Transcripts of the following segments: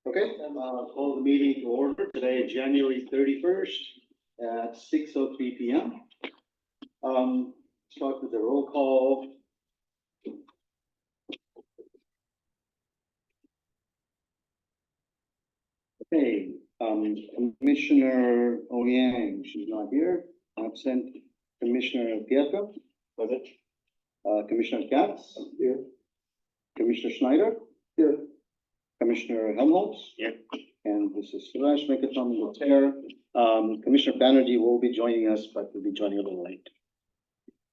Okay, call the meeting to order today, January 31st at 6:03 p.m. Start with the roll call. Okay, Commissioner Ouyang, she's not here. Absent. Commissioner Pietro. Present. Commissioner Katz. Here. Commissioner Schneider. Here. Commissioner Helmholtz. Here. And this is Suresh Venkatram Gutierrez. Commissioner Banerjee will be joining us, but will be joining a little late.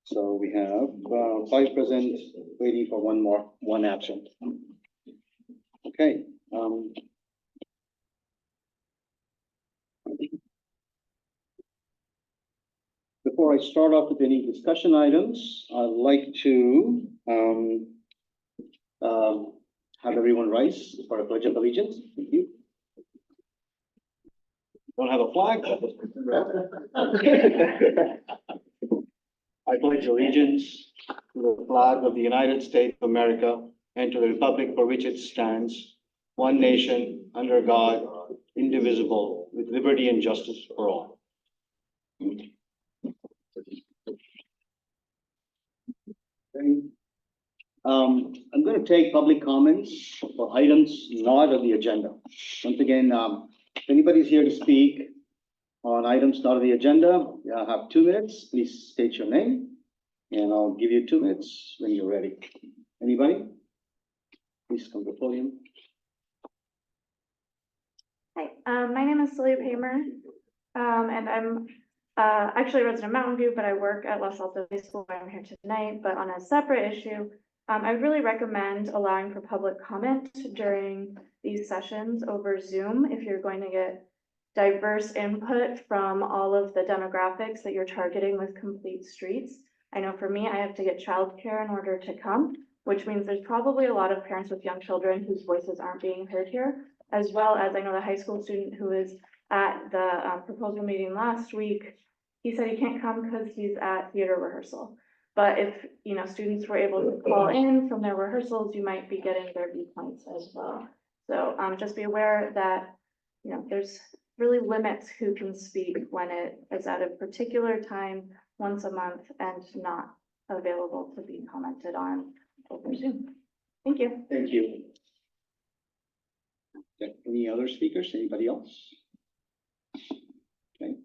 So we have 5 present, waiting for one absent. Okay. Before I start off with any discussion items, I'd like to have everyone rise for a pledge of allegiance. Thank you. Don't have a flag. I pledge allegiance to the flag of the United States of America and to the republic for which it stands, one nation, under God, indivisible, with liberty and justice for all. Okay. I'm going to take public comments for items not on the agenda. Once again, if anybody's here to speak on items not on the agenda, you have 2 minutes. Please state your name, and I'll give you 2 minutes when you're ready. Anybody? Please come to the podium. Hi, my name is Celia Paymer, and I'm actually a resident of Mountain View, but I work at Los Altos High School. I'm here tonight, but on a separate issue. I would really recommend allowing for public comment during these sessions over Zoom if you're going to get diverse input from all of the demographics that you're targeting with Complete Streets. I know for me, I have to get childcare in order to come, which means there's probably a lot of parents with young children whose voices aren't being heard here, as well as I know the high school student who is at the proposal meeting last week. He said he can't come because he's at theater rehearsal. But if, you know, students were able to call in from their rehearsals, you might be getting their viewpoints as well. So just be aware that, you know, there's really limits who can speak when it is at a particular time, once a month, and not available to be commented on over Zoom. Thank you. Thank you. Okay. Any other speakers? Anybody else? Okay.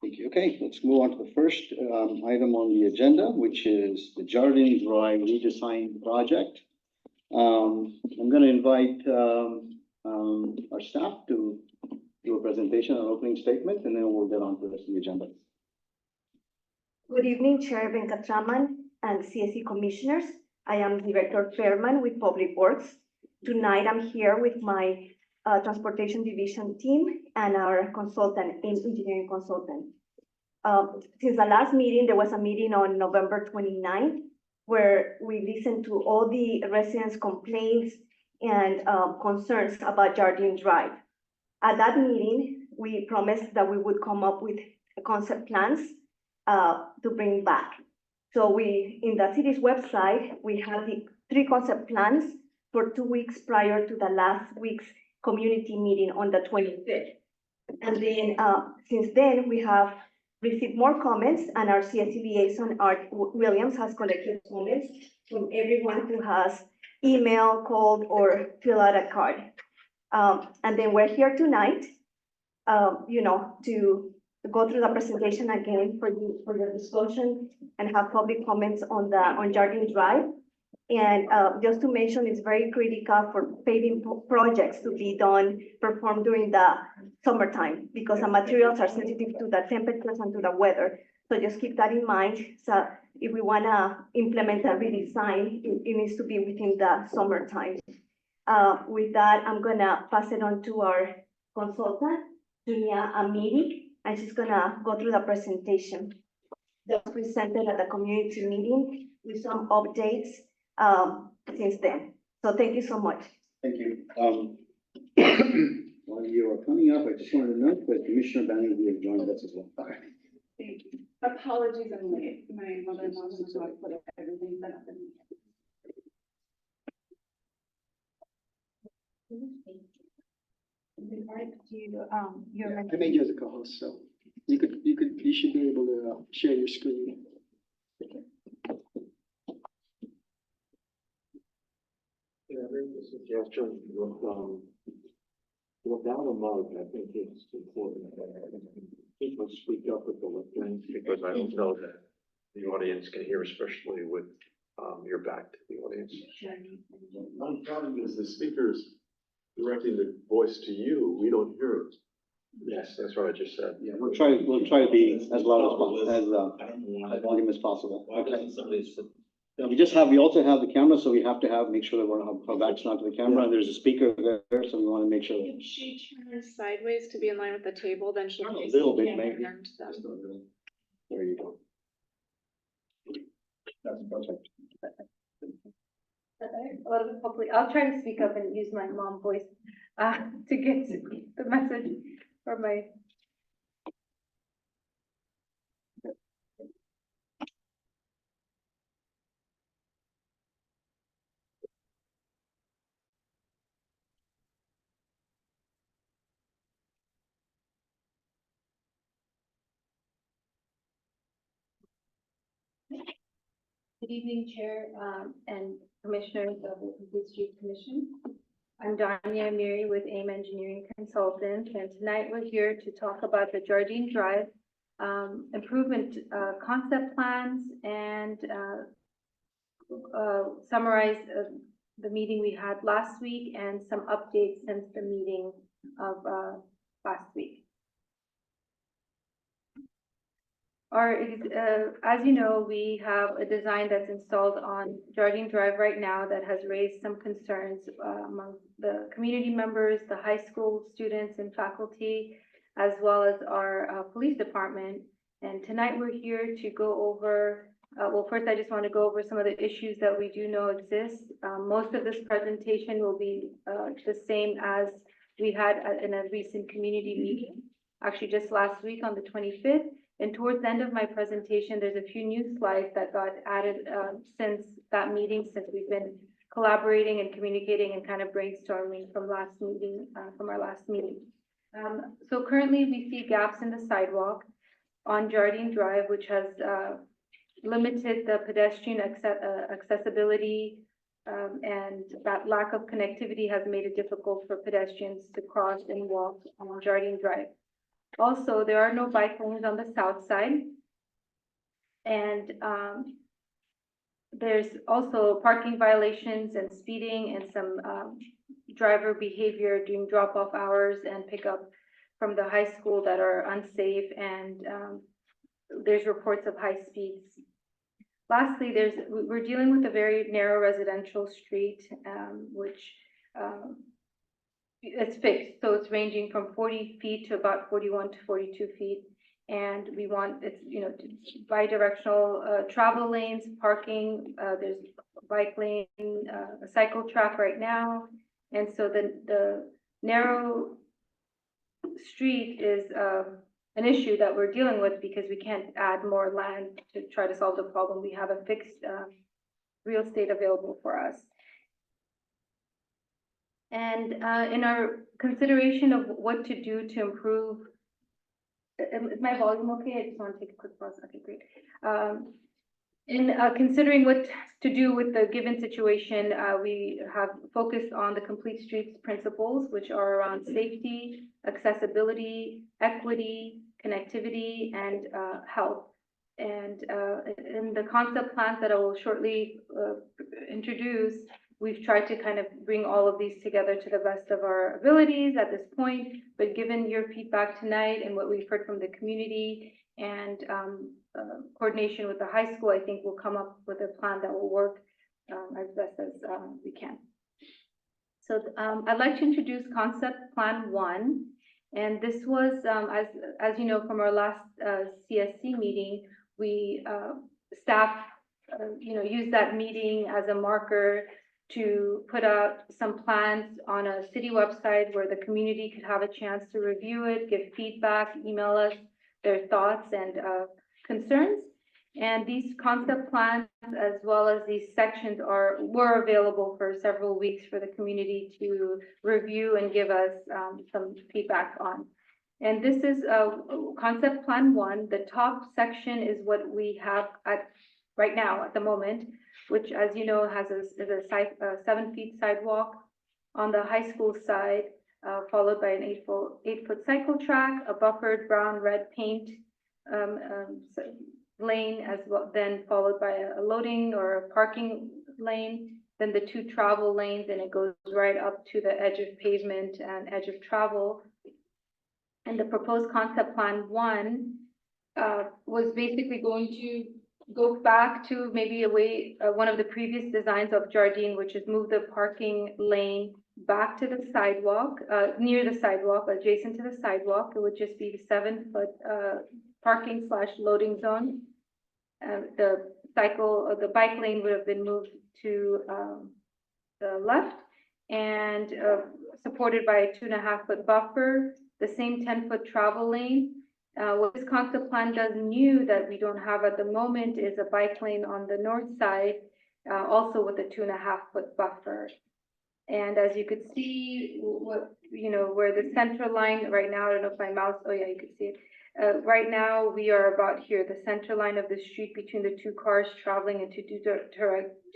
Thank you. Okay, let's move on to the first item on the agenda, which is the Jardine Drive redesign project. I'm going to invite our staff to do a presentation, an opening statement, and then we'll get on to the rest of the agenda. Good evening, Chair Venkatraman and CSE commissioners. I am Director Fairman with Public Works. Tonight, I'm here with my transportation division team and our consultant, engineering consultant. Since the last meeting, there was a meeting on November 29th, where we listened to all the residents' complaints and concerns about Jardine Drive. At that meeting, we promised that we would come up with concept plans to bring back. So in the city's website, we have the 3 concept plans for 2 weeks prior to the last week's community meeting on the 25th. And then since then, we have received more comments, and our CSE liaison, Art Williams, has collected comments from everyone who has emailed, called, or filled out a card. And then we're here tonight, you know, to go through the presentation again for the discussion and have public comments on Jardine Drive. And just to mention, it's very critical for paving projects to be performed during the summertime, because the materials are sensitive to the temperatures and to the weather. So just keep that in mind. So if we want to implement a redesign, it needs to be within the summertime. With that, I'm going to pass it on to our consultant, Julia Amiri, and she's going to go through the presentation that was presented at the community meeting with some updates since then. So thank you so much. Thank you. While you are coming up, I just wanted to note that Commissioner Banerjee has joined us as well. Okay. Thank you. Apologies, I'm late. My mother-in-law was going to put everything set up. You're I made you as a co-host, so you should be able to share your screen. Yeah, there's a suggestion without a mug, I think it's important that people speak up at the lectern, because I don't know that the audience can hear, especially with, your back to the audience. One problem is the speaker's directing the voice to you, we don't hear it. Yes, that's what I just said. Yeah, we'll try to be as loud as possible, as volume as possible. Okay. We also have the camera, so we have to make sure that our backs not to the camera, and there's a speaker there, so we wanna make sure. If she turns sideways to be in line with the table, then she'll. A little bit, face the maybe. camera and them. There you go. That's perfect. Well, hopefully, I'll try to speak up and use my mom voice, to get the message for my. Good evening, Chair, and Commissioners of the Complete Streets Commission. I'm Danya Amiri with AIM Engineering Consultants, and tonight we're here to talk about the Jardine Drive improvement concept plans and summarize the meeting we had last week and some updates since the meeting of last week. As you know, we have a design that's installed on Jardine Drive right now that has raised some concerns among the community members, the high school students and faculty, as well as our police department. And tonight we're here to go over, well, first I just want to go over some of the issues that we do know exist. Most of this presentation will be the same as we had in a recent community meeting, actually just last week on the 25th. And towards the end of my presentation, there's a few new slides that got added since that meeting, since we've been collaborating and communicating and kind of brainstorming from our last meeting. So currently we see gaps in the sidewalk on Jardine Drive, which has limited the pedestrian accessibility, and that lack of connectivity has made it difficult for pedestrians to cross and walk on Jardine Drive. Also, there are no bike lanes on the south side. And there's also parking violations and speeding and some driver behavior during drop-off hours and pickup from the high school that are unsafe, and there's reports of high speeds. Lastly, we're dealing with a very narrow residential street, which it's fixed, so it's ranging from 40 feet to about 41 to 42 feet. And we want, bi-directional travel lanes, parking, there's a bike lane, a cycle track right now. And so the narrow street is an issue that we're dealing with because we can't add more land to try to solve the problem. We have a fixed real estate available for us. And in our consideration of what to do to improve, is my volume okay? I just want to take a quick pause. Okay, great. In considering what to do with the given situation, we have focused on the Complete Streets principles, which are around safety, accessibility, equity, connectivity, and health. And in the concept plans that I will shortly introduce, we've tried to kind of bring all of these together to the best of our abilities at this point, but given your feedback tonight and what we've heard from the community and coordination with the high school, I think we'll come up with a plan that will work as best as we can. So I'd like to introduce concept plan 1. And this was, as you know, from our last CSC meeting, we staff, used that meeting as a marker to put out some plans on a city website where the community could have a chance to review it, give feedback, email us their thoughts and concerns. And these concept plans, as well as these sections were available for several weeks for the community to review and give us, some feedback on. And this is, concept plan 1. The top section is what we have right now at the moment, which, as you know, has is a 7 feet sidewalk on the high school side, followed by an 8-foot cycle track, a buffered brown-red paint lane as well, then followed by a loading or a parking lane, then the 2 travel lanes, and it goes right up to the edge of pavement and edge of travel. And the proposed concept plan 1 was basically going to go back to maybe one of the previous designs of Jardine, which is move the parking lane back to the sidewalk, near the sidewalk, adjacent to the sidewalk. It would just be the 7-foot parking / loading zone. The bike lane would have been moved to the left and supported by a 2.5-foot buffer, the same 10-foot travel lane. What this concept plan does new that we don't have at the moment is a bike lane on the north side, also with a 2.5-foot buffer. And as you could see, where the center line right now, I don't know if my mouse, oh yeah, you can see it. Right now, we are about here, the center line of the street between the 2 cars traveling in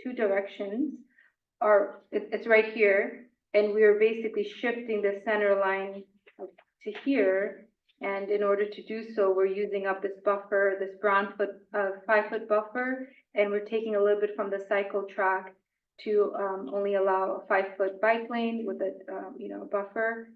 2 directions. It's right here, and we are basically shifting the center line to here. And in order to do so, we're using up this buffer, this brown 5-foot buffer, and we're taking a little bit from the cycle track to only allow a 5-foot bike lane with a buffer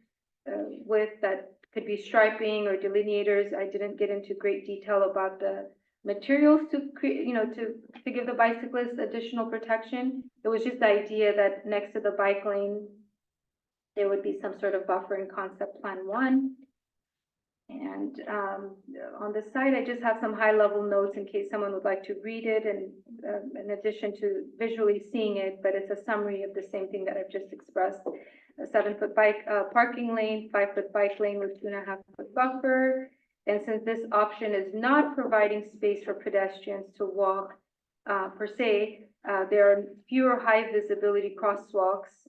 width that could be striping or delineators. I didn't get into great detail about the materials to create, to give the bicyclists additional protection. It was just the idea that next to the bike lane, there would be some sort of buffer in concept plan 1. And on the side, I just have some high-level notes in case someone would like to read it, and in addition to visually seeing it, but it's a summary of the same thing that I've just expressed. A 7-foot bike parking lane, 5-foot bike lane with 2.5-foot buffer. And since this option is not providing space for pedestrians to walk per se, there are fewer high visibility crosswalks,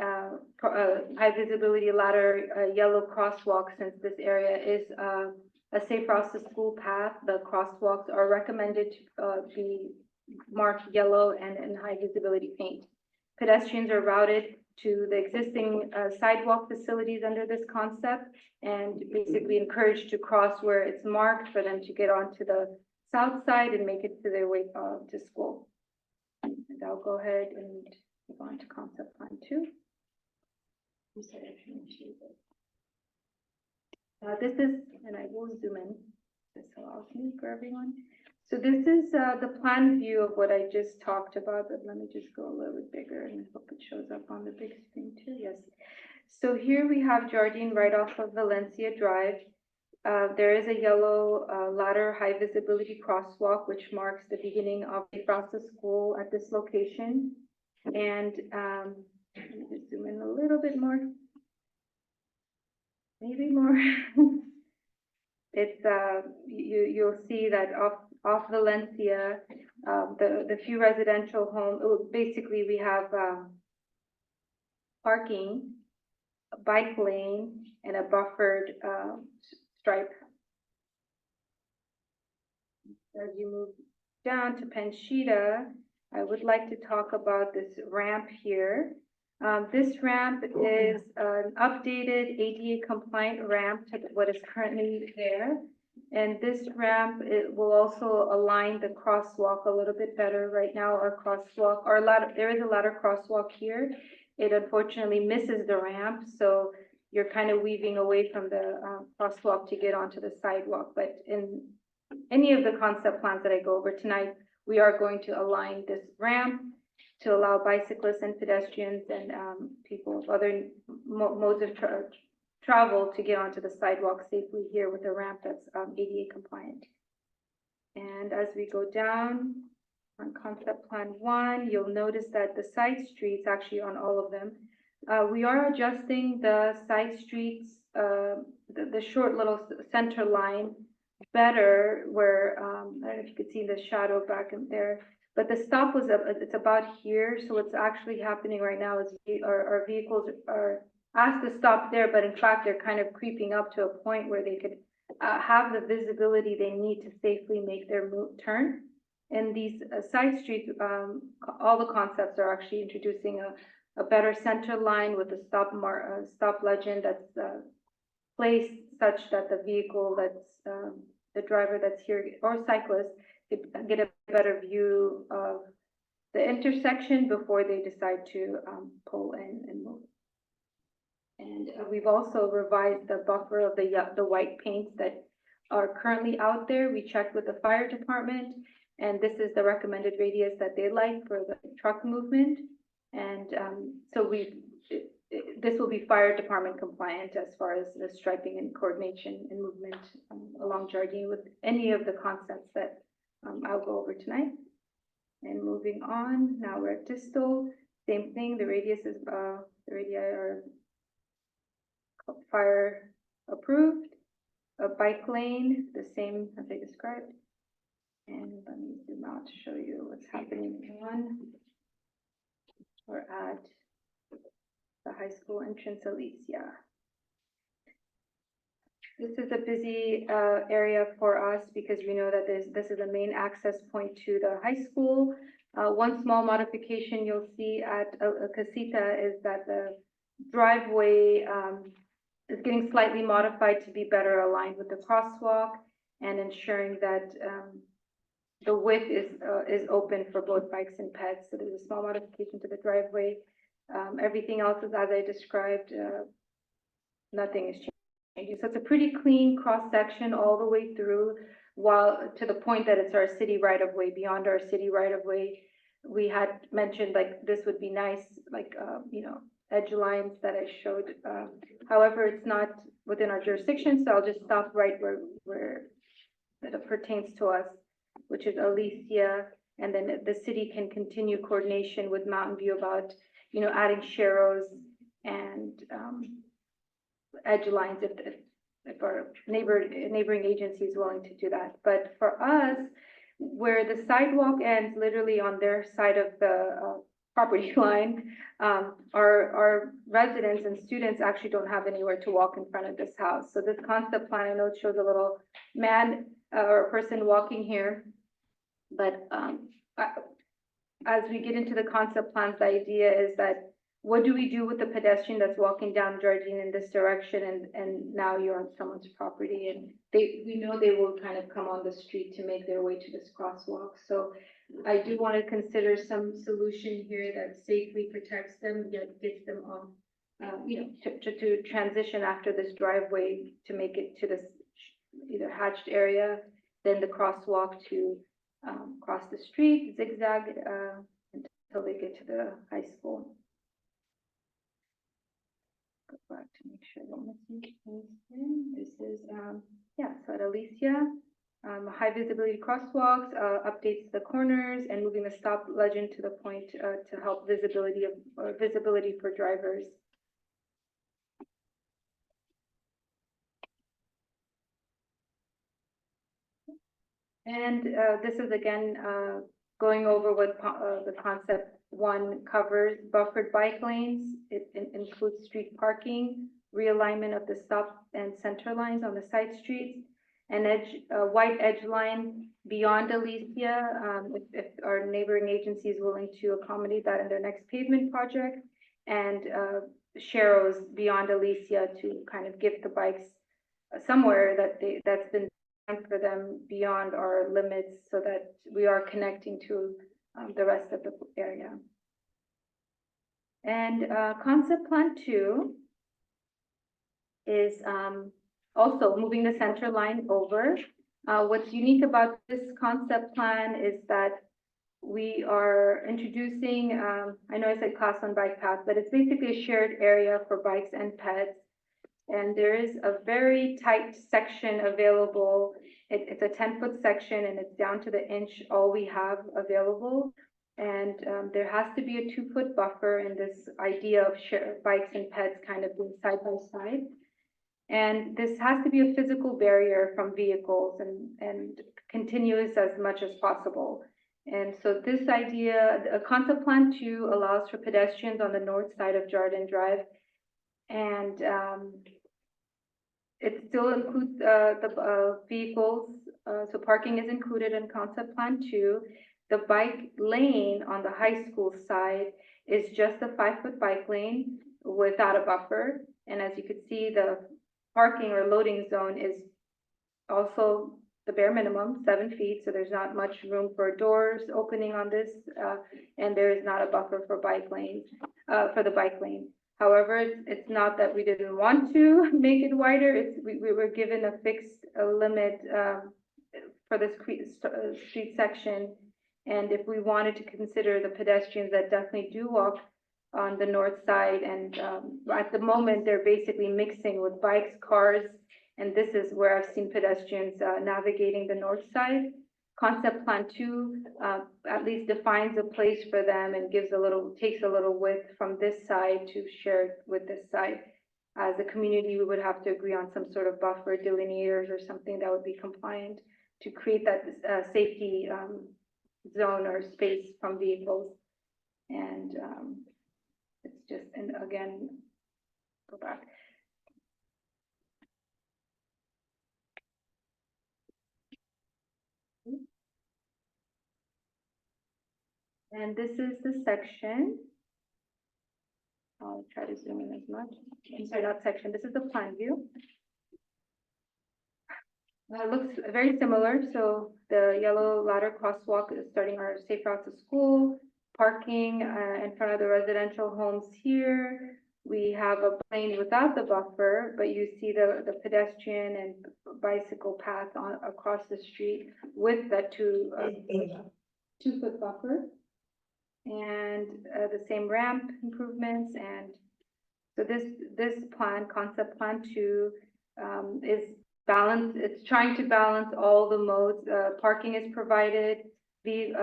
high visibility ladder yellow crosswalks. Since this area is a safe routes to school path, the crosswalks are recommended to be marked yellow and in high visibility paint. Pedestrians are routed to the existing sidewalk facilities under this concept, and basically encouraged to cross where it's marked for them to get onto the south side and make it to their way to school. And I'll go ahead and move on to concept plan 2. This is, and I will zoom in, this allows me for everyone. So this is the plan view of what I just talked about, but let me just go a little bit bigger and hope it shows up on the big screen too. Yes. So here we have Jardine right off of Valencia Drive. There is a yellow ladder high visibility crosswalk, which marks the beginning of the process school at this location. And let me just zoom in a little bit more. Maybe more. It's you'll see that off Valencia, the few residential homes, basically we have parking, a bike lane, and a buffered stripe. As you move down to Panchita, I would like to talk about this ramp here. This ramp is an updated ADA compliant ramp to what is currently there. And this ramp, it will also align the crosswalk a little bit better. Right now, there is a ladder crosswalk here. It unfortunately misses the ramp, so you're kind of weaving away from the crosswalk to get onto the sidewalk. But in any of the concept plans that I go over tonight, we are going to align this ramp to allow bicyclists and pedestrians and people of other modes of travel to get onto the sidewalk safely here with a ramp that's ADA compliant. And as we go down on concept plan 1, you'll notice that the side streets, actually on all of them, we are adjusting the side streets, the short little center line better where, I don't know if you could see the shadow back in there, but the stop was, it's about here, so what's actually happening right now is our vehicles are asked to stop there, but in fact, they're kind of creeping up to a point where they could have the visibility they need to safely make their turn. And these side streets, all the concepts are actually introducing a better center line with a stop legend that's placed such that the vehicle that's, the driver that's here, or cyclist, could get a better view of the intersection before they decide to pull in and move. And we've also revised the buffer of the white paints that are currently out there. We checked with the fire department, and this is the recommended radius that they like for the truck movement. And so this will be fire department compliant as far as the striping and coordination and movement along Jardine with any of the concepts that I'll go over tonight. And moving on, now we're at Distal. Same thing, the radius is, the radii are fire approved. A bike lane, the same as I described. And let me zoom out to show you what's happening on. We're at the high school entrance, Alicia. This is a busy area for us because we know that this is a main access point to the high school. One small modification you'll see at Casita is that the driveway is getting slightly modified to be better aligned with the crosswalk and ensuring that the width is open for both bikes and pets. So there's a small modification to the driveway. Everything else is as I described. Nothing is changing. So it's a pretty clean cross section all the way through, while to the point that it's our city right of way. Beyond our city right of way, we had mentioned like this would be nice, like you know, edge lines that I showed. However, it's not within our jurisdiction, so I'll just stop right where it pertains to us, which is Alicia, and then the city can continue coordination with Mountain View about, you know, adding sharrows and edge lines if our neighboring agency is willing to do that. But for us, where the sidewalk ends literally on their side of the property line, our residents and students actually don't have anywhere to walk in front of this house. So this concept plan, I know it shows a little man or a person walking here, but as we get into the concept plans, the idea is that what do we do with the pedestrian that's walking down Jardine in this direction, and now you're on someone's property, and we know they will kind of come on the street to make their way to this crosswalk. So I do want to consider some solution here that safely protects them, yet gets them on, you know, to transition after this driveway to make it to this either hatched area, then the crosswalk to cross the street, zigzag until they get to the high school. Go back to make sure I'm missing anything. This is, yeah, so at Alicia, high visibility crosswalks, updates the corners, and moving the stop legend to the point to help visibility for drivers. And this is again going over what the concept one covers: buffered bike lanes. It includes street parking, realignment of the stop and center lines on the side streets, an white edge line beyond Alicia, if our neighboring agency is willing to accommodate that in their next pavement project, and sharrows beyond Alicia to kind of give the bikes somewhere that's been for them beyond our limits, so that we are connecting to the rest of the area. And concept plan 2 is also moving the center line over. What's unique about this concept plan is that we are introducing, I know I said class 1 bike path, but it's basically a shared area for bikes and pets. And there is a very tight section available. It's a 10-foot section, and it's down to the inch all we have available. And there has to be a 2-foot buffer in this idea of bikes and pets kind of being side by side. And this has to be a physical barrier from vehicles and continuous as much as possible. And so this idea, concept plan 2 allows for pedestrians on the north side of Jardin Drive. And it still includes the vehicles, so parking is included in concept plan 2. The bike lane on the high school side is just a 5-foot bike lane without a buffer. And as you can see, the parking or loading zone is also the bare minimum, 7 feet, so there's not much room for doors opening on this, and there is not a buffer for bike lanes, for the bike lane. However, it's not that we didn't want to make it wider, we were given a fixed limit for this street section. And if we wanted to consider the pedestrians that definitely do walk on the north side, and at the moment, they're basically mixing with bikes, cars, and this is where I've seen pedestrians navigating the north side. Concept plan 2 at least defines a place for them and takes a little width from this side to share with this side. As a community, we would have to agree on some sort of buffer delineators or something that would be compliant to create that safety zone or space from vehicles. And it's just, and again, go back. And this is the section. I'll try to zoom in as much. I'm sorry, not section, this is the plan view. It looks very similar. So the yellow ladder crosswalk is starting our safe route to school, parking in front of the residential homes here. We have a lane without the buffer, but you see the pedestrian and bicycle path across the street with that 2-foot buffer. And the same ramp improvements. And so this plan, concept plan 2, is balanced. It's trying to balance all the modes. Parking is provided. The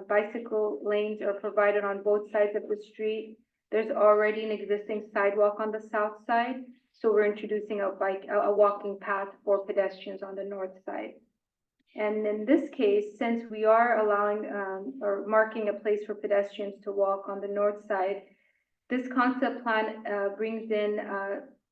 bicycle lanes are provided on both sides of the street. There's already an existing sidewalk on the south side, so we're introducing a walking path for pedestrians on the north side. And in this case, since we are allowing or marking a place for pedestrians to walk on the north side, this concept plan brings in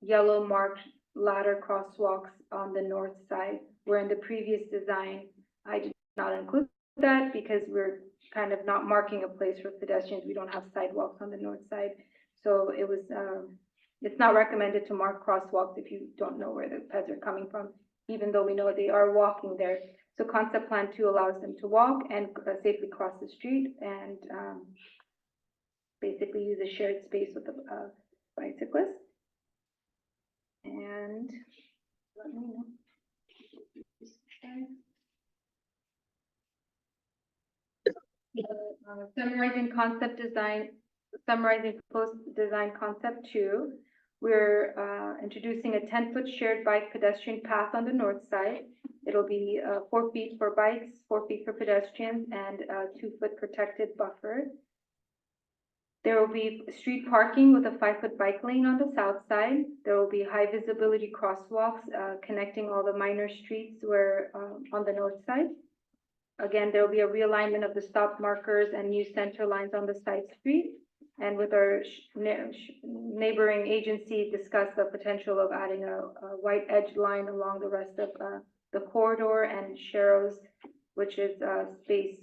yellow marked ladder crosswalks on the north side, where in the previous design, I did not include that because we're kind of not marking a place for pedestrians. We don't have sidewalks on the north side. So it was, it's not recommended to mark crosswalks if you don't know where the peds are coming from, even though we know they are walking there. So concept plan 2 allows them to walk and safely cross the street and basically use a shared space with the bicyclist. And let me know. Summarizing proposed design concept 2. We're introducing a 10-foot shared bike pedestrian path on the north side. It'll be 4 feet for bikes, 4 feet for pedestrians, and a 2-foot protected buffer. There will be street parking with a 5-foot bike lane on the south side. There will be high visibility crosswalks connecting all the minor streets on the north side. Again, there will be a realignment of the stop markers and new center lines on the side street. And with our neighboring agency, discuss the potential of adding a white edge line along the rest of the corridor, and sharrows, which is space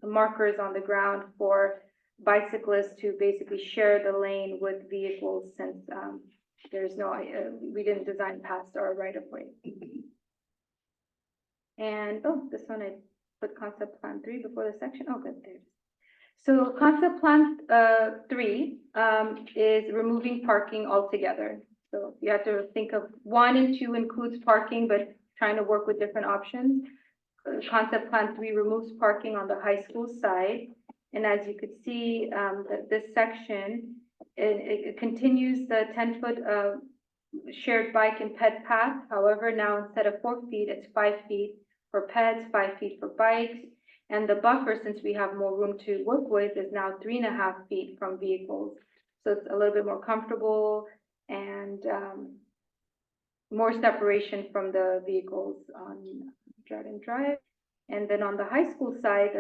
markers on the ground for bicyclists to basically share the lane with vehicles, since there's no, we didn't design past our right of way. And this one I put concept plan 3 before the section. Oh, good, there. So concept plan 3 is removing parking altogether. So you have to think of 1 and 2 includes parking, but trying to work with different options. Concept plan 3 removes parking on the high school side. And as you could see, this section, it continues the 10-foot shared bike and ped path. However, now instead of 4 feet, it's 5 feet for peds, 5 feet for bikes. And the buffer, since we have more room to work with, is now 3.5 feet from vehicles. So it's a little bit more comfortable, and more separation from the vehicles on Jordan Drive. And then on the high school side,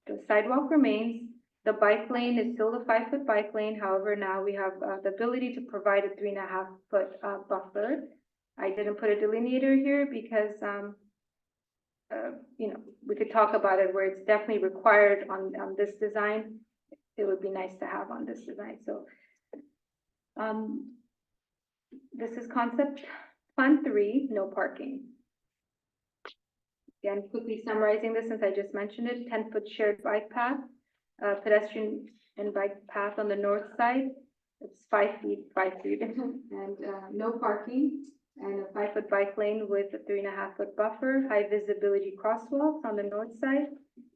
the sidewalk remains. The bike lane is still the 5-foot bike lane. However, now we have the ability to provide a 3.5-foot buffer. I didn't put a delineator here because, you know, we could talk about it where it's definitely required on this design. It would be nice to have on this design. So this is concept plan 3, no parking. Again, quickly summarizing this since I just mentioned it, 10-foot shared bike path, pedestrian and bike path on the north side. It's 5 feet, 5 feet, and no parking, and a 5-foot bike lane with a 3.5-foot buffer, high visibility crosswalks on the north side,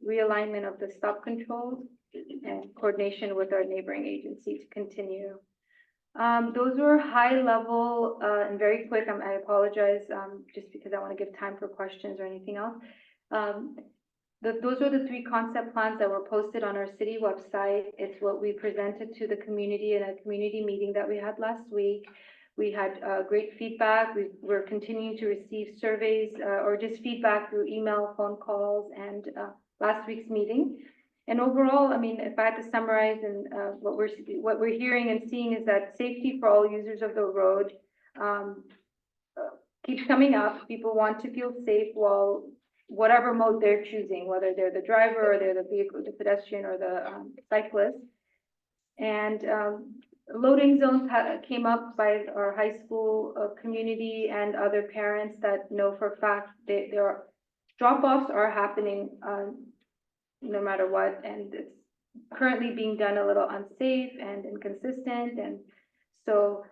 realignment of the stop controls, and coordination with our neighboring agency to continue. Those were high level and very quick. I apologize just because I want to give time for questions or anything else. Those are the 3 concept plans that were posted on our city website. It's what we presented to the community in a community meeting that we had last week. We had great feedback. We're continuing to receive surveys or just feedback through email, phone calls, and last week's meeting. And overall, I mean, if I had to summarize, and what we're hearing and seeing is that safety for all users of the road keeps coming up. People want to feel safe while whatever mode they're choosing, whether they're the driver or they're the vehicle, the pedestrian or the cyclist. And loading zones came up by our high school community and other parents that know for a fact that there are drop-offs are happening no matter what, and it's currently being done a little unsafe and inconsistent. And so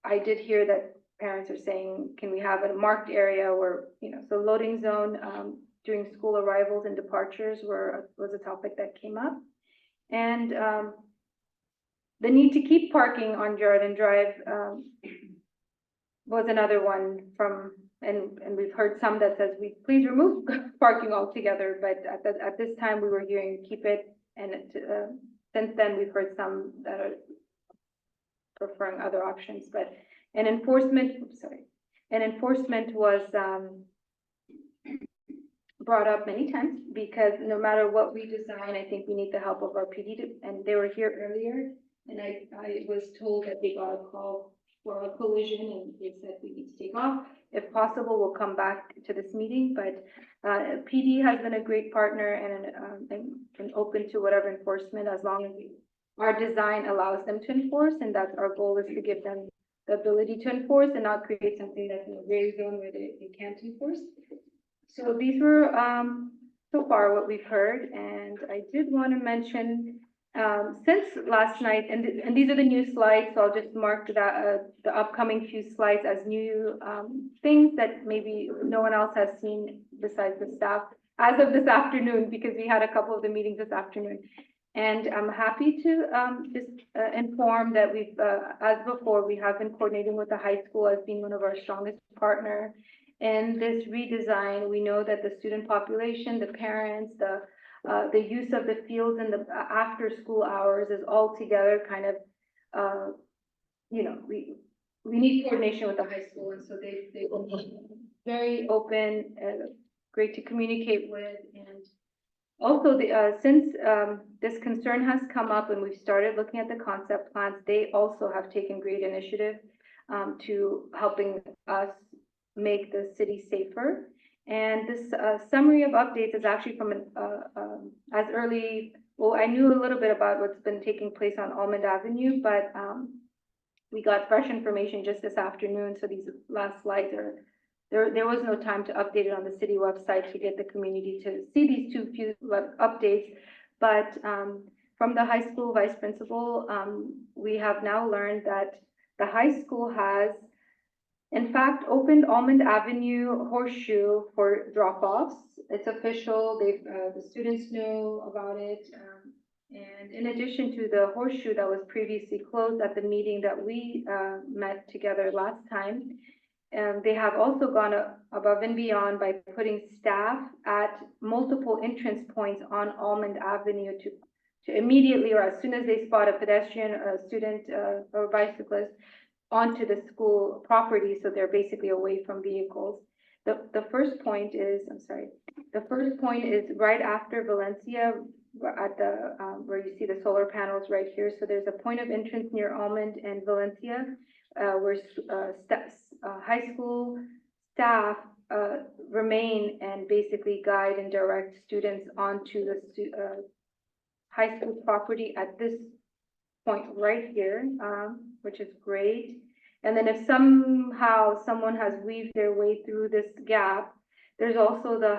I did hear that parents are saying, can we have a marked area where, you know, so loading zone during school arrivals and departures was a topic that came up. And the need to keep parking on Jordan Drive was another one from, and we've heard some that says we please remove parking altogether, but at this time we were hearing keep it, and since then we've heard some that are preferring other options. But enforcement was brought up many times, because no matter what we design, I think we need the help of our PD and they were here earlier, and I was told that they got a call for a collision and they said we need to take off. If possible, we'll come back to this meeting, but PD has been a great partner and open to whatever enforcement, as long as our design allows them to enforce, and that's our goal, is to give them the ability to enforce and not create something that's in a gray zone where they can't enforce. So these were so far what we've heard, and I did want to mention since last night, and these are the new slides, so I'll just mark that the upcoming few slides as new things that maybe no one else has seen besides the staff as of this afternoon, because we had a couple of the meetings this afternoon. And I'm happy to just inform that we've, as before, we have been coordinating with the high school as being one of our strongest partner in this redesign. We know that the student population, the parents, the use of the fields and the after school hours is all together kind of, you know, we need coordination with the high school, and so they've been very open, great to communicate with. And also, since this concern has come up and we've started looking at the concept plans, they also have taken great initiative to helping us make the city safer. And this summary of updates is actually from as early, well, I knew a little bit about what's been taking place on Almond Avenue, but we got fresh information just this afternoon. So these last slides are, there was no time to update it on the city website to get the community to see these few updates. But from the high school vice principal, we have now learned that the high school has, in fact, opened Almond Avenue Horseshoe for drop-offs. It's official. The students know about it. And in addition to the Horseshoe that was previously closed at the meeting that we met together last time, they have also gone above and beyond by putting staff at multiple entrance points on Almond Avenue to immediately, or as soon as they spot a pedestrian, or a student, or bicyclist, onto the school property, so they're basically away from vehicles. The first point is, the first point is right after Valencia, at the, where you see the solar panels right here. So there's a point of entrance near Almond and Valencia, where, high school staff, remain and basically guide and direct students onto the, high school property at this point right here, which is great. And then if somehow someone has weaved their way through this gap, there's also the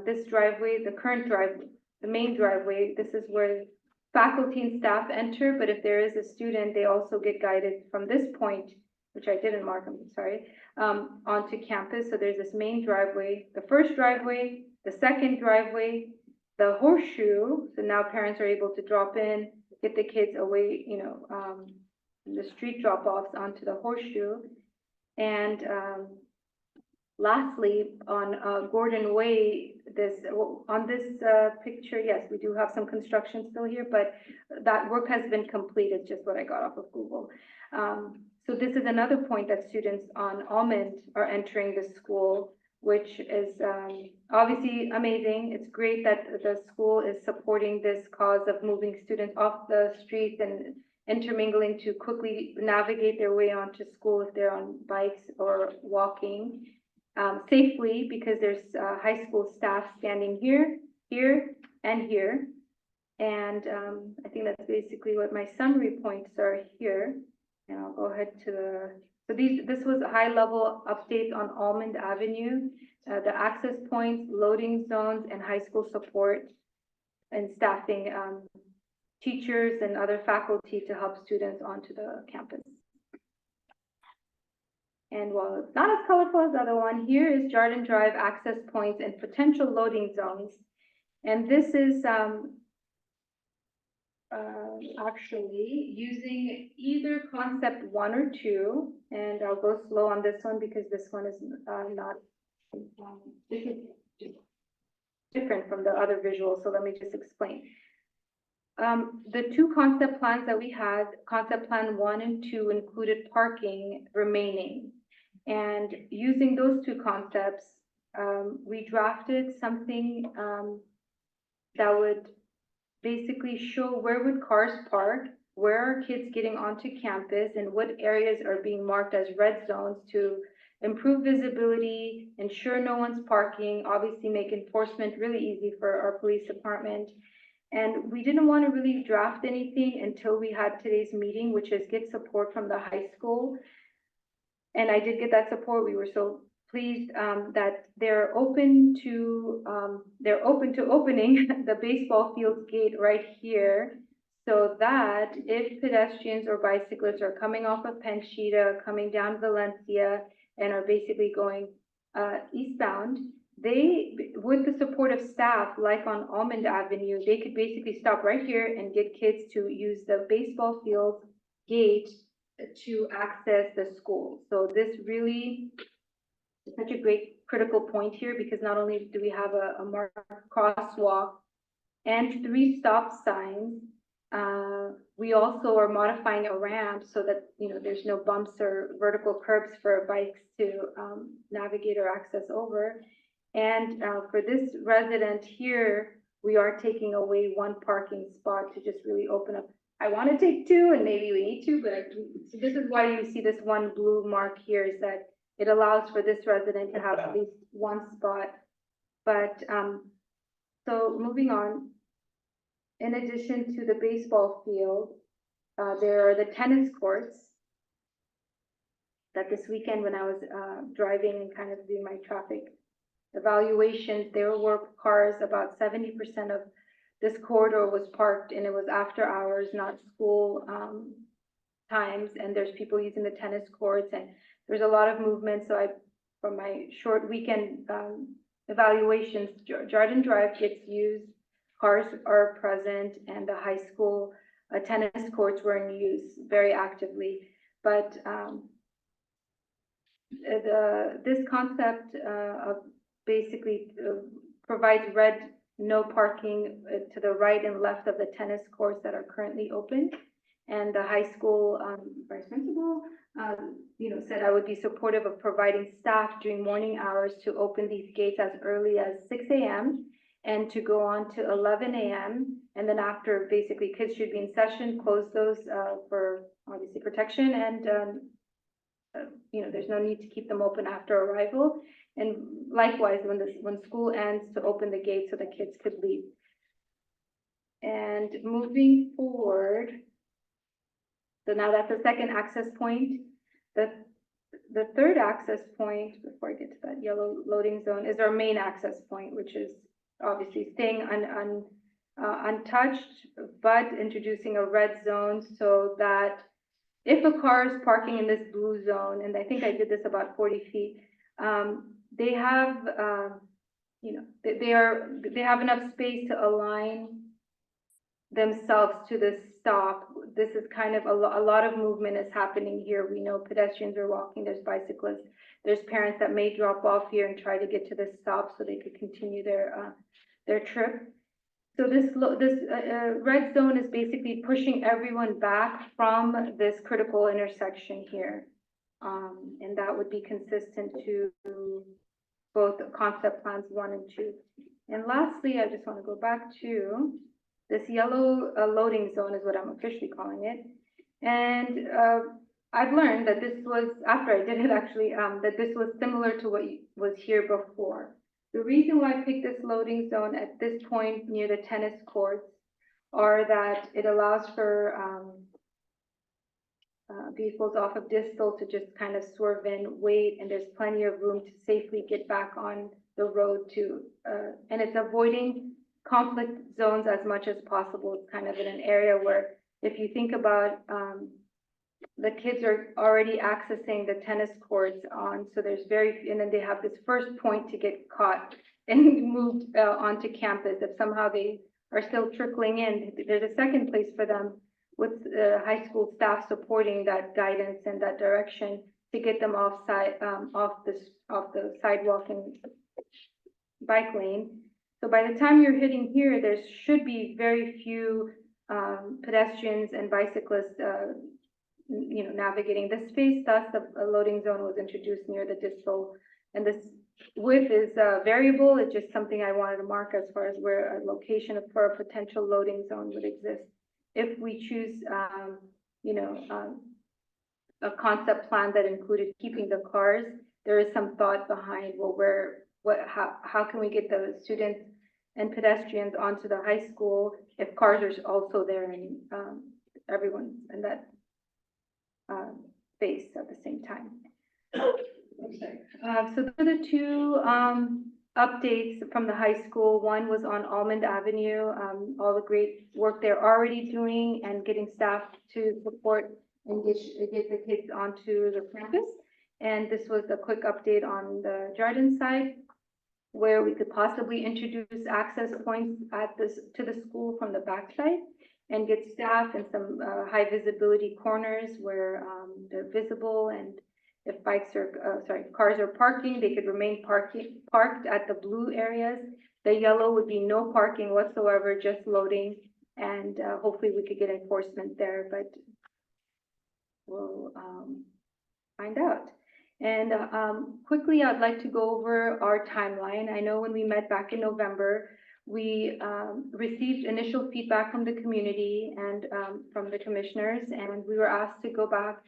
this driveway, the current driveway, the main driveway. This is where faculty and staff enter, but if there is a student, they also get guided from this point, which I didn't mark, I'm sorry, onto campus. So there's this main driveway, the first driveway, the second driveway, the horseshoe. So now parents are able to drop in, get the kids away, the street drop-offs onto the horseshoe. And lastly, on Gordon Way, on this picture, yes, we do have some construction still here, but that work has been completed, just what I got off of Google. So this is another point that students on Almond are entering the school, which is obviously amazing. It's great that the school is supporting this cause of moving students off the streets and intermingling to quickly navigate their way onto school if they're on bikes or walking safely, because there's high school staff standing here, here, and here. And I think that's basically what my summary points are here. And I'll go ahead to the, so this was a high-level update on Almond Avenue, the access points, loading zones, and high school support and staffing, teachers and other faculty to help students onto the campus. And while it's not as colorful as the other one, here is Jardin Drive access points and potential loading zones. And this is actually using either concept 1 or 2, and I'll go slow on this one because this one is not, this is just different from the other visuals, so let me just explain. The 2 concept plans that we had, concept plan 1 and 2, included parking remaining. And using those 2 concepts, we drafted something that would basically show where would cars park, where are kids getting onto campus, and what areas are being marked as red zones to improve visibility, ensure no one's parking, obviously make enforcement really easy for our police department. And we didn't want to really draft anything until we had today's meeting, which is get support from the high school. And I did get that support. We were so pleased that they're open to opening the baseball field gate right here, so that if pedestrians or bicyclists are coming off of Penchita, coming down Valencia, and are basically going eastbound, they, with the support of staff, like on Almond Avenue, they could basically stop right here and get kids to use the baseball field gate to access the school. So this really is such a great critical point here, because not only do we have a marked crosswalk and 3 stop signs, we also are modifying a ramp so that, there's no bumps or vertical curbs for bikes to navigate or access over. And for this resident here, we are taking away 1 parking spot to just really open up. I want to take 2, and maybe we need to, but so this is why you see this 1 blue mark here, is that it allows for this resident to have at least 1 spot. But so moving on, in addition to the baseball field, there are the tennis courts that this weekend, when I was driving and kind of doing my traffic evaluations, there were cars, about 70% of this corridor was parked, and it was after hours, not school times, and there's people using the tennis courts, and there's a lot of movement. So from my short weekend evaluations, Jardin Drive gets used, cars are present, and the high school tennis courts were in use very actively. But this concept of basically provides red no parking to the right and left of the tennis courts that are currently open. And the high school vice principal said I would be supportive of providing staff during morning hours to open these gates as early as 6 a.m. and to go on to 11 a.m. And then after, basically, kids should be in session, close those for obviously protection, and there's no need to keep them open after arrival. And likewise, when school ends, to open the gates so the kids could leave. And moving forward, so now that's the second access point. The third access point, before I get to that yellow loading zone, is our main access point, which is obviously staying untouched, but introducing a red zone so that if a car is parking in this blue zone, and I think I did this about 40 feet, they have, they have enough space to align themselves to the stop. This is kind of a lot of movement is happening here. We know pedestrians are walking, there's bicyclists, there's parents that may drop off here and try to get to the stop so they could continue their trip. So this red zone is basically pushing everyone back from this critical intersection here. And that would be consistent to both concept plans 1 and 2. And lastly, I just want to go back to this yellow loading zone is what I'm officially calling it. And I've learned that this was, after I did it actually, that this was similar to what was here before. The reason why I picked this loading zone at this point near the tennis courts are that it allows for vehicles off of Distal to just kind of swerve in, wait, and there's plenty of room to safely get back on the road to, and it's avoiding conflict zones as much as possible. It's kind of in an area where, if you think about, the kids are already accessing the tennis courts so there's and then they have this first point to get caught and moved onto campus. If somehow they are still trickling in, there's a second place for them with high school staff supporting that guidance and that direction to get them off the sidewalk and bike lane. So by the time you're hitting here, there should be very few pedestrians and bicyclists, navigating this space. Thus, the loading zone was introduced near the Distal, and this width is variable. It's just something I wanted to mark as far as where a location for a potential loading zone would exist. If we choose, a concept plan that included keeping the cars, there is some thought behind, how can we get the students and pedestrians onto the high school if cars are also there and everyone's in that space at the same time. So those are the two updates from the high school. One was on Almond Avenue, all the great work they're already doing and getting staff to support and get the kids onto the campus. And this was a quick update on the Jardin side, where we could possibly introduce access points to the school from the backside and get staff in some high visibility corners where they're visible, and if cars are parking, they could remain parked at the blue areas. The yellow would be no parking whatsoever, just loading, and hopefully we could get enforcement there, but we'll find out. And quickly, I'd like to go over our timeline. I know when we met back in November, we received initial feedback from the community and from the commissioners, and we were asked to go back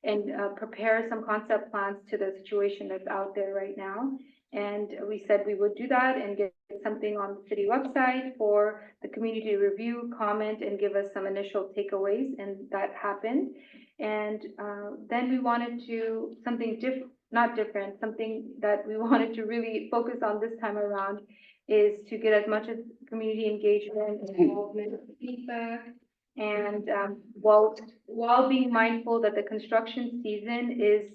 and prepare some concept plans to the situation that's out there right now. And we said we would do that and get something on the city website for the community to review, comment, and give us some initial takeaways, and that happened. And then we wanted to something that we wanted to really focus on this time around is to get as much as community engagement, involvement, feedback, and while being mindful that the construction season is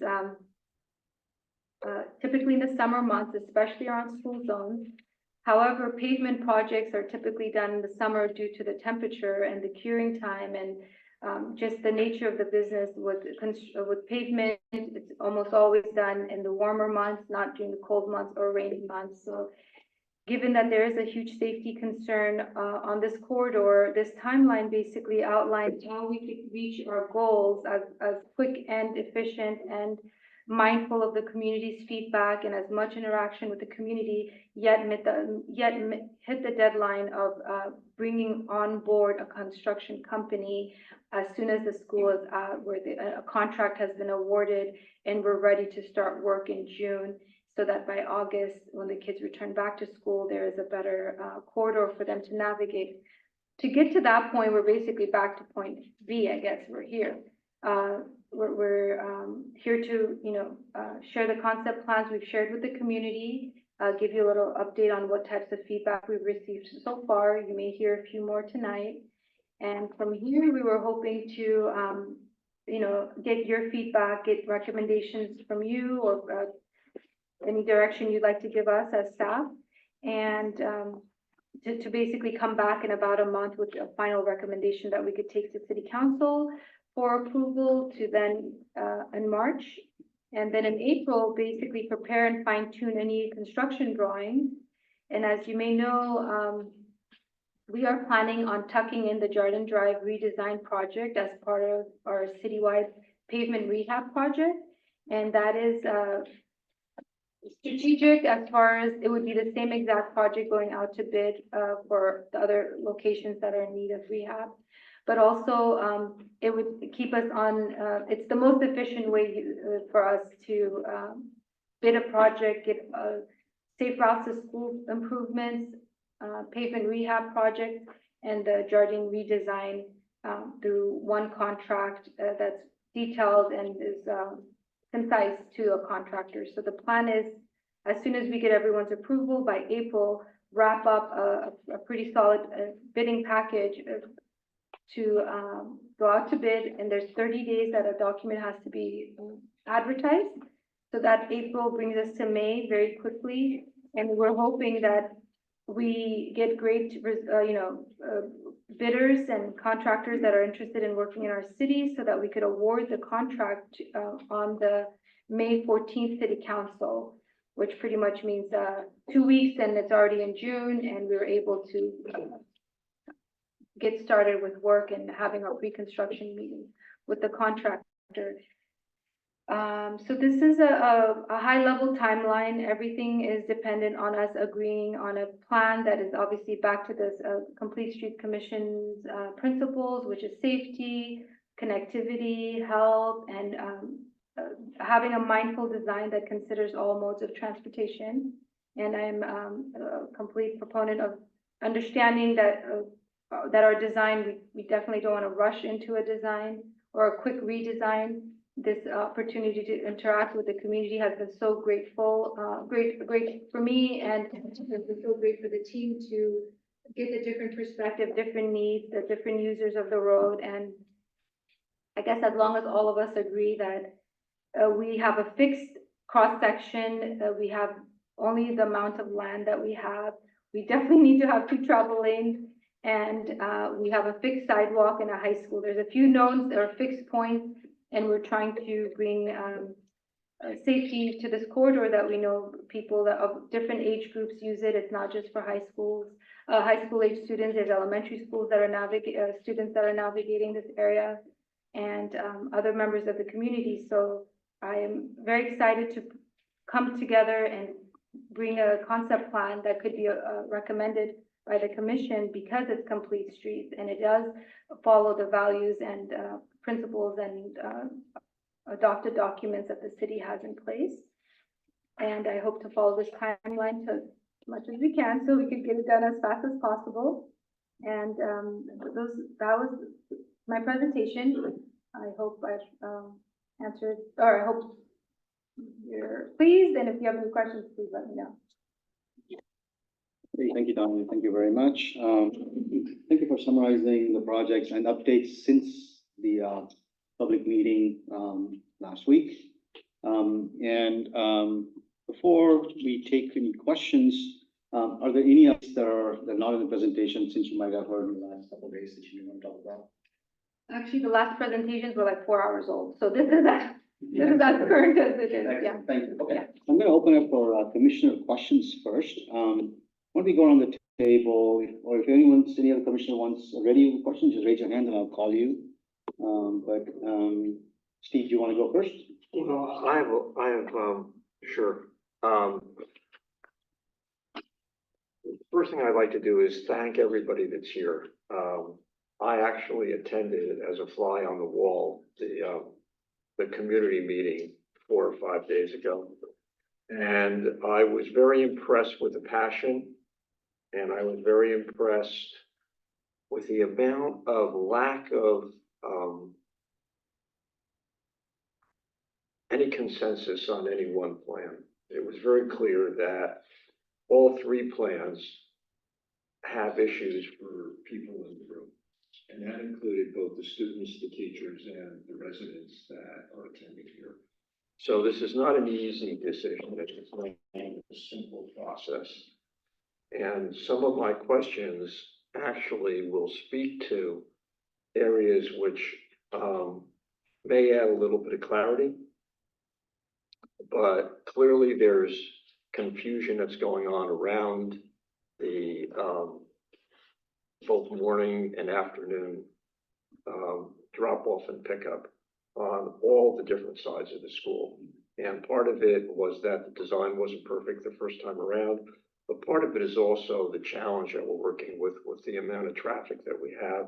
typically in the summer months, especially around school zones. However, pavement projects are typically done in the summer due to the temperature and the curing time, and just the nature of the business with pavement. It's almost always done in the warmer months, not during the cold months or rainy months. So given that there is a huge safety concern on this corridor, this timeline basically outlines how we could reach our goals as quick and efficient and mindful of the community's feedback and as much interaction with the community, yet hit the deadline of bringing on board a construction company as soon as the school is out, where a contract has been awarded and we're ready to start work in June, so that by August, when the kids return back to school, there is a better corridor for them to navigate. To get to that point, we're basically back to point B, I guess. We're here. We're here to, share the concept plans we've shared with the community, give you a little update on what types of feedback we've received so far. You may hear a few more tonight. And from here, we were hoping to, get your feedback, get recommendations from you, or any direction you'd like to give us as staff, and to basically come back in about a month with a final recommendation that we could take to City Council for approval, to then in March, and then in April, basically prepare and fine tune any construction drawings. And as you may know, we are planning on tucking in the Jordan Drive redesign project as part of our citywide pavement rehab project, and that is strategic as far as it would be the same exact project going out to bid for the other locations that are in need of rehab. But also, it would keep us on, it's the most efficient way for us to bid a project, get safe routes to school improvements, pavement rehab project, and the Jardine redesign through one contract that's detailed and is concise to a contractor. So the plan is, as soon as we get everyone's approval by April, wrap up a pretty solid bidding package to go out to bid, and there's 30 days that a document has to be advertised. So that April brings us to May very quickly, and we're hoping that we get great, bidders and contractors that are interested in working in our city, so that we could award the contract on the May 14th City Council, which pretty much means 2 weeks, and it's already in June, and we were able to get started with work and having our pre-construction meeting with the contractor. So this is a high-level timeline. Everything is dependent on us agreeing on a plan that is obviously back to this Complete Street Commission's principles, which is safety, connectivity, health, and having a mindful design that considers all modes of transportation. And I'm a complete proponent of understanding that our design, we definitely don't want to rush into a design or a quick redesign. This opportunity to interact with the community has been so great for me, and it's been so great for the team to get a different perspective, different needs, the different users of the road. And I guess as long as all of us agree that we have a fixed cross section, we have only the amount of land that we have. We definitely need to have 2 travel lanes, and we have a fixed sidewalk in a high school. There's a few knowns or fixed points, and we're trying to bring safety to this corridor that we know people that of different age groups use it. It's not just for high schools, high school age students. There's elementary schools that are students that are navigating this area, and other members of the community. So I am very excited to come together and bring a concept plan that could be recommended by the commission, because it's complete streets and it does follow the values and principles and adopted documents that the city has in place. And I hope to follow this timeline to as much as we can, so we can get it done as fast as possible. And that was my presentation. I hope I've answered, or I hope you're pleased. And if you have any questions, please let me know. Okay, thank you, Donna. Thank you very much. Thank you for summarizing the projects and updates since the public meeting last week. Before we take any questions, are there any others that are not in the presentation, since you might have heard in the last couple of days that you want to talk about? Actually, the last presentations were like 4 hours old, so this is as current as it is. Yeah. Thank you. Okay. Yeah. I'm going to open up for commissioner questions first. One Why don't we go around the table, or if anyone's, any other commissioner wants already with questions, just raise your hand and I'll call you. Steve, do you want to go first? Well, sure. First thing I'd like to do is thank everybody that's here. I actually attended as a fly on the wall, the community meeting 4 or 5 days ago. And I was very impressed with the passion, and I was very impressed with the amount of lack of, any consensus on any one plan. It was very clear that all 3 plans have issues for people in the room. And that included both the students, the teachers, and the residents that are attending here. So this is not an easy decision. It's not a simple process. And some of my questions actually will speak to areas which may add a little bit of clarity. But clearly there's confusion that's going on around the both morning and afternoon drop off and pickup on all the different sides of the school. And part of it was that the design wasn't perfect the first time around, but part of it is also the challenge that we're working with the amount of traffic that we have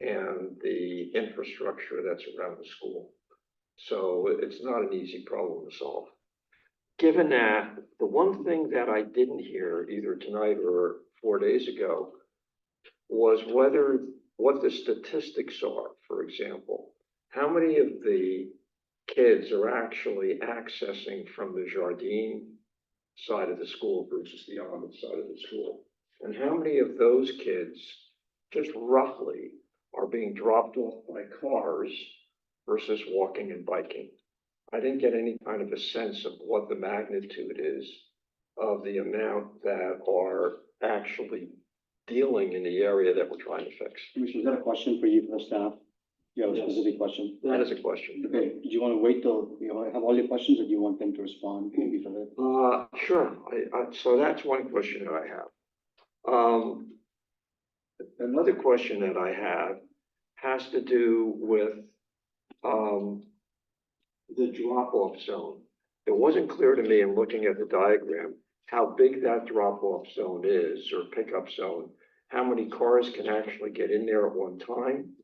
and the infrastructure that's around the school. So it's not an easy problem to solve. Given that, the one thing that I didn't hear either tonight or 4 days ago was what the statistics are. For example, how many of the kids are actually accessing from the Jardine side of the school versus the Ahmed side of the school? And how many of those kids, just roughly, are being dropped off by cars versus walking and biking? I didn't get any kind of a sense of what the magnitude is of the amount that are actually dealing in the area that we're trying to fix. Commissioner, is that a question for you, for the staff? You have a specific question? That is a question. Okay, do you want to wait till you have all your questions, or do you want them to respond maybe for that? Sure. So that's one question that I have. Another question that I have has to do with the drop-off zone. It wasn't clear to me in looking at the diagram how big that drop-off zone is, or pickup zone, how many cars can actually get in there at one time,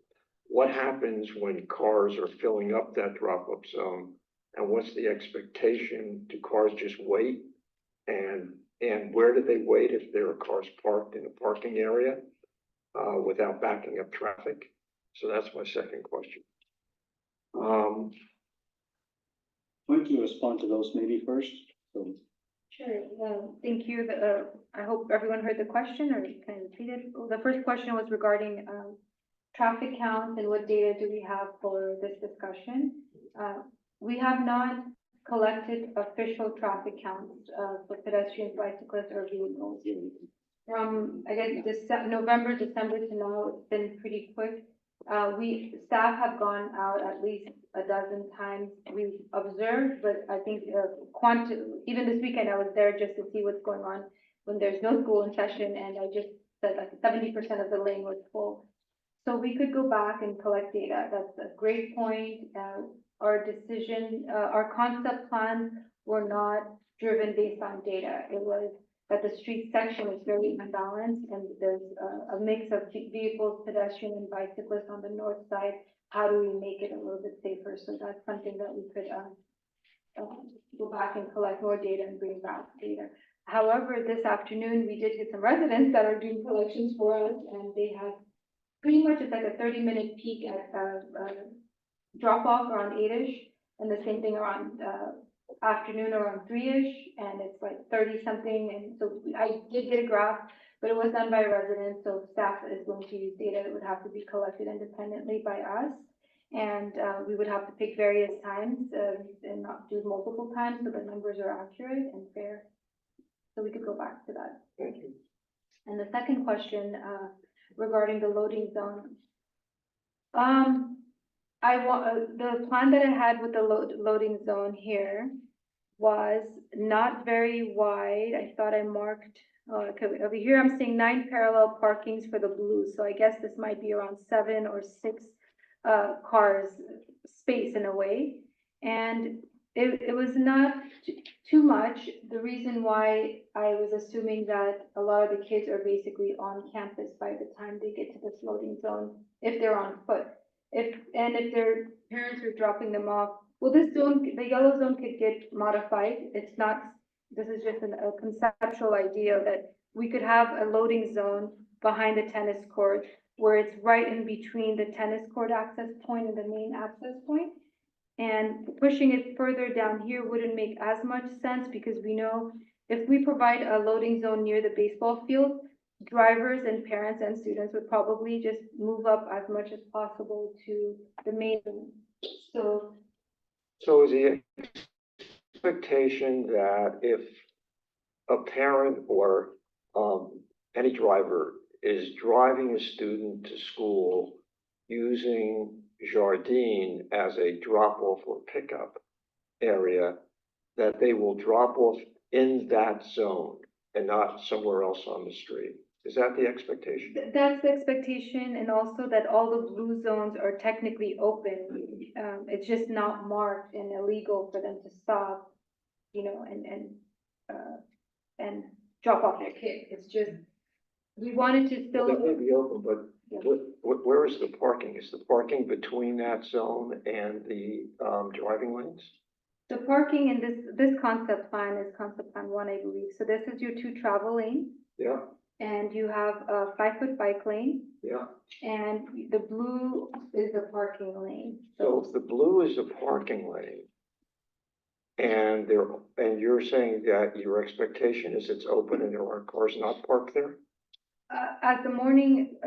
what happens when cars are filling up that drop-off zone, and what's the expectation? Do cars just wait? And where do they wait if there are cars parked in a parking area without backing up traffic? So that's my second question. Why don't you respond to those maybe first? So, Sure, thank you. I hope everyone heard the question, or can I repeat it? The first question was regarding traffic counts and what data do we have for this discussion. We have not collected official traffic counts for pedestrians, bicyclists, or vehicles. From, I guess, November, December to now, it's been pretty quick. Staff have gone out at least a dozen times. We've observed, but I think even this weekend I was there just to see what's going on when there's no school in session, and I just said like 70% of the lane was full. So we could go back and collect data. That's a great point. Our decision, our concept plans were not driven based on data. It was that the street section is very unbalanced, and there's a mix of vehicles, pedestrian and bicyclists on the north side. How do we make it a little bit safer? So that's something that we could go back and collect more data and bring back data. However, this afternoon, we did get some residents that are doing collections for us, and they had pretty much, it's like a 30-minute peak at drop off around 8-ish, and the same thing around afternoon around 3-ish, and it's like 30 something. And so I did get a graph, but it was done by residents, so staff is going to use data that would have to be collected independently by us. And we would have to pick various times and not do multiple times, so the numbers are accurate and fair. So we could go back to that. Thank you. And the second question regarding the loading zone. The plan that I had with the loading zone here was not very wide. I thought I marked Okay, over here, I'm seeing 9 parallel parkings for the blue, so I guess this might be around 7 or 6 cars space in a way. And it was not too much. The reason why I was assuming that a lot of the kids are basically on campus by the time they get to the floating zone, if they're on foot. If their parents are dropping them off, well, this zone, the yellow zone could get modified. It's not, this is just a conceptual idea that we could have a loading zone behind the tennis court where it's right in between the tennis court access point and the main access point. And pushing it further down here wouldn't make as much sense because we know if we provide a loading zone near the baseball field, drivers and parents and students would probably just move up as much as possible to the main. So So is the expectation that if a parent or any driver is driving a student to school using Jardine as a drop-off or pickup area, that they will drop off in that zone and not somewhere else on the street? Is that the expectation? that's the expectation, and also that all the blue zones are technically open. It's just not marked and illegal for them to stop, you know, and drop off their kid. It's just, we wanted to still. They may be open, but Yeah. where is the parking? Is the parking between that zone and the driving lanes? The parking in this concept plan is concept plan 1, I believe. So this is your 2 travel lane, Yeah, and you have a 5-foot bike lane, yeah. and the blue is the parking lane. So if the blue is a parking lane, and you're saying that your expectation is it's open and there are cars not parked there? At the morning,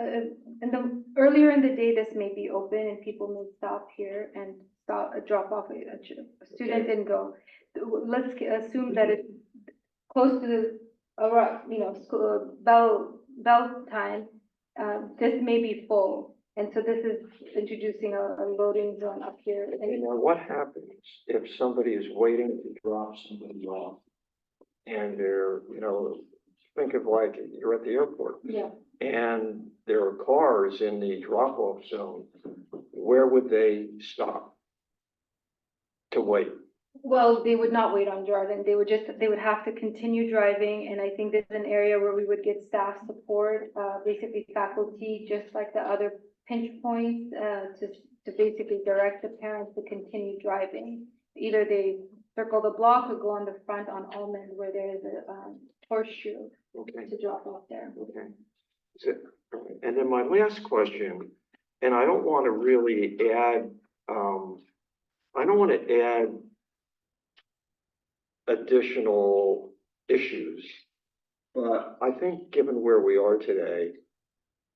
earlier in the day, this may be open and people may stop here and drop off a student and go. Let's assume that it's close to the, school, bell time, this may be full. And so this is introducing a loading zone up here. You know, what happens if somebody is waiting to drop somebody off and they're, think of like you're at the airport Yeah. and there are cars in the drop-off zone, where would they stop to wait? Well, they would not wait on Jordan. They would have to continue driving. And I think this is an area where we would get staff support, basically faculty, just like the other pinch points, to basically direct the parents to continue driving. Either they circle the block or go on the front on Almond where there is a horseshoe Okay. to drop off there. Okay. And then my last question, and I don't want to really add, additional issues, but I think given where we are today,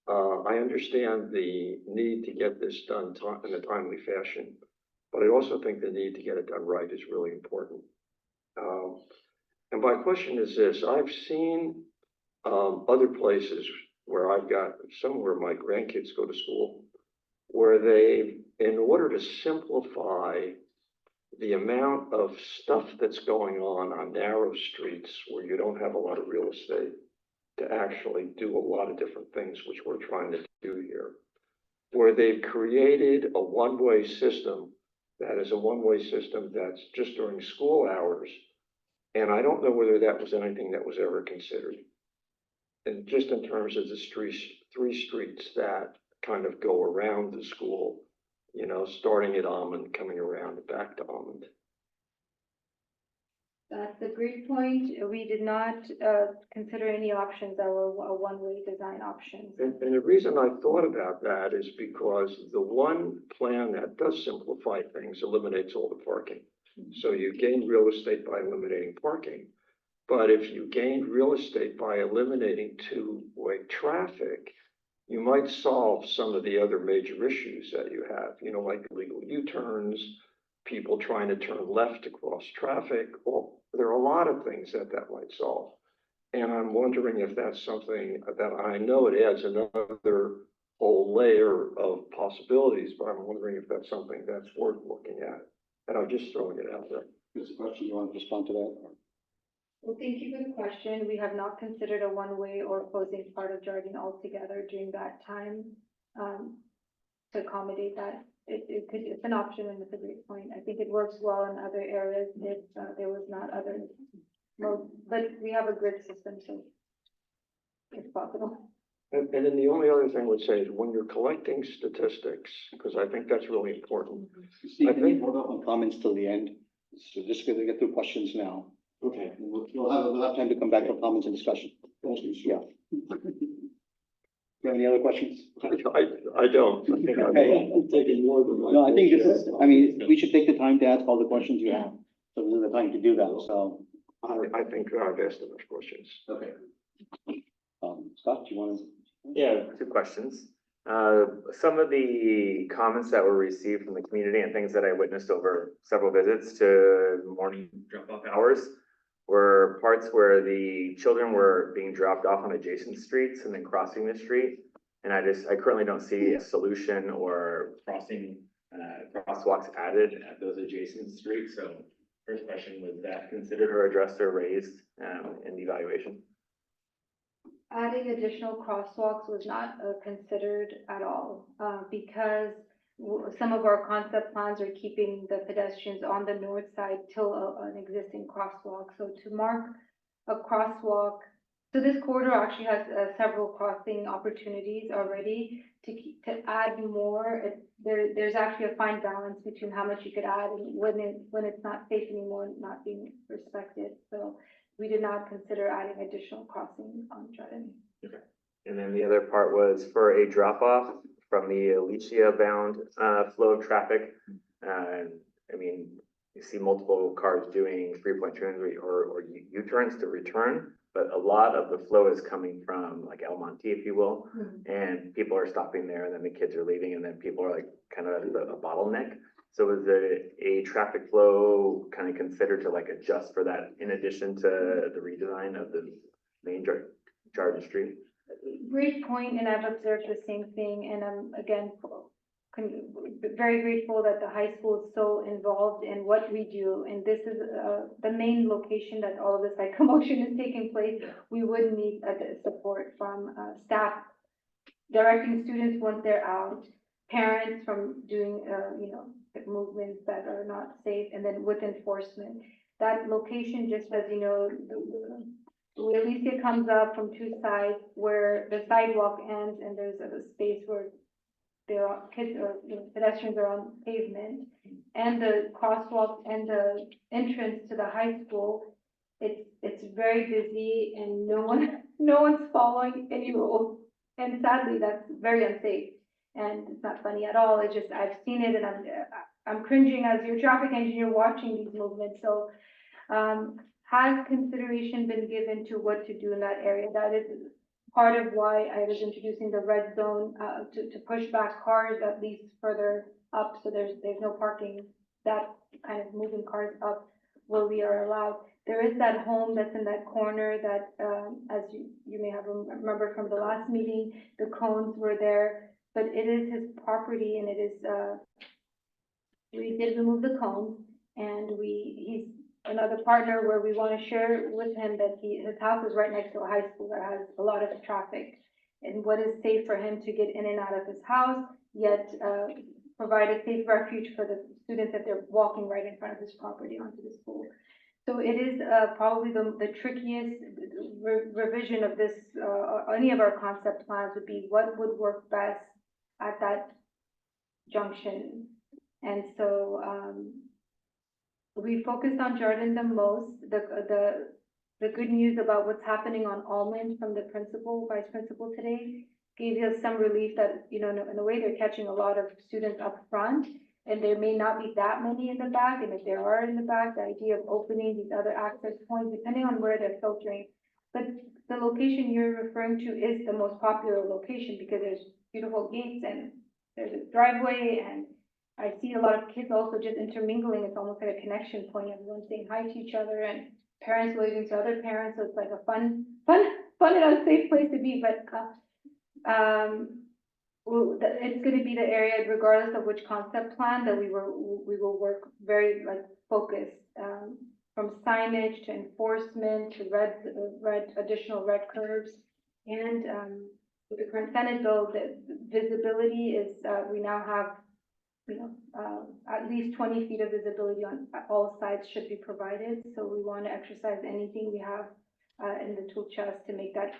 I understand the need to get this done in a timely fashion, but I also think the need to get it done right is really important. And my question is this: I've seen other places where I've got somewhere my grandkids go to school, where they, in order to simplify the amount of stuff that's going on narrow streets where you don't have a lot of real estate to actually do a lot of different things, which we're trying to do here, where they've created a one-way system that is a one-way system that's just during school hours. And I don't know whether that was anything that was ever considered. And just in terms of the three streets that kind of go around the school, starting at Almond, coming around and back to Almond. That's a great point. We did not consider any options that were a one-way design options. And the reason I thought about that is because the one plan that does simplify things eliminates all the parking. So you gain real estate by eliminating parking. But if you gain real estate by eliminating two-way traffic, you might solve some of the other major issues that you have, like illegal U-turns, people trying to turn left to cross traffic. Well, there are a lot of things that might solve. And I'm wondering if that's something that, I know it adds another whole layer of possibilities, but I'm wondering if that's something that's worth looking at. And I'm just throwing it out there. There's a question, you want to respond to that? Well, thank you for the question. We have not considered a one-way or closing part of Jardine altogether during that time, to accommodate that. It's an option and it's a great point. I think it works well in other areas if, there was not other modes, but we have a grid system, so it's possible. And then the only other thing I would say is when you're collecting statistics, because I think that's really important. Steve, I can you think- hold up on comments till the end? So just gonna get through questions now. Okay. And we'll have time to come back for comments and discussion. Thank you. Yeah. Do you have any other questions? I don't. I think Okay. I'm taking more than my. No, I think this is, I mean, we should take the time to ask all the questions you have. So this is the time to do that, so, I think I've asked enough questions. Okay. Scott, do you want to? Yeah, two questions. Some of the comments that were received from the community and things that I witnessed over several visits to morning drop-off hours were parts where the children were being dropped off on adjacent streets and then crossing the street. And I currently don't see a solution or crosswalks added at those adjacent streets. So first question, was that considered or addressed or raised in the evaluation? Adding additional crosswalks was not considered at all, because some of our concept plans are keeping the pedestrians on the north side till an existing crosswalk. So to mark a crosswalk, so this corridor actually has several crossing opportunities already. To add more, there's actually a fine balance between how much you could add and when it's not safe anymore, not being respected. So we did not consider adding additional crossing on Jordan. Okay. And then the other part was for a drop off from the Alicia bound flow of traffic. I mean, you see multiple cars doing 3-point turns or U-turns to return, but a lot of the flow is coming from like El Monte, if you will. And people are stopping there and then the kids are leaving and then people are like kind of at a bottleneck. So is it a traffic flow kind of considered to like adjust for that in addition to the redesign of the main Jardine Street? Great point, and I've observed the same thing, and I'm again very grateful that the high school is so involved in what we do, and this is the main location that all of this like commotion is taking place. We would need support from staff directing students once they're out, parents from doing movements that are not safe, and then with enforcement. That location, just as you know, where Alicia comes up from two sides, where the sidewalk ends and there's a space where there are kids or pedestrians are on pavement, and the crosswalk and the entrance to the high school, it's very busy and no one's following any rules, and sadly that's very unsafe and it's not funny at all. It's just I've seen it and I'm cringing as your traffic engineer watching these movements. So has consideration been given to what to do in that area? That is part of why I was introducing the red zone to push back cars at least further up, so there's no parking, that kind of moving cars up where we are allowed. There is that home that's in that corner that, as you may have remembered from the last meeting, the cones were there, but it is his property and it is, we did remove the cones, and he's another partner where we want to share with him that his house is right next to a high school that has a lot of traffic, and what is safe for him to get in and out of his house, yet provide a safe refuge for the students that they're walking right in front of his property onto the school. So it is probably the trickiest revision of this, any of our concept plans would be what would work best at that junction. And so we focused on Jordan the most. The good news about what's happening on Almond from the vice principal today gave us some relief that, in a way they're catching a lot of students up front, and there may not be that many in the back, and if there are in the back, the idea of opening these other access points, depending on where they're filtering. But the location you're referring to is the most popular location because there's beautiful gates and there's a driveway, and I see a lot of kids also just intermingling. It's almost like a connection point. Everyone's saying hi to each other and parents waving to other parents. So it's like a fun and unsafe place to be. But it's going to be the area, regardless of which concept plan, that we will work very focused from signage to enforcement to additional red curbs. And, with the current Senate bill, the visibility is, we now have, at least 20 feet of visibility on all sides should be provided. So we want to exercise anything we have, in the tool chest to make that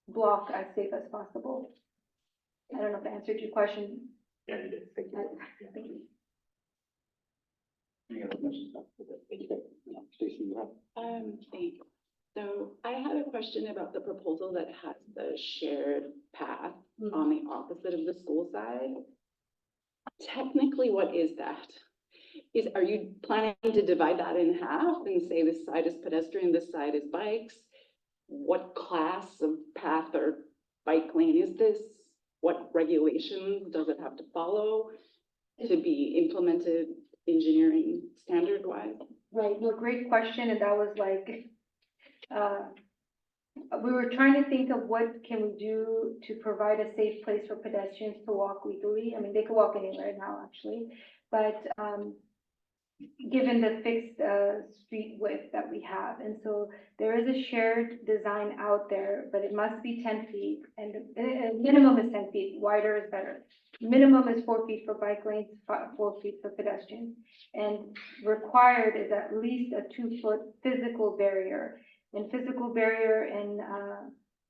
block as safe as possible. I don't know if I answered your question. Yeah, you did. Thank you. Thank you. Any other questions? Stacy, you have? Thanks. So I had a question about the proposal that has the shared path on the opposite of the school side. Technically, what is that? Are you planning to divide that in half and say this side is pedestrian, this side is bikes? What class of path or bike lane is this? What regulations does it have to follow to be implemented engineering standard wise? Right, no, great question, and that was like, we were trying to think of what can we do to provide a safe place for pedestrians to walk legally. I mean, they could walk anywhere now, actually, but, given the fixed, street width that we have, and so there is a shared design out there, but it must be 10 feet, and minimum is 10 feet, wider is better. Minimum is 4 feet for bike lanes, 4 feet for pedestrians, and required is at least a 2-foot physical barrier. And physical barrier in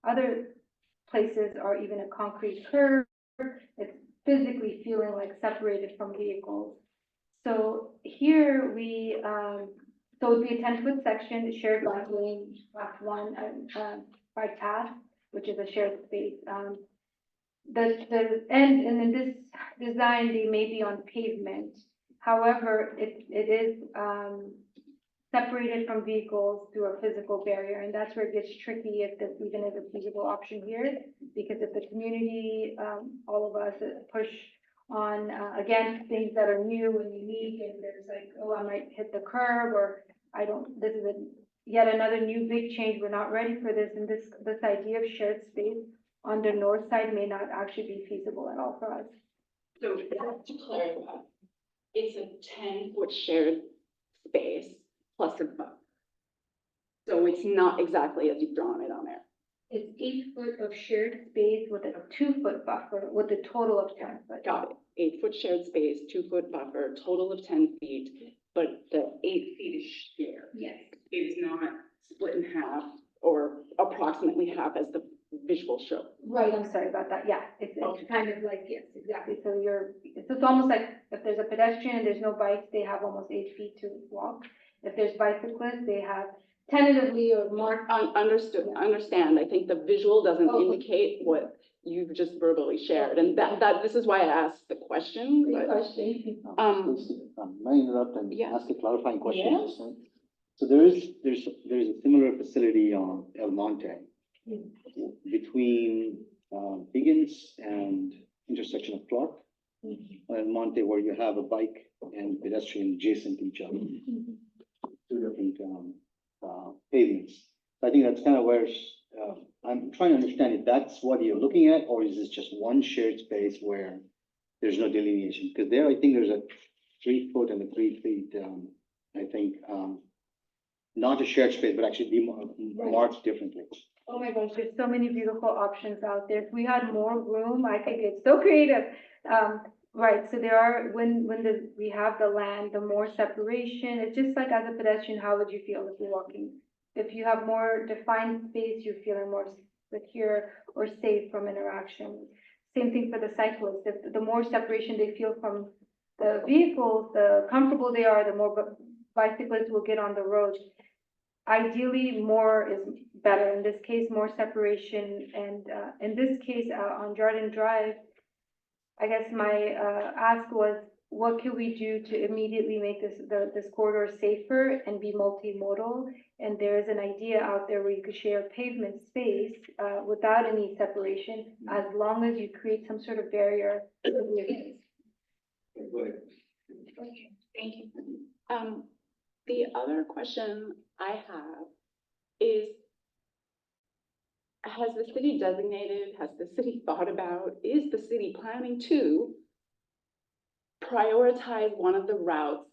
other places are even a concrete curb. It's physically feeling like separated from vehicles. So here we, so it would be a 10-foot section, shared bike lane, class 1, bike path, which is a shared space. The end, and in this design, they may be on pavement. However, it is, separated from vehicles through a physical barrier, and that's where it gets tricky if this even is a feasible option here, because if the community, all of us push on, again, things that are new and unique, and there's like, oh, I might hit the curb, or this is yet another new big change, we're not ready for this, and this idea of shared space on the north side may not actually be feasible at all for us. So just to clarify, it's a 10-foot shared space plus a buffer. So it's not exactly as you've drawn it on there. It's 8 foot of shared space with a 2-foot buffer with a total of 10 foot. Got it. 8-foot shared space, 2-foot buffer, total of 10 feet, but the 8 feet is shared. Yes. It's not split in half or approximately half as the visual show. Right, I'm sorry about that. Yeah, it's kind of like, yes, exactly. So it's almost like if there's a pedestrian and there's no bikes, they have almost 8 feet to walk. If there's bicyclists, they have tentatively or marked. Understood, understand. I think the visual doesn't indicate what you've just verbally shared, and this is why I asked the question. Great But, question. May I interrupt and Yeah. ask a clarifying question? Yes. So there's a similar facility on El Monte between Higgins and intersection of Clark. El Monte, where you have a bike and pedestrian adjacent to each other. Two different pavements. So I think that's kind of where I'm trying to understand if that's what you're looking at, or is this just one shared space where there's no delineation? Because there, I think there's a 3 foot and a 3 feet, I think, not a shared space, but actually marked differently. Oh my gosh, there's so many beautiful options out there. If we had more room, I could get so creative. Right, so there are, when we have the land, the more separation, it's just like as a pedestrian, how would you feel if you're walking? If you have more defined space, you're feeling more secure or safe from interaction. Same thing for the cyclists. If the more separation they feel from the vehicles, the comfortable they are, the more bicyclists will get on the road. Ideally, more is better. In this case, more separation, and in this case, on Jordan Drive, I guess my ask was, what can we do to immediately make this corridor safer and be multimodal? And there is an idea out there where you could share pavement space without any separation, as long as you create some sort of barrier. Okay, thank you. The other question I have is, has the city designated, has the city thought about, is the city planning to prioritize one of the routes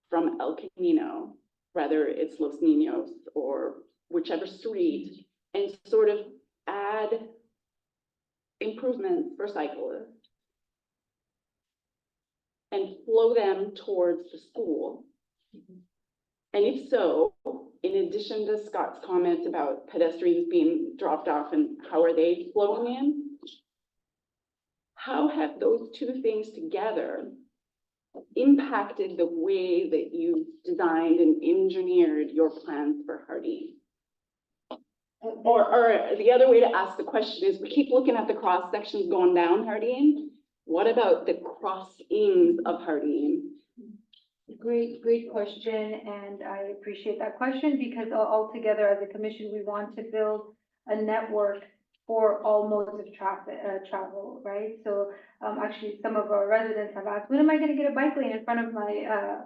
from El Camino whether it's Los Niños or whichever street, and sort of add improvements for cyclists and flow them towards the school? And if so, in addition to Scott's comments about pedestrians being dropped off and how are they flowing in, how have those two things together impacted the way that you designed and engineered your plans for Hardin? Or the other way to ask the question is, we keep looking at the cross sections going down Hardin. What about the crossings of Hardin? Great question, and I appreciate that question because altogether as a commission, we want to build a network for all modes of travel, right? So, actually, some of our residents have asked, when am I gonna get a bike lane in front of my,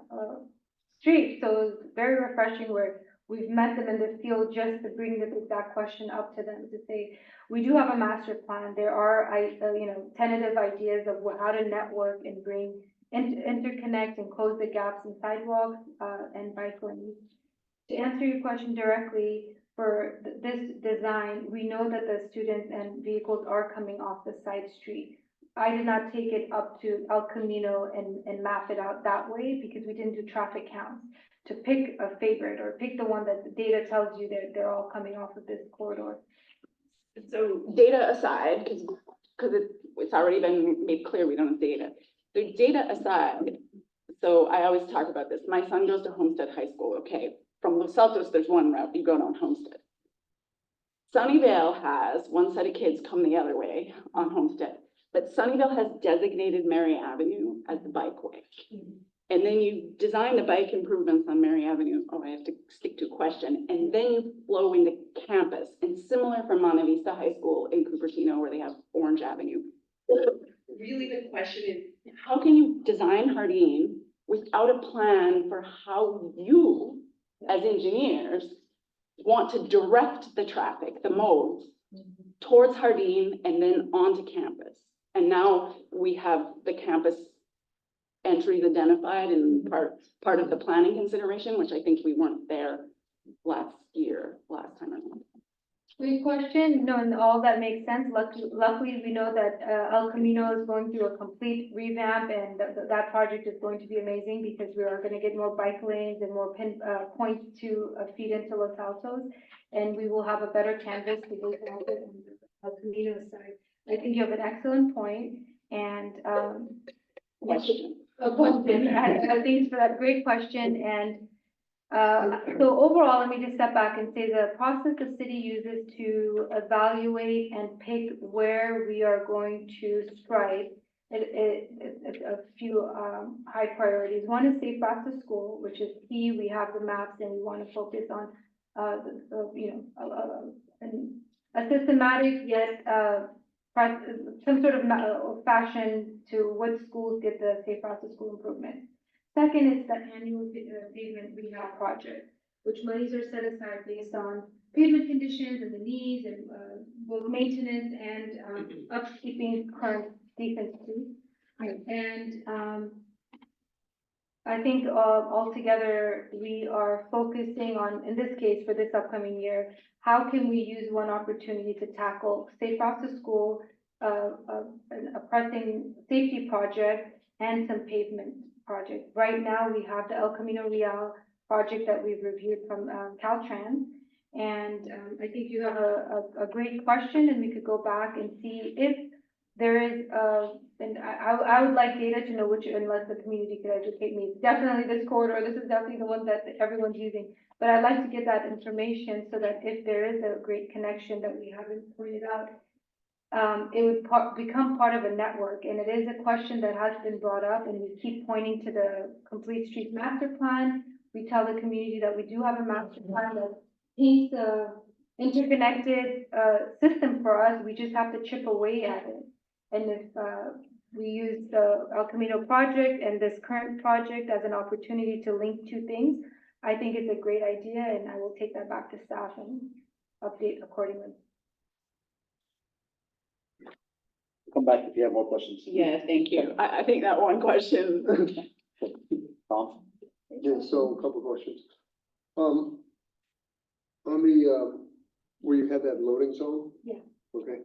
street? So it's very refreshing where we've met them in the field just to bring this exact question up to them to say, we do have a master plan. There are, tentative ideas of how to network and bring interconnect and close the gaps in sidewalks, and bike lanes. To answer your question directly, for this design, we know that the students and vehicles are coming off the side street. I did not take it up to El Camino and map it out that way because we didn't do traffic counts to pick a favorite or pick the one that the data tells you that they're all coming off of this corridor. So data aside, because it's already been made clear we don't have data. So data aside, so I always talk about this. My son goes to Homestead High School, okay? From Los Altos, there's one route, you go down Homestead. Sunnyvale has one set of kids come the other way on Homestead, but Sunnyvale has designated Mary Avenue as the bikeway. And then you design the bike improvements on Mary Avenue. Oh, I have to stick to a question. And then you flow into campus, and similar for Monte Vista High School in Cupertino where they have Orange Avenue. Really the question is, how can you design Hardin without a plan for how you, as engineers, want to direct the traffic, the modes, towards Hardin and then onto campus? And now we have the campus entries identified and part of the planning consideration, which I think we weren't there last time around. Great question. No, and all that makes sense. Luckily, we know that El Camino is going through a complete revamp, and that project is going to be amazing because we are going to get more bike lanes and more points to feed into Los Altos, and we will have a better canvas to go on the El Camino side. I think you have an excellent point, and Question. Thanks for that great question. And so overall, let me just step back and say the process the city uses to evaluate and pick where we are going to strive a few high priorities. One is safe back to school, which is key. We have the maps and we want to focus on a systematic yet some sort of fashion to what schools get the safe route to school improvement. Second is the annual pavement rehab project, which monies are set aside based on pavement conditions and the needs and both maintenance and upkeeping current decency. And I think altogether we are focusing on, in this case for this upcoming year, how can we use one opportunity to tackle safe route to school, a pressing safety project, and some pavement project. Right now, we have the El Camino Real project that we've reviewed from Caltrans. And I think you have a great question, and we could go back and see if there is, and I would like data to know which, unless the community could educate me. Definitely this corridor, this is definitely the one that everyone's using. But I'd like to get that information so that if there is a great connection that we haven't pointed out, it would become part of a network. And it is a question that has been brought up, and we keep pointing to the Complete Streets Master Plan. We tell the community that we do have a master plan that paints a interconnected system for us. We just have to chip away at it. And if we use the El Camino project and this current project as an opportunity to link two things, I think it's a great idea, and I will take that back to staff and update accordingly. Come back if you have more questions. Yeah, thank you. I think that one question. Tom? Yeah, so a couple of questions. On the, where you had that loading zone? Yeah. Okay.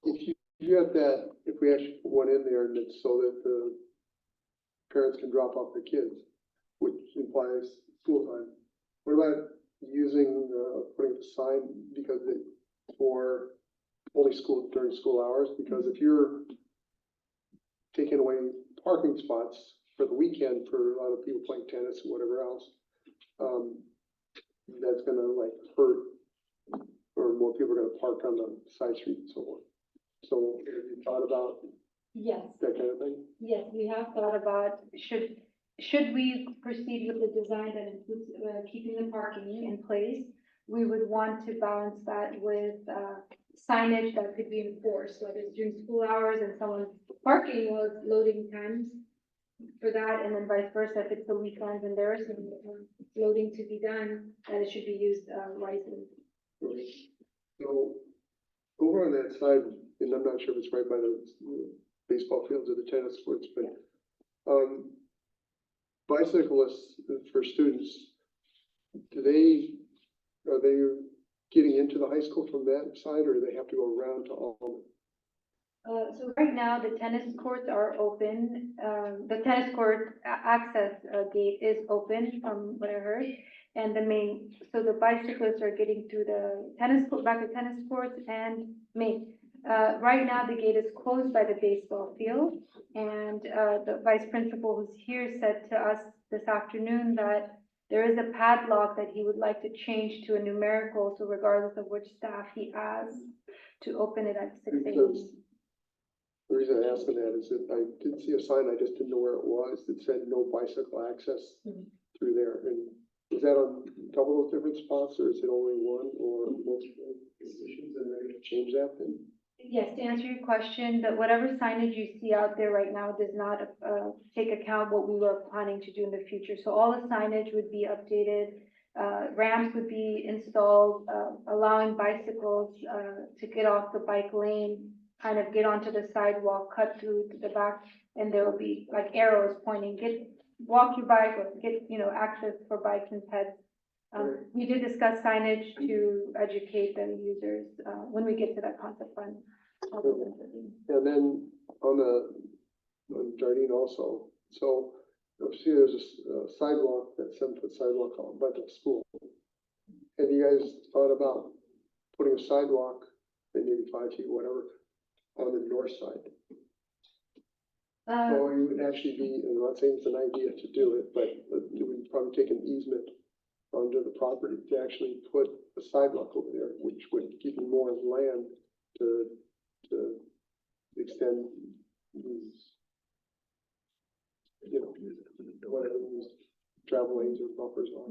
If you have that, if we actually put one in there and it's so that the parents can drop off their kids, which implies school time. What about using, putting a sign because for only school, during school hours? Because if you're taking away parking spots for the weekend for a lot of people playing tennis or whatever else, that's gonna like hurt, or more people are gonna park on the side street and so forth. So have you thought about Yes. that kind of thing? Yes, we have thought about, should we proceed with the design that includes, keeping the parking in place? We would want to balance that with, signage that could be enforced, whether it's during school hours and someone's parking while it's loading times for that, and then vice versa, if it's the weekends and there is some loading to be done, that it should be used, wisely. So over on that side, and I'm not sure if it's right by the baseball fields or the tennis courts, but bicyclists for students, are they getting into the high school from that side, or do they have to go around to all? So right now, the tennis courts are open. The tennis court access gate is open from what I heard. And so the bicyclists are getting through the back to tennis courts and right now, the gate is closed by the baseball field. And the vice principal who's here said to us this afternoon that there is a padlock that he would like to change to a numerical, so regardless of which staff he has, to open it at 6 a.m. The reason I asked that is that I did see a sign, I just didn't know where it was, that said no bicycle access through there. And is that on double those different spots, or is it only one, or multiple positions, and they're gonna change that then? Yes, to answer your question, that whatever signage you see out there right now does not take account what we were planning to do in the future. So all the signage would be updated, ramps would be installed, allowing bicycles to get off the bike lane, kind of get onto the sidewalk, cut through to the back, and there will be like arrows pointing, walk your bike or get, access for bikes and peds. We did discuss signage to educate the users, when we get to that concept fund. And then on Jardine also, so see there's a sidewalk, that 7-foot sidewalk out by the school. Have you guys thought about putting a sidewalk, maybe 5 feet, whatever, on the north side? Or you would actually be, and I'm not saying it's an idea to do it, but it would probably take an easement onto the property to actually put a sidewalk over there, which would give you more land to extend these, whatever these travel lanes or buffers are.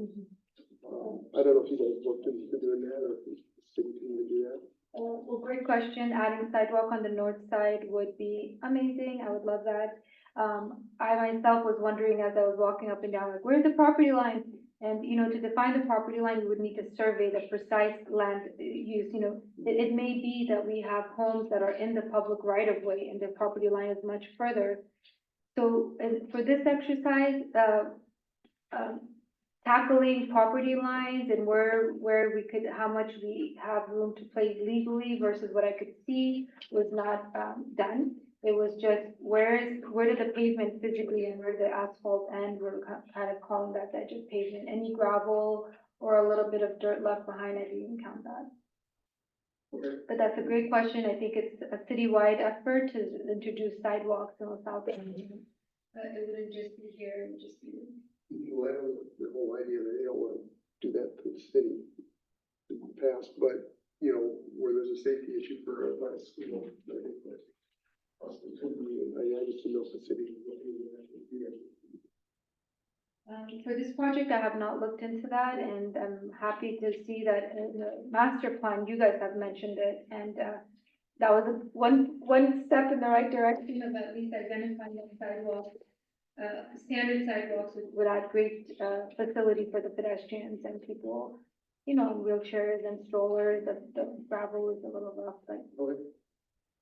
I don't know if you guys looked into doing that, or if the city can even do that. Well, great question. Adding sidewalk on the north side would be amazing. I would love that. I myself was wondering as I was walking up and down, like, where's the property line? And, to define the property line, we would need to survey the precise land use, it may be that we have homes that are in the public right of way and their property line is much further. So for this exercise, tackling property lines and where we could, how much we have room to play legally versus what I could see was not done. It was just where did the pavement physically and where the asphalt end, we're kind of calling that the edge of pavement. Any gravel or a little bit of dirt left behind, I didn't even count that. But that's a great question. I think it's a citywide effort to introduce sidewalks in the south end. It wouldn't just be here, it would just be. Well, I know the whole idea that they don't want to do that to the city in the past, but, where there's a safety issue for a school, I think that possibly could be, I just don't know if the city is looking at that. For this project, I have not looked into that, and I'm happy to see that in the master plan, you guys have mentioned it, and that was one step in the right direction of at least identifying the sidewalks. Standard sidewalks would add great facility for the pedestrians and people, in wheelchairs and strollers. The gravel is a little rough, but. Okay.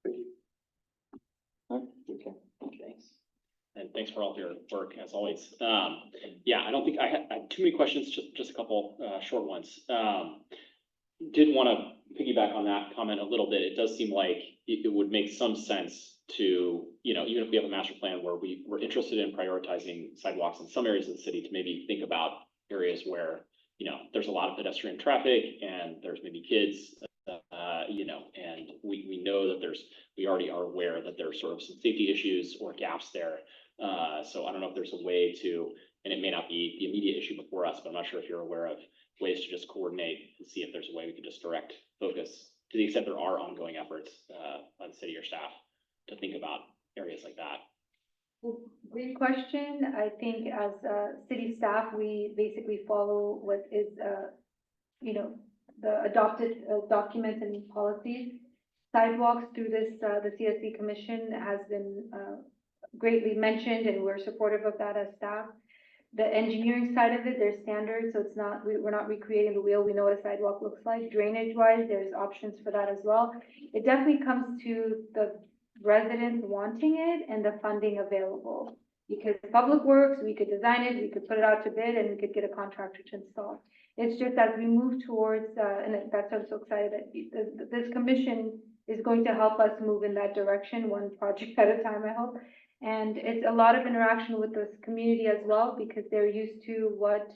Thank you. Okay, thanks. And thanks for all of your work as always. Yeah, I don't think I had too many questions, just a couple, short ones. Did want to piggyback on that comment a little bit. It does seem like it would make some sense to, you know, even if we have a master plan where we're interested in prioritizing sidewalks in some areas of the city, to maybe think about areas where, you know, there's a lot of pedestrian traffic and there's maybe kids, you know, and we know that we already are aware that there's sort of some safety issues or gaps there. So I don't know if there's a way to, and it may not be the immediate issue before us, but I'm not sure if you're aware of ways to just coordinate and see if there's a way we can just direct focus to the extent there are ongoing efforts by the city or staff to think about areas like that. Well, great question. I think as city staff, we basically follow what is, you know, the adopted documents and policies. Sidewalks through this, the CSC Commission has been greatly mentioned, and we're supportive of that as staff. The engineering side of it, there's standards, so it's not, we're not recreating the wheel. We know what a sidewalk looks like. Drainage wise, there's options for that as well. It definitely comes to the residents wanting it and the funding available. Because Public Works, we could design it, we could put it out to bid, and we could get a contractor to install. It's just as we move towards, and that's why I'm so excited that this commission is going to help us move in that direction, one project at a time, I hope. And it's a lot of interaction with this community as well, because they're used to what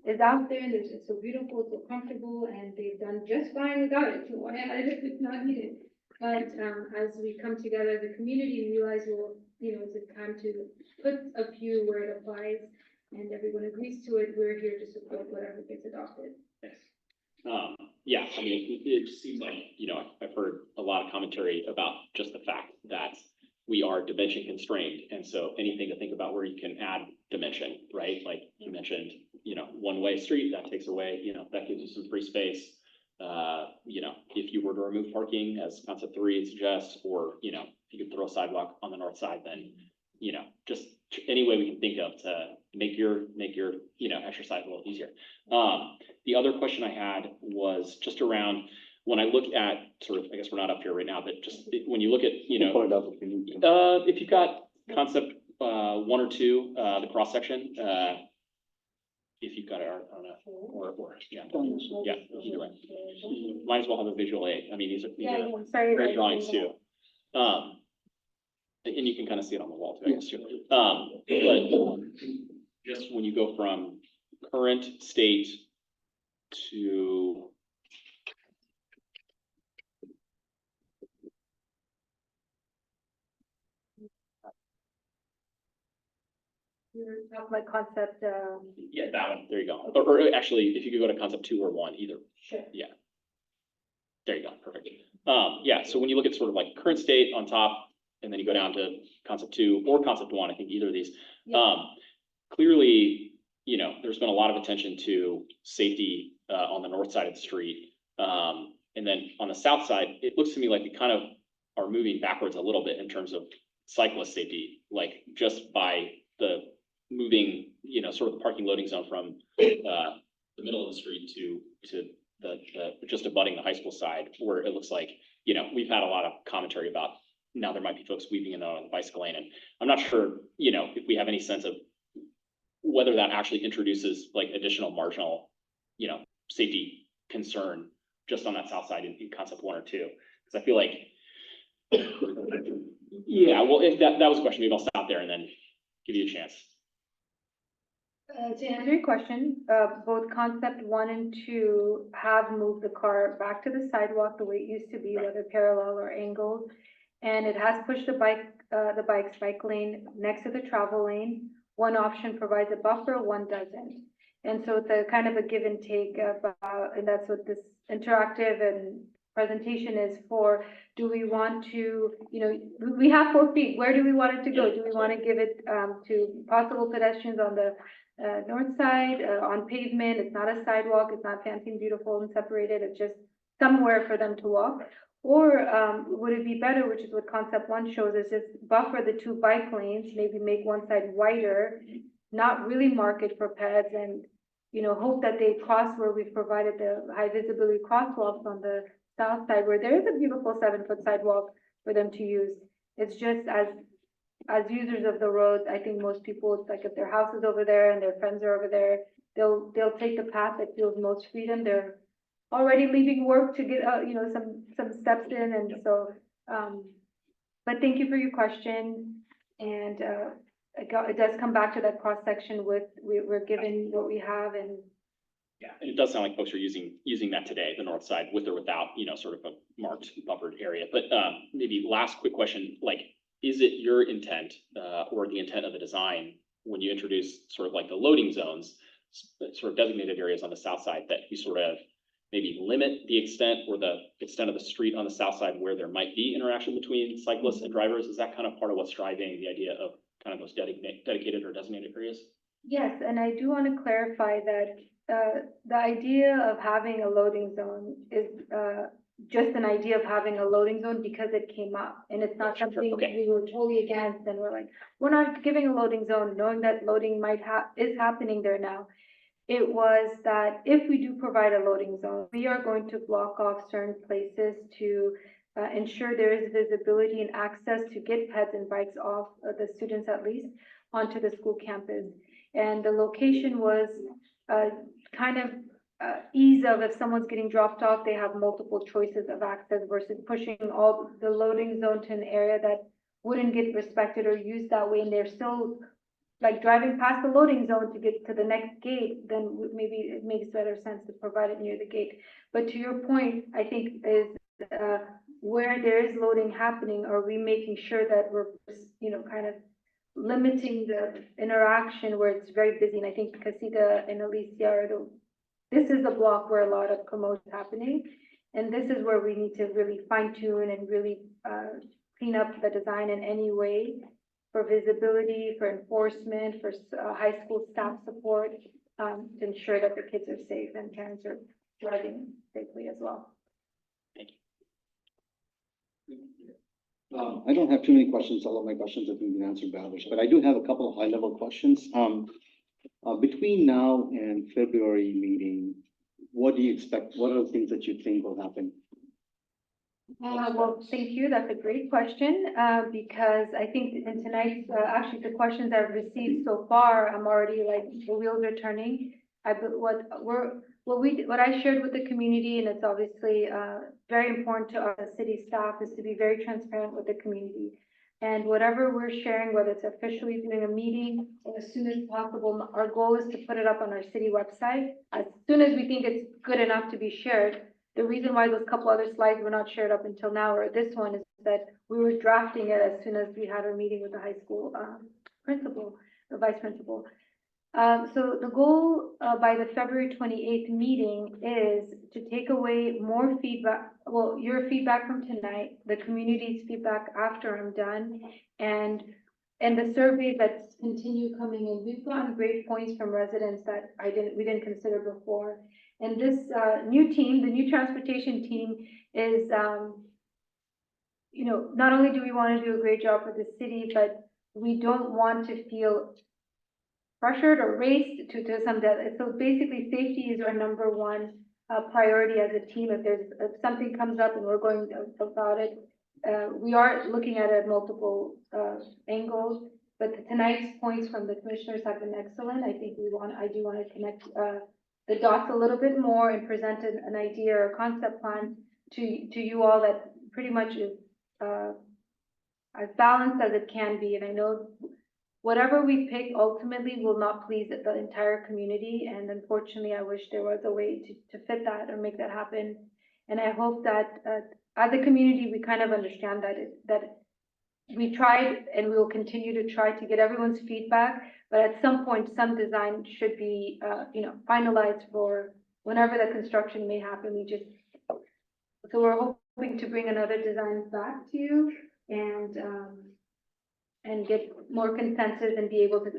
is out there, and it's so beautiful, so comfortable, and they've done just fine without it. So why add it if it's not needed? But as we come together as a community and realize, well, you know, it's time to put a few where it applies, and everyone agrees to it, we're here to support whatever gets adopted. Yes. Yeah, I mean, it just seems like, you know, I've heard a lot of commentary about just the fact that we are dimension constrained. And so anything to think about where you can add dimension, right? Like you mentioned, you know, one-way street, that takes away, you know, that gives you some free space. You know, if you were to remove parking as concept 3 suggests, or, you know, if you could throw a sidewalk on the north side, then, you know, just any way we can think of to make your, you know, exercise a little easier. The other question I had was just around, when I look at sort of, I guess we're not up here right now, but just when you look at, you know, if you've got concept 1 or 2, the cross section, if you've got it, I don't know, or yeah, either way. Might as well have a visual aid. I mean, these are great drawings too. And you can kind of see it on the wall too, I guess too. But just when you go from current state to You're talking about concept, yeah, that one, there you go. Or actually, if you could go to concept 2 or 1, either. sure. Yeah. There you go, perfect. Yeah, so when you look at sort of like current state on top, and then you go down to concept 2 or concept 1, I think either of these. Yeah. Clearly, you know, there's been a lot of attention to safety on the north side of the street. And then on the south side, it looks to me like we kind of are moving backwards a little bit in terms of cyclist safety, like just by the moving, you know, sort of the parking loading zone from the middle of the street to the just abutting the high school side, where it looks like, you know, we've had a lot of commentary about now there might be folks weaving in on the bicycle lane, and I'm not sure, you know, if we have any sense of whether that actually introduces like additional marginal, you know, safety concern just on that south side in concept 1 or 2, because I feel like, yeah, well, if that was a question, maybe I'll stop there and then give you a chance. To answer your question, both concept 1 and 2 have moved the car back to the sidewalk the way it used to be, whether parallel or angled. And it has pushed the bike lane next to the travel lane. One option provides a buffer, one doesn't. And so it's a kind of a give and take about, and that's what this interactive and presentation is for. Do we want to, you know, we have 4 feet. Where do we want it to go? Do we want to give it to possible pedestrians on the north side, on pavement? It's not a sidewalk. It's not fancy and beautiful and separated. It's just somewhere for them to walk. Or would it be better, which is what concept 1 shows, is just buffer the 2 bike lanes, maybe make one side wider, not really mark it for peds, and, you know, hope that they cross where we've provided the high visibility crosswalks on the south side, where there is a beautiful 7-foot sidewalk for them to use. It's just as as users of the roads, I think most people, it's like if their house is over there and their friends are over there, they'll take the path that feels most freedom. They're already leaving work to get, some steps in, and so, but thank you for your question. And, it does come back to that cross-section with, we're given what we have, and Yeah, and it does sound like folks are using that today, the north side, with or without, sort of a marked buffered area. But maybe last quick question, like, is it your intent or the intent of the design when you introduce sort of like the loading zones, sort of designated areas on the south side, that you sort of maybe limit the extent or the extent of the street on the south side where there might be interaction between cyclists and drivers? Is that kind of part of what's driving the idea of kind of those dedicated or designated areas? yes, and I do want to clarify that the idea of having a loading zone is just an idea of having a loading zone because it came up, and it's not something Okay. we were totally against, and we're like, we're not giving a loading zone, knowing that loading is happening there now. It was that if we do provide a loading zone, we are going to block off certain places to ensure there is visibility and access to get pets and bikes off the students, at least, onto the school campus. And the location was kind of ease of, if someone's getting dropped off, they have multiple choices of access versus pushing all the loading zone to an area that wouldn't get respected or used that way, and they're still like driving past the loading zone to get to the next gate, then maybe it makes better sense to provide it near the gate. But to your point, I think is where there is loading happening, are we making sure that we're, kind of limiting the interaction where it's very busy? And I think Casita and Alicia this is the block where a lot of commotion is happening. And this is where we need to really fine tune and really clean up the design in any way for visibility, for enforcement, for high school staff support, to ensure that the kids are safe and parents are driving safely as well. I don't have too many questions. All of my questions have been answered by others, but I do have a couple of high-level questions. Between now and February meeting, what do you expect? What are the things that you think will happen? Well, thank you. That's a great question, because I think in tonight's, actually the questions I've received so far, I'm already like, the wheels are turning. What I shared with the community, and it's obviously very important to us as city staff, is to be very transparent with the community. And whatever we're sharing, whether it's officially doing a meeting or as soon as possible, our goal is to put it up on our city website as soon as we think it's good enough to be shared. The reason why those couple other slides were not shared up until now, or this one, is that we were drafting it as soon as we had our meeting with the high school principal or vice principal. So the goal by the February 28th meeting is to take away more feedback, well, your feedback from tonight, the community's feedback after I'm done, and the survey that's continue coming in. We've gotten great points from residents that we didn't consider before. And this new team, the new transportation team, is, not only do we want to do a great job for the city, but we don't want to feel pressured or raced to some deadline. So basically, safety is our number one priority as a team. If something comes up and we're going about it, we are looking at it at multiple angles. But tonight's points from the commissioners have been excellent. I think I do want to connect the dots a little bit more and present an idea or concept plan to you all that pretty much is as balanced as it can be. And I know whatever we pick ultimately will not please the entire community. And unfortunately, I wish there was a way to fit that or make that happen. And I hope that as a community, we kind of understand that we tried and we will continue to try to get everyone's feedback. But at some point, some design should be, finalized for whenever the construction may happen. So we're hoping to bring another design back to you and get more consensus and be able to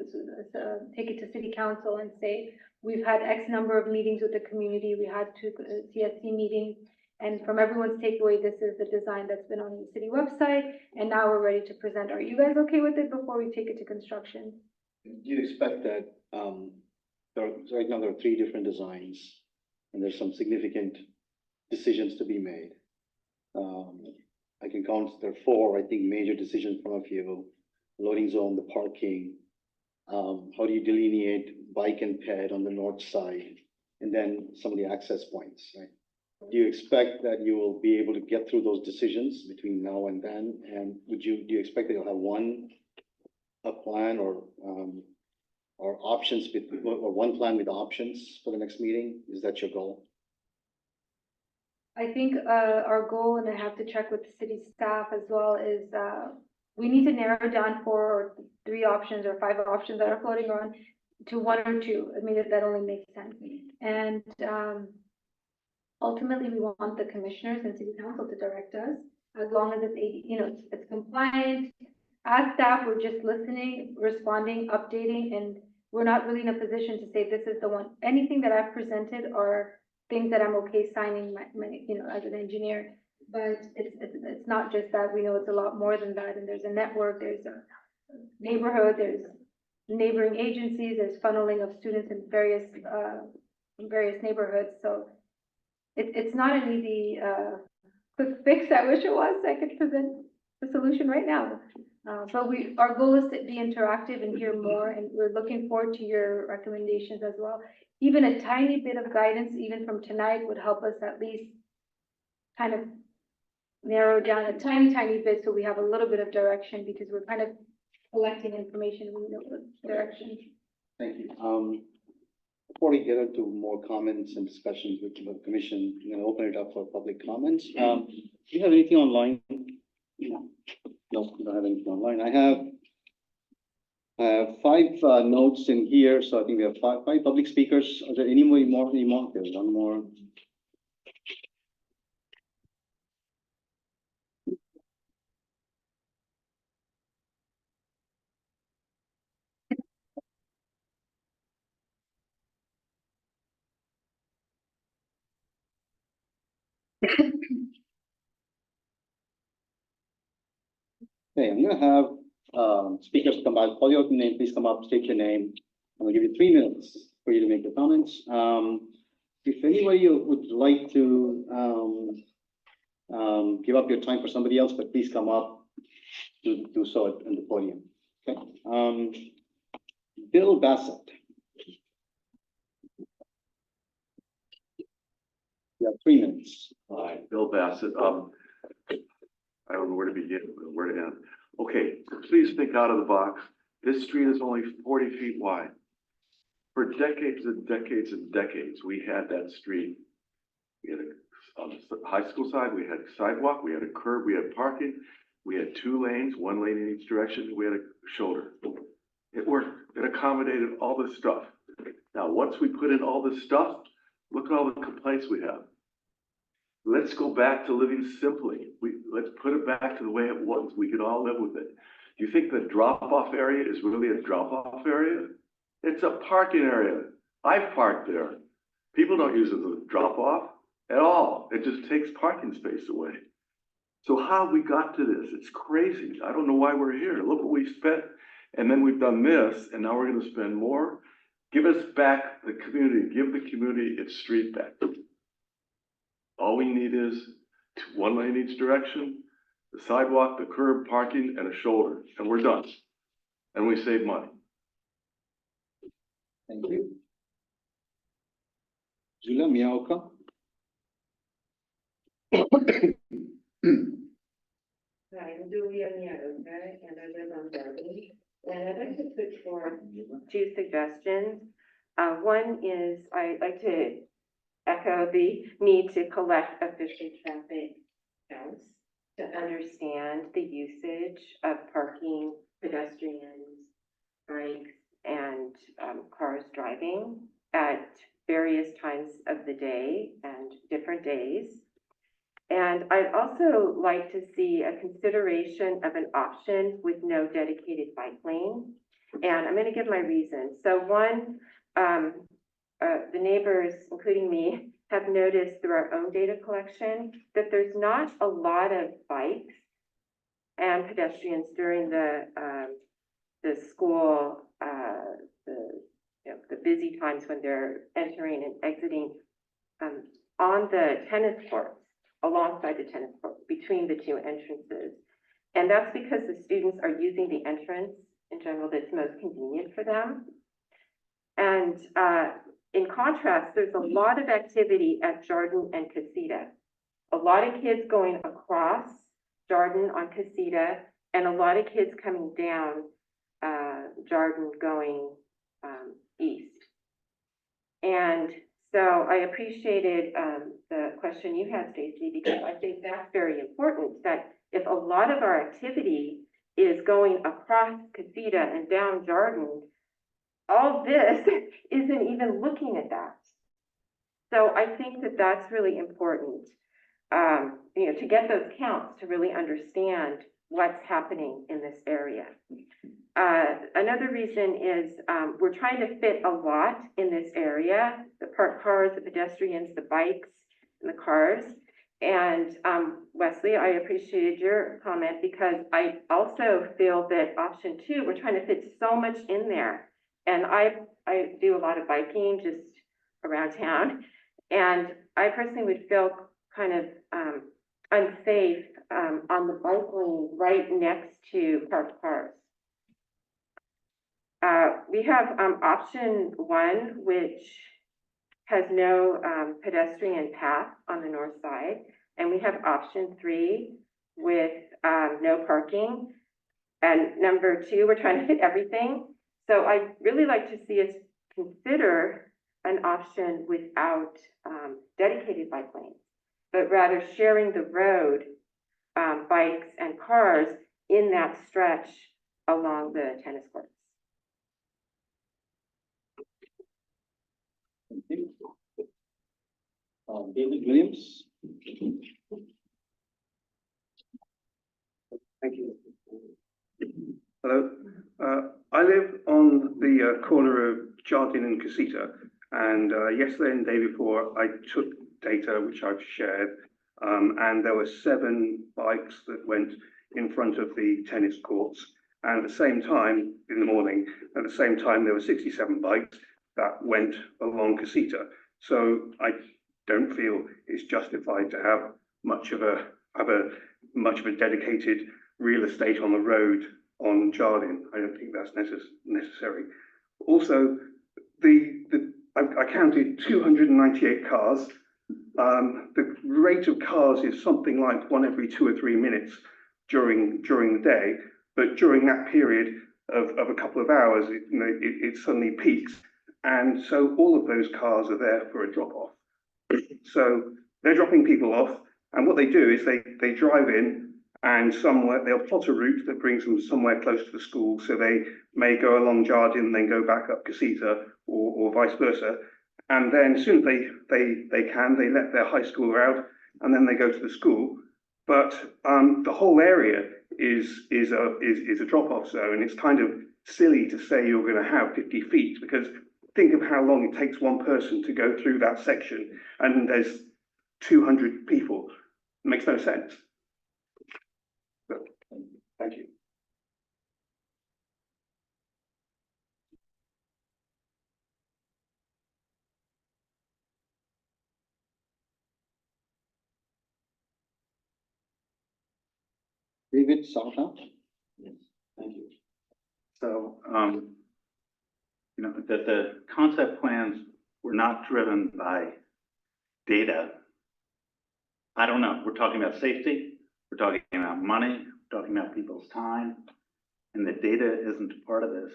take it to city council and say, we've had X number of meetings with the community. We had 2 CSC meetings. And from everyone's takeaway, this is the design that's been on the city website. And now we're ready to present. Are you guys okay with it before we take it to construction? Do you expect that, right now there are 3 different designs and there's some significant decisions to be made. I can count, there are 4, I think, major decisions from a few. loading zone, the parking? How do you delineate bike and ped on the north side? And then some of the access points, right? Do you expect that you will be able to get through those decisions between now and then? And do you expect that you'll have a plan or options or one plan with options for the next meeting? Is that your goal? I think, our goal, and I have to check with the city staff as well, is, we need to narrow down 4 or 3 options or 5 options that are floating around to 1 or 2. I mean, that only makes sense. And, ultimately, we want the commissioners and city council to direct us, as long as it's, it's compliant. As staff, we're just listening, responding, updating, and we're not really in a position to say this is the one. Anything that I've presented are things that I'm okay signing as an engineer. But it's not just that. We know it's a lot more than that. And there's a network, there's a neighborhood, there's neighboring agencies, there's funneling of students in various neighborhoods. So it's not an easy, quick fix. I wish it was. I could present the solution right now. But our goal is to be interactive and hear more, and we're looking forward to your recommendations as well. Even a tiny bit of guidance, even from tonight, would help us at least kind of narrow down a tiny bit, so we have a little bit of direction, because we're kind of collecting information, we know the direction. Thank you. Before we get into more comments and discussions with the commission, I'm gonna open it up for public comments. Do you have anything online? No, we don't have anything online. I have 5 notes in here, so I think we have five public speakers. Are there any more? There's one more. Okay, I'm gonna have speakers come by, call your name, please come up, state your name. I'm gonna give you 3 minutes for you to make your comments. If anybody would like to give up your time for somebody else, but please come up to do so at the podium. Okay. Bill Bassett. You have 3 minutes. Hi, Bill Bassett. I don't know where to begin, where to end. Okay, please think out of the box. This street is only 40 feet wide. For decades and decades and decades, we had that street. We had on the high school side, we had a sidewalk, we had a curb, we had parking, we had 2 lanes, 1 lane in each direction, we had a shoulder. It worked. It accommodated all this stuff. Now, once we put in all this stuff, look at all the complaints we have. Let's go back to living simply. Let's put it back to the way it was. We could all live with it. Do you think the drop-off area is really a drop-off area? It's a parking area. I've parked there. People don't use it as a drop-off at all. It just takes parking space away. So how we got to this? It's crazy. I don't know why we're here. Look what we spent, and then we've done this, and now we're going to spend more. Give us back the community. Give the community its street back. All we need is 1 lane each direction, the sidewalk, the curb, parking, and a shoulder, and we're done. And we save money. Thank you. Julia Miaoka. Hi, I'm Julia Miaoka, and I live on Darby. And I'd like to put forth 2 suggestions. One is I'd like to echo the need to collect official traffic counts to understand the usage of parking, pedestrians, bikes, and cars driving at various times of the day and different days. And I'd also like to see a consideration of an option with no dedicated bike lane. And I'm going to give my reasons. So one, the neighbors, including me, have noticed through our own data collection that there's not a lot of bikes and pedestrians during the school, the busy times when they're entering and exiting on the tennis courts, alongside the tennis courts, between the 2 entrances. And that's because the students are using the entrance in general that's most convenient for them. And in contrast, there's a lot of activity at Jardin and Casita. A lot of kids going across Jardin on Casita, and a lot of kids coming down Jardin going east. And so I appreciated the question you had, Stacy, because I think that's very important, that if a lot of our activity is going across Casita and down Jardin, all this isn't even looking at that. So I think that that's really important, to get those counts to really understand what's happening in this area. Another reason is we're trying to fit a lot in this area, the parked cars, the pedestrians, the bikes, and the cars. And Wesley, I appreciated your comment because I also feel that option 2, we're trying to fit so much in there. And I do a lot of biking just around town. And I personally would feel kind of unsafe on the bike lane right next to parked cars. We have option 1, which has no pedestrian path on the north side. And we have option 3 with no parking. And number 2, we're trying to fit everything. So I'd really like to see us consider an option without dedicated bike lanes, but rather sharing the road, bikes and cars in that stretch along the tennis courts. Thank you. David Williams. Thank you. Hello. I live on the corner of Jardin and Casita, and yesterday and the day before I took data which I've shared, and there were 7 bikes that went in front of the tennis courts, and at the same time in the morning, at the same time there were 67 bikes that went along Casita. So I don't feel it's justified to have much of a dedicated real estate on the road on Jardin. I don't think that's necessary. Also, I counted 298 cars. The rate of cars is something like 1 every 2 or 3 minutes during the day, but during that period of a couple of hours, it suddenly peaks, and so all of those cars are there for a drop-off. So they're dropping people off, and what they do is they drive in, and somewhere they'll plot a route that brings them somewhere close to the school. So they may go along Jardin, then go back up Casita, or vice versa. And then as soon as they let their high schooler out, and then they go to the school. But the whole area is a drop-off zone. It's kind of silly to say you're going to have 50 feet, because think of how long it takes one person to go through that section, and there's 200 people. It makes no sense. Thank you. David Salta. Yes, thank you. So, that the concept plans were not driven by data. I don't know. We're talking about safety. We're talking about money. We're talking about people's time. And the data isn't a part of this.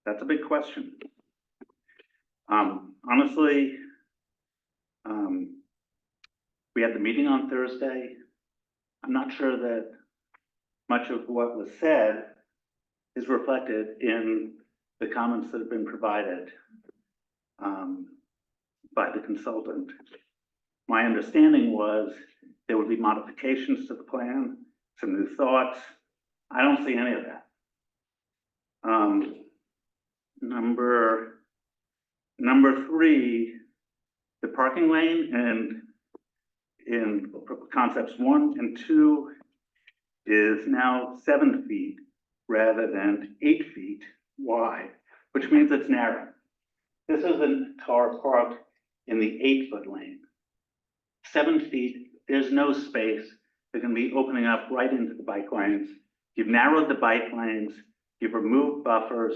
That's a big question. Honestly, we had the meeting on Thursday. I'm not sure that much of what was said is reflected in the comments that have been provided by the consultant. My understanding was there would be modifications to the plan, some new thoughts. I don't see any of that. Number 3, the parking lane, and in concepts 1 and 2 is now 7 feet rather than 8 feet wide, which means it's narrow. This is a car parked in the 8-foot lane. 7 feet, there's no space they're gonna be opening up right into the bike lanes. You've narrowed the bike lanes, you've removed buffers,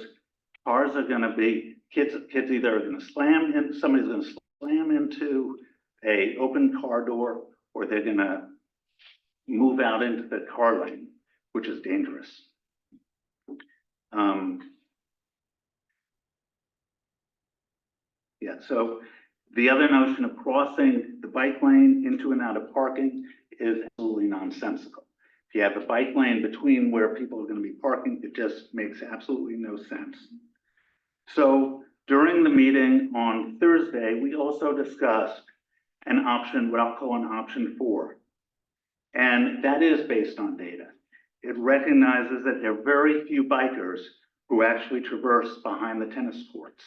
cars are gonna be, kids either are gonna slam in, somebody's gonna slam into a open car door, or they're gonna move out into the car lane, which is dangerous. Yeah, so the other notion of crossing the bike lane into and out of parking is absolutely nonsensical. If you have a bike lane between where people are going to be parking, it just makes absolutely no sense. So during the meeting on Thursday, we also discussed an option, what I'll call an option 4. And that is based on data. It recognizes that there are very few bikers who actually traverse behind the tennis courts.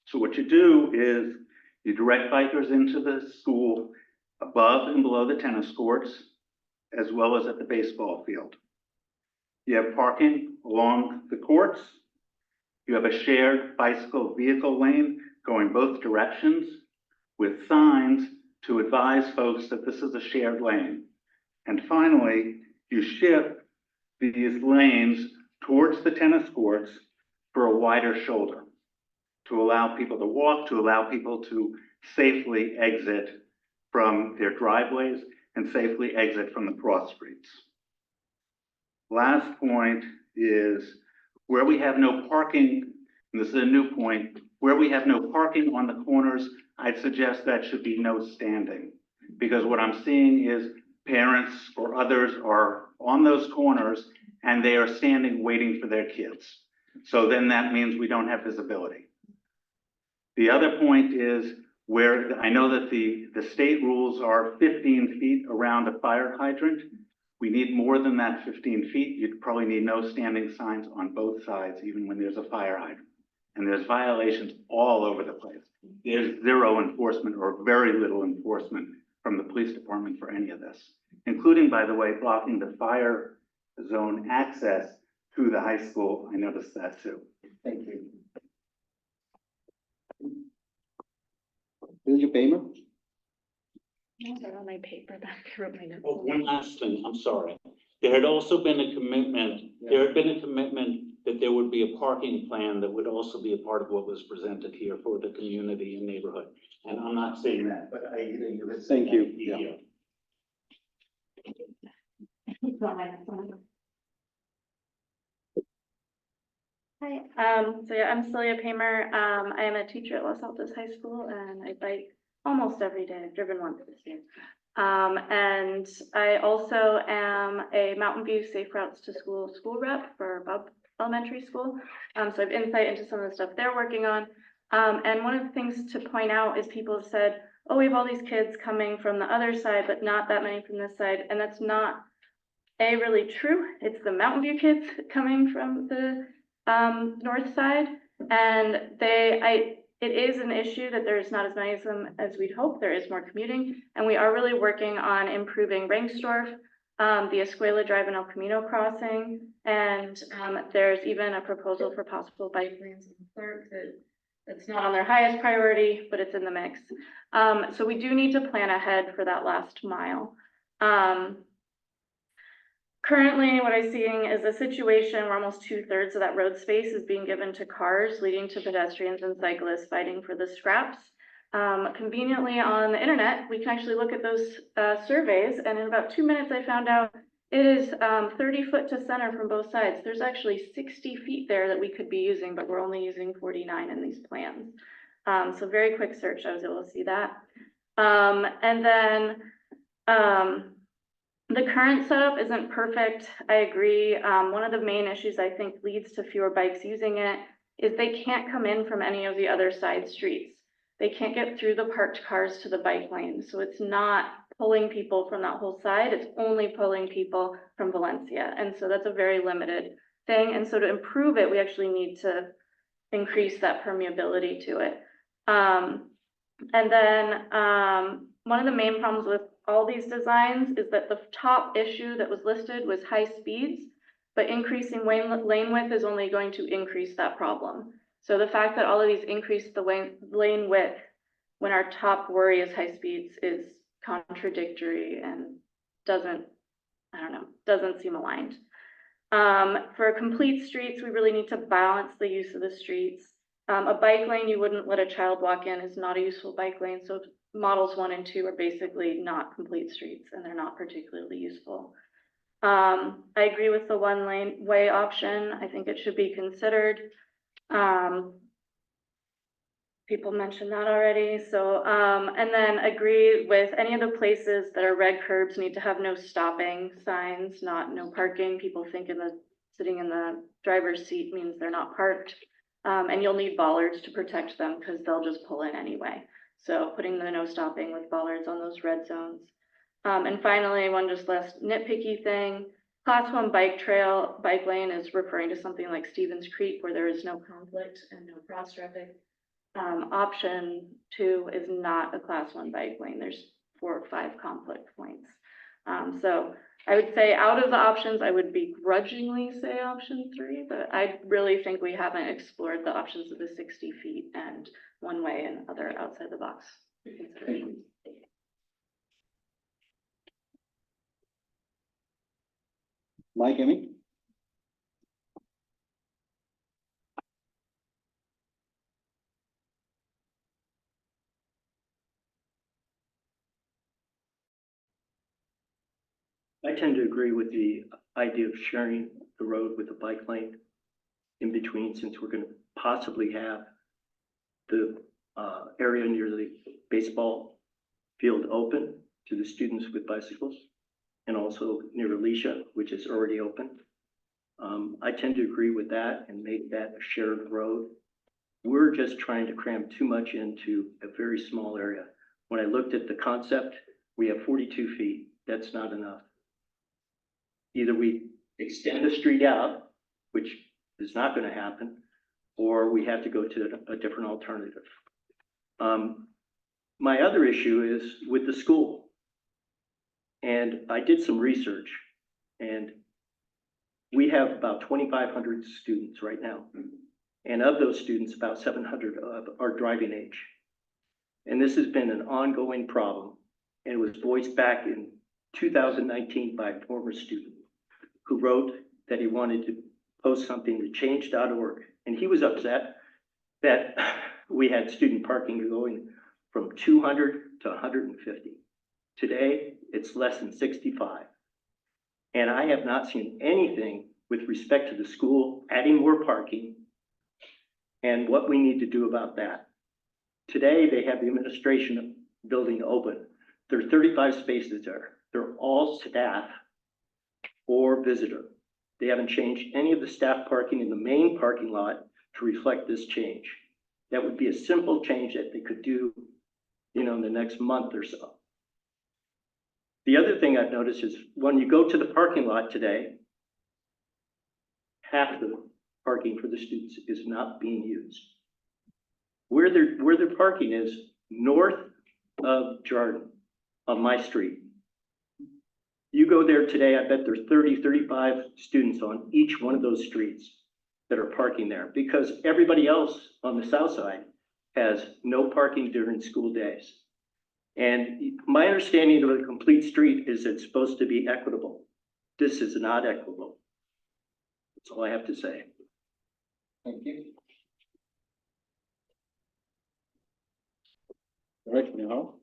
So what you do is you direct bikers into the school above and below the tennis courts, as well as at the baseball field. You have parking along the courts. You have a shared bicycle vehicle lane going both directions with signs to advise folks that this is a shared lane. And finally, you shift these lanes towards the tennis courts for a wider shoulder, to allow people to walk, to allow people to safely exit from their driveways and safely exit from the cross streets. Last point is where we have no parking, and this is a new point, where we have no parking on the corners, I'd suggest that should be no standing. Because what I'm seeing is parents or others are on those corners and they are standing waiting for their kids. So then that means we don't have visibility. The other point is where I know that the state rules are 15 feet around a fire hydrant. We need more than that 15 feet. You'd probably need no standing signs on both sides, even when there's a fire hydrant. And there's violations all over the place. There's zero enforcement or very little enforcement from the police department for any of this, including, by the way, blocking the fire zone access to the high school. I noticed that too. Thank you. Mr. Paymer? They're on my paper back, I wrote my notes. Oh, one last thing, I'm sorry. There had also been a commitment, that there would be a parking plan that would also be a part of what was presented here for the community and neighborhood. And I'm not saying that, but I hear you. Thank you. Yeah. Hi, so yeah, I'm Celia Paymer. I am a teacher at Los Altos High School and I bike almost every day. I've driven once this year. And I also am a Mountain View Safe Routes to School rep for Bob Elementary School. So I have insight into some of the stuff they're working on. And one of the things to point out is people have said, oh, we have all these kids coming from the other side, but not that many from this side. And that's not really true. It's the Mountain View kids coming from the north side. And it is an issue that there's not as many of them as we'd hope. There is more commuting. And we are really working on improving Rengstorff, the Escuela Drive and El Camino crossing. And there's even a proposal for possible bike lanes in Clerk that's not on their highest priority, but it's in the mix. So we do need to plan ahead for that last mile. Currently, what I'm seeing is a situation where almost 2/3 of that road space is being given to cars, leading to pedestrians and cyclists fighting for the scraps. Conveniently on the internet, we can actually look at those surveys, and in about 2 minutes, I found out it is 30 foot to center from both sides. There's actually 60 feet there that we could be using, but we're only using 49 in these plans. So very quick search, I was able to see that. And then the current setup isn't perfect. I agree. One of the main issues I think leads to fewer bikes using it is they can't come in from any of the other side streets. They can't get through the parked cars to the bike lane. So it's not pulling people from that whole side. It's only pulling people from Valencia. And so that's a very limited thing. And so to improve it, we actually need to increase that permeability to it. And then one of the main problems with all these designs is that the top issue that was listed was high speeds, but increasing lane width is only going to increase that problem. So the fact that all of these increase the lane width when our top worry is high speeds is contradictory and doesn't, I don't know, doesn't seem aligned. For complete streets, we really need to balance the use of the streets. A bike lane, you wouldn't let a child walk in, is not a useful bike lane, so models 1 and 2 are basically not complete streets, and they're not particularly useful. I agree with the one lane way option. I think it should be considered. People mentioned that already, so, and then agree with any of the places that are red curbs need to have no stopping signs, not no parking. People think sitting in the driver's seat means they're not parked. And you'll need bollards to protect them because they'll just pull in anyway. So putting the no stopping with bollards on those red zones. And finally, one just last nitpicky thing, class 1 bike lane is referring to something like Stevens Creek where there is no conflict and no cross traffic. Option 2 is not a class 1 bike lane. There's 4 or 5 conflict points. So I would say out of the options, I would begrudgingly say option 3, but I really think we haven't explored the options of the 60 feet and one way and other outside the box considerations. Mike, Emmy? I tend to agree with the idea of sharing the road with a bike lane in between, since we're going to possibly have the area near the baseball field open to the students with bicycles, and also near Alicia, which is already open. I tend to agree with that and make that a shared road. We're just trying to cram too much into a very small area. When I looked at the concept, we have 42 feet. That's not enough. Either we extend the street out, which is not going to happen, or we have to go to a different alternative. My other issue is with the school. And I did some research, and we have about 2,500 students right now. And of those students, about 700 are driving age. And this has been an ongoing problem. And it was voiced back in 2019 by a former student who wrote that he wanted to post something to change.org. And he was upset that we had student parking going from 200 to 150. Today, it's less than 65. And I have not seen anything with respect to the school adding more parking and what we need to do about that. Today, they have the administration building open. There are 35 spaces there. They're all staff or visitor. They haven't changed any of the staff parking in the main parking lot to reflect this change. That would be a simple change that they could do, in the next month or so. The other thing I've noticed is when you go to the parking lot today, half the parking for the students is not being used. Where their parking is north of Jordan on my street. You go there today, I bet there's 30, 35 students on each one of those streets that are parking there, because everybody else on the south side has no parking during school days. And my understanding of a complete street is it's supposed to be equitable. This is not equitable. That's all I have to say. Thank you. Director Mihal?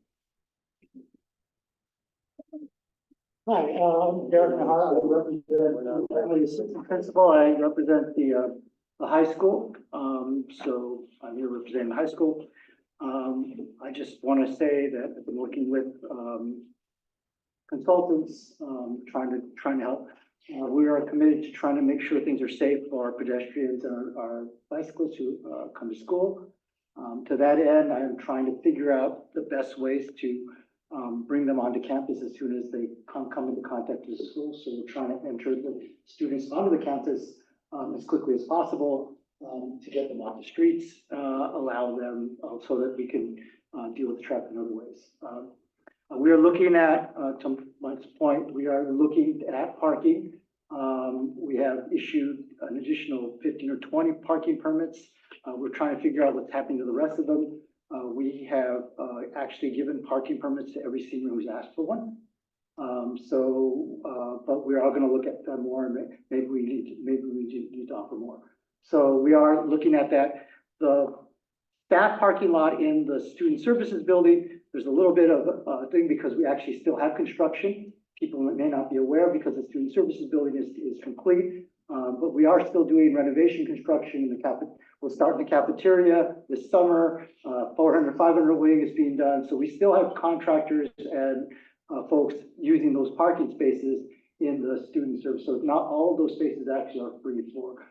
Hi, I'm Derek Nahara. I represent, I'm the assistant principal. I represent the high school. So I'm here representing the high school. I just want to say that I've been working with consultants, trying to help. We are committed to trying to make sure things are safe for our pedestrians and our bicyclists who come to school. To that end, I am trying to figure out the best ways to bring them onto campus as soon as they come into contact with the school. So we're trying to enter the students onto the campus as quickly as possible to get them off the streets, allow them so that we can deal with the traffic in other ways. We are looking at, to Mike's point, we are looking at parking. We have issued an additional 15 or 20 parking permits. We're trying to figure out what's happening to the rest of them. We have actually given parking permits to every senior who's asked for one. But we are gonna look at that more, and maybe we need to offer more. So we are looking at that. The staff parking lot in the student services building, there's a little bit of a thing because we actually still have construction. People may not be aware because the student services building is complete. But we are still doing renovation construction in the we'll start in the cafeteria this summer. 400, 500 wing is being done. So we still have contractors and folks using those parking spaces in the student service. So not all of those spaces actually are free for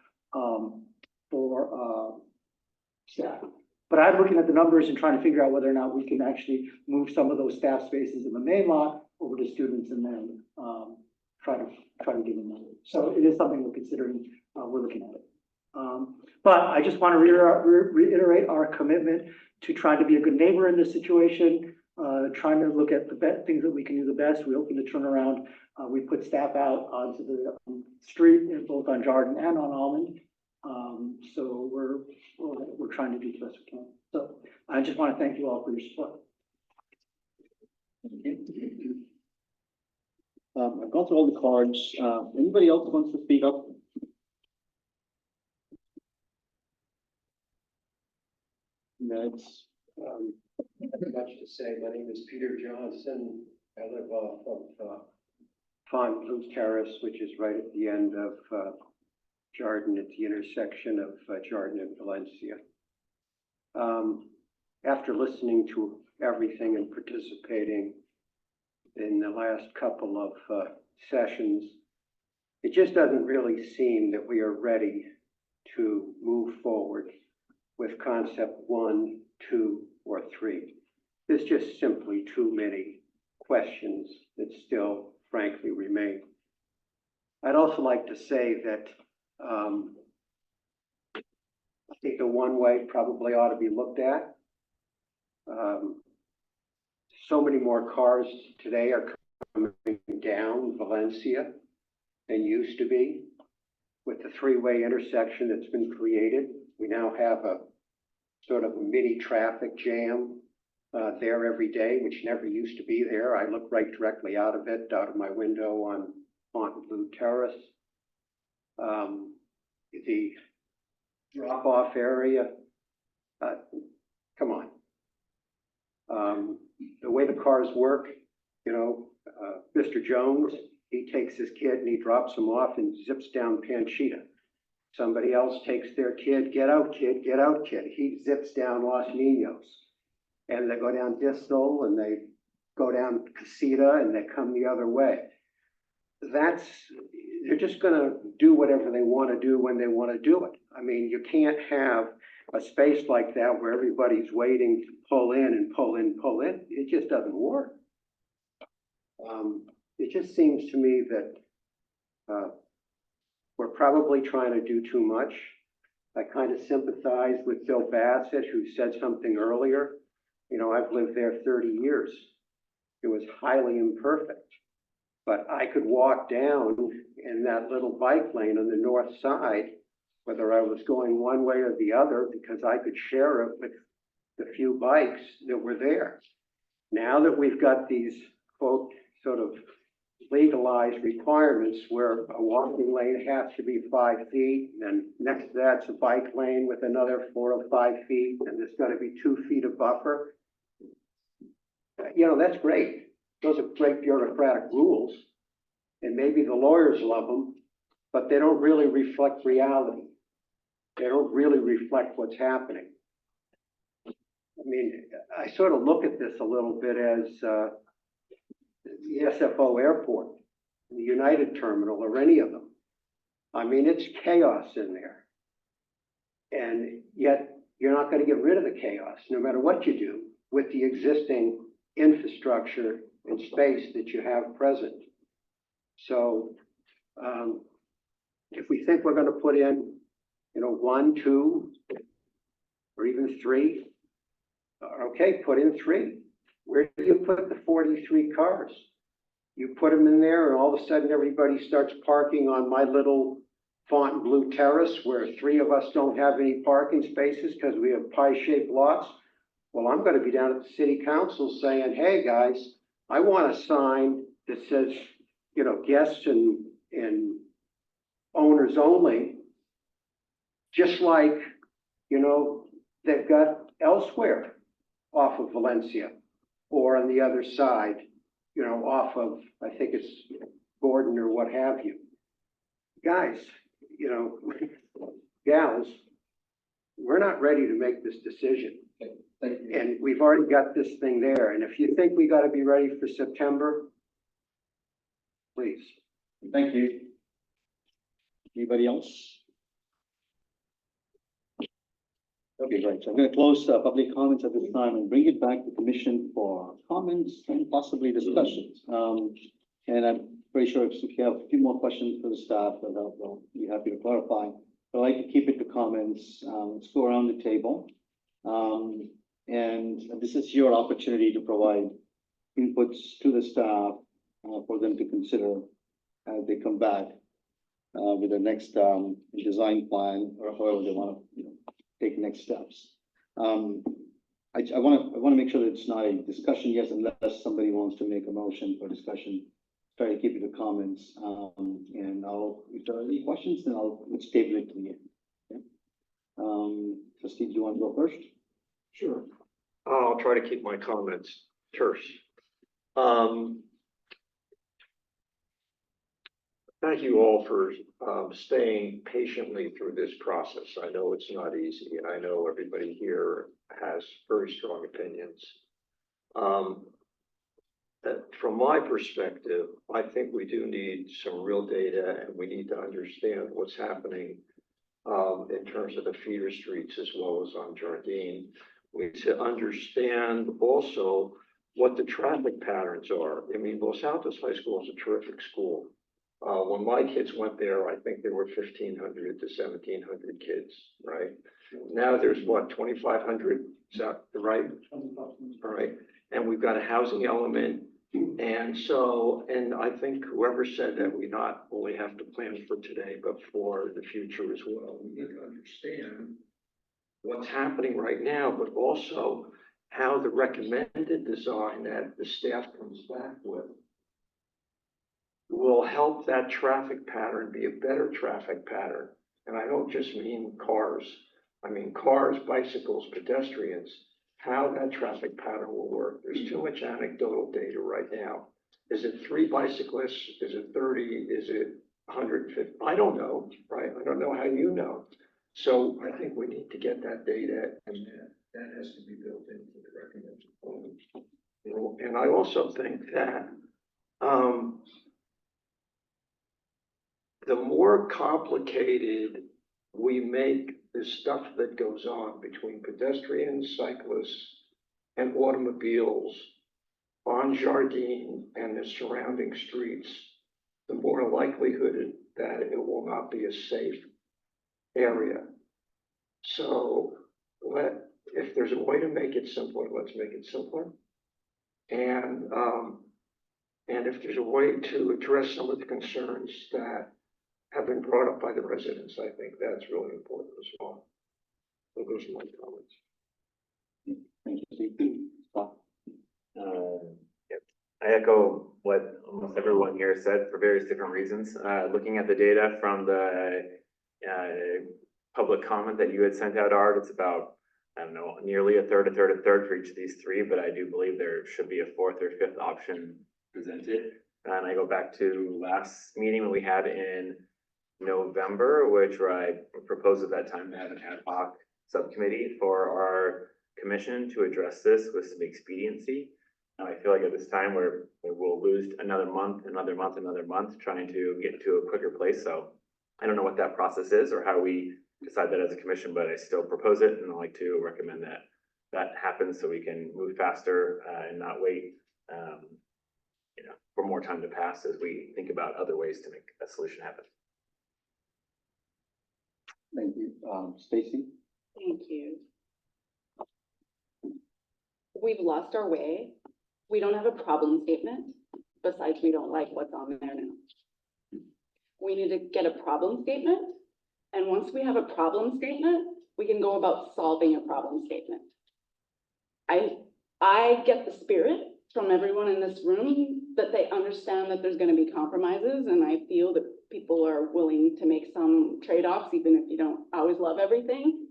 staff. But I'm looking at the numbers and trying to figure out whether or not we can actually move some of those staff spaces in the main lot over to students and then try to give them that. So it is something we're considering, we're looking at it. But I just want to reiterate our commitment to trying to be a good neighbor in this situation, trying to look at the best things that we can do the best. We open the turnaround. We put staff out onto the street, both on Jordan and on Almond. So we're trying to do the best we can. So I just want to thank you all for your support. I've gone through all the cards. Anybody else wants to speak up? That's, Not much to say. My name is Peter Johnson. I live off of Font Blue Terrace, which is right at the end of Jordan, at the intersection of Jordan and Valencia. After listening to everything and participating in the last couple of sessions, it just doesn't really seem that we are ready to move forward with concept 1, 2, or 3. There's just simply too many questions that still frankly remain. I'd also like to say that I think the one-way probably ought to be looked at. So many more cars today are coming down Valencia than used to be. With the three-way intersection that's been created, we now have a sort of a mini traffic jam there every day, which never used to be there. I look right directly out of it, out of my window on Fontainebleau Terrace. The drop-off area, come on. The way the cars work, you know, Mr. Jones, he takes his kid and he drops him off and zips down Panchita. Somebody else takes their kid, get out kid, get out kid. He zips down Los Niños. And they go down Distal and they go down Casita and they come the other way. They're just gonna do whatever they wanna do when they wanna do it. I mean, you can't have a space like that where everybody's waiting to pull in and pull in, pull in. It just doesn't work. It just seems to me that we're probably trying to do too much. I kind of sympathize with Bill Bassett, who said something earlier. You know, I've lived there 30 years. It was highly imperfect. But I could walk down in that little bike lane on the north side, whether I was going one way or the other, because I could share it with the few bikes that were there. Now that we've got these, quote, sort of legalized requirements where a walking lane has to be 5 feet, and next to that's a bike lane with another 4 or 5 feet, and there's going to be 2 feet of buffer. You know, that's great. Those are great bureaucratic rules, and maybe the lawyers love them, but they don't really reflect reality. They don't really reflect what's happening. I mean, I sort of look at this a little bit as the SFO airport, the United Terminal, or any of them. I mean, it's chaos in there. And yet, you're not going to get rid of the chaos, no matter what you do, with the existing infrastructure and space that you have present. So, if we think we're going to put in, you know, 1, 2, or even 3, okay, put in 3. Where do you put the 43 cars? You put them in there and all of a sudden everybody starts parking on my little Fontainebleau Terrace where 3 of us don't have any parking spaces because we have pie-shaped lots. Well, I'm going to be down at the city council saying, hey guys, I want a sign that says, you know, guests and owners only, just like, you know, they've got elsewhere off of Valencia or on the other side, you know, off of, I think it's Gordon or what have you. Guys, you know, gals, we're not ready to make this decision. And we've already got this thing there. And if you think we got to be ready for September, please. Thank you. Anybody else? Okay, great. So I'm going to close public comments at this time and bring it back to commission for comments and possibly discussions. And I'm pretty sure if you have a few more questions for the staff, they'll be happy to clarify. But I'd like to keep it to comments. Let's go around the table. And this is your opportunity to provide inputs to the staff for them to consider as they come back with the next design plan or however they want to take next steps. I want to make sure that it's not a discussion, yes, unless somebody wants to make a motion for discussion. Try to keep it to comments, and if there are any questions, then let's table it to the end. Okay? Trustee, do you want to go first? Sure. I'll try to keep my comments terse. Thank you all for staying patiently through this process. I know it's not easy, and I know everybody here has very strong opinions. From my perspective, I think we do need some real data, and we need to understand what's happening in terms of the feeder streets as well as on Jardine. We need to understand also what the traffic patterns are. I mean, Los Altos High School is a terrific school. When my kids went there, I think there were 1,500 to 1,700 kids, right? Now there's what, 2,500? Is that right? All right. And we've got a housing element. And so, and I think whoever said that we not only have to plan for today, but for the future as well. We need to understand what's happening right now, but also how the recommended design that the staff comes back with will help that traffic pattern be a better traffic pattern. And I don't just mean cars. I mean cars, bicycles, pedestrians, how that traffic pattern will work. There's too much anecdotal data right now. Is it 3 bicyclists? Is it 30? Is it 150? I don't know, right? I don't know how you know. So I think we need to get that data, and that has to be built into the recommended plans. And I also think that the more complicated we make the stuff that goes on between pedestrians, cyclists, and automobiles on Jardine and the surrounding streets, the more likelihood that it will not be a safe area. So if there's a way to make it simpler, let's make it simpler. And if there's a way to address some of the concerns that have been brought up by the residents, I think that's really important as well. So those are my comments. Thank you, Steve. I echo what almost everyone here said for various different reasons. Looking at the data from the public comment that you had sent out, Art, it's about, I don't know, nearly a third for each of these 3, but I do believe there should be a 4th or 5th option presented. And I go back to last meeting when we had in November, where I proposed at that time to have an ad hoc subcommittee for our commission to address this with some expediency. And I feel like at this time we'll lose another month trying to get to a quicker place. So I don't know what that process is or how we decide that as a commission, but I still propose it, and I'd like to recommend that that happens so we can move faster and not wait for more time to pass as we think about other ways to make a solution happen. Thank you. Stacy? Thank you. We've lost our way. We don't have a problem statement. Besides, we don't like what's on there now. We need to get a problem statement. And once we have a problem statement, we can go about solving a problem statement. I get the spirit from everyone in this room that they understand that there's gonna be compromises, and I feel that people are willing to make some trade-offs, even if you don't always love everything.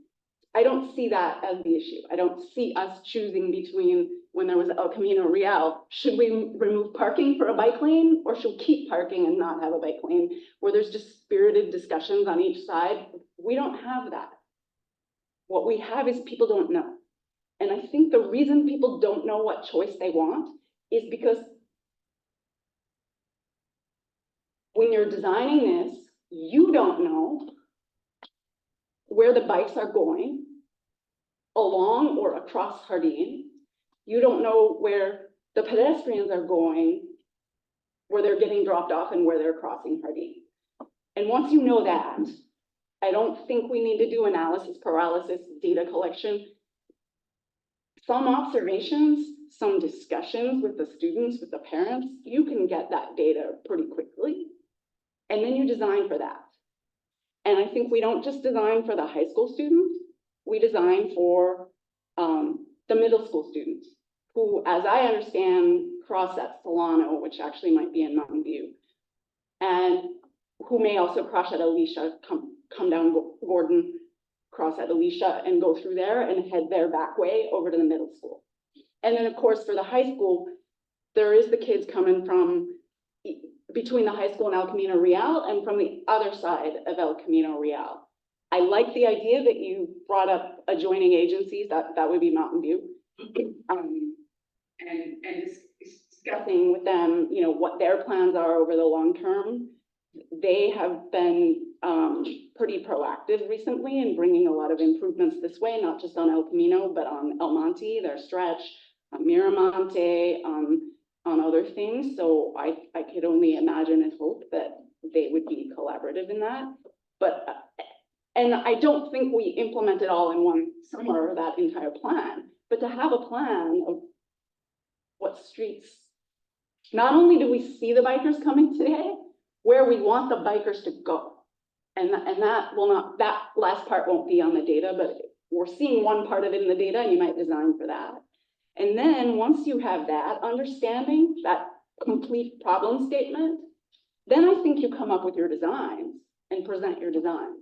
I don't see that as the issue. I don't see us choosing between, when there was El Camino Real, should we remove parking for a bike lane, or should we keep parking and not have a bike lane, where there's just spirited discussions on each side? We don't have that. What we have is people don't know. And I think the reason people don't know what choice they want is because when you're designing this, you don't know where the bikes are going along or across Hardin. You don't know where the pedestrians are going, where they're getting dropped off and where they're crossing Hardin. And once you know that, I don't think we need to do analysis paralysis, data collection. Some observations, some discussions with the students, with the parents, you can get that data pretty quickly. And then you design for that. And I think we don't just design for the high school students, we design for the middle school students who, as I understand, cross at Solano, which actually might be in Mountain View, and who may also cross at Alicia, come down Gordon, cross at Alicia and go through there and head their back way over to the middle school. And then of course for the high school, there is the kids coming from between the high school and El Camino Real and from the other side of El Camino Real. I like the idea that you brought up adjoining agencies, that would be Mountain View. And discussing with them, you know, what their plans are over the long term. They have been pretty proactive recently in bringing a lot of improvements this way, not just on El Camino, but on El Monte, their stretch, on Miramonte, on other things. So I could only imagine and hope that they would be collaborative in that. But, and I don't think we implement it all in one summer, that entire plan, but to have a plan of what streets, not only do we see the bikers coming today, where we want the bikers to go. And that will not, that last part won't be on the data, but we're seeing one part of it in the data and you might design for that. And then once you have that understanding, that complete problem statement, then I think you come up with your designs and present your designs.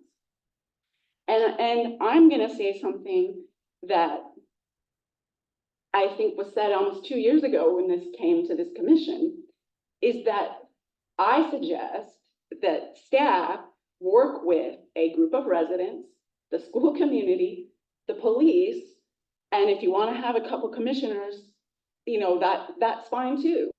And I'm gonna say something that I think was said almost 2 years ago when this came to this commission, is that I suggest that staff work with a group of residents, the school community, the police, and if you want to have a couple commissioners, you know, that's fine too.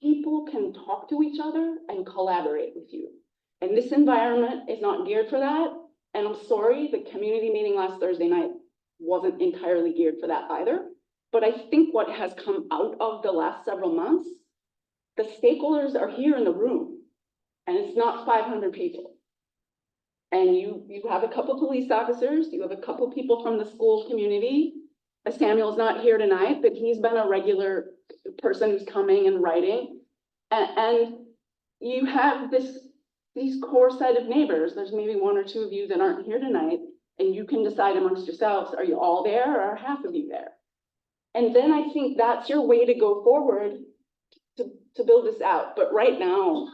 People can talk to each other and collaborate with you. And this environment is not geared for that. And I'm sorry, the community meeting last Thursday night wasn't entirely geared for that either. But I think what has come out of the last several months, the stakeholders are here in the room and it's not 500 people. And you have a couple police officers, you have a couple people from the school community. Samuel's not here tonight, but he's been a regular person who's coming and writing. And you have these core set of neighbors. There's maybe one or two of you that aren't here tonight, and you can decide amongst yourselves, are you all there or are half of you there? And then I think that's your way to go forward to build this out. But right now,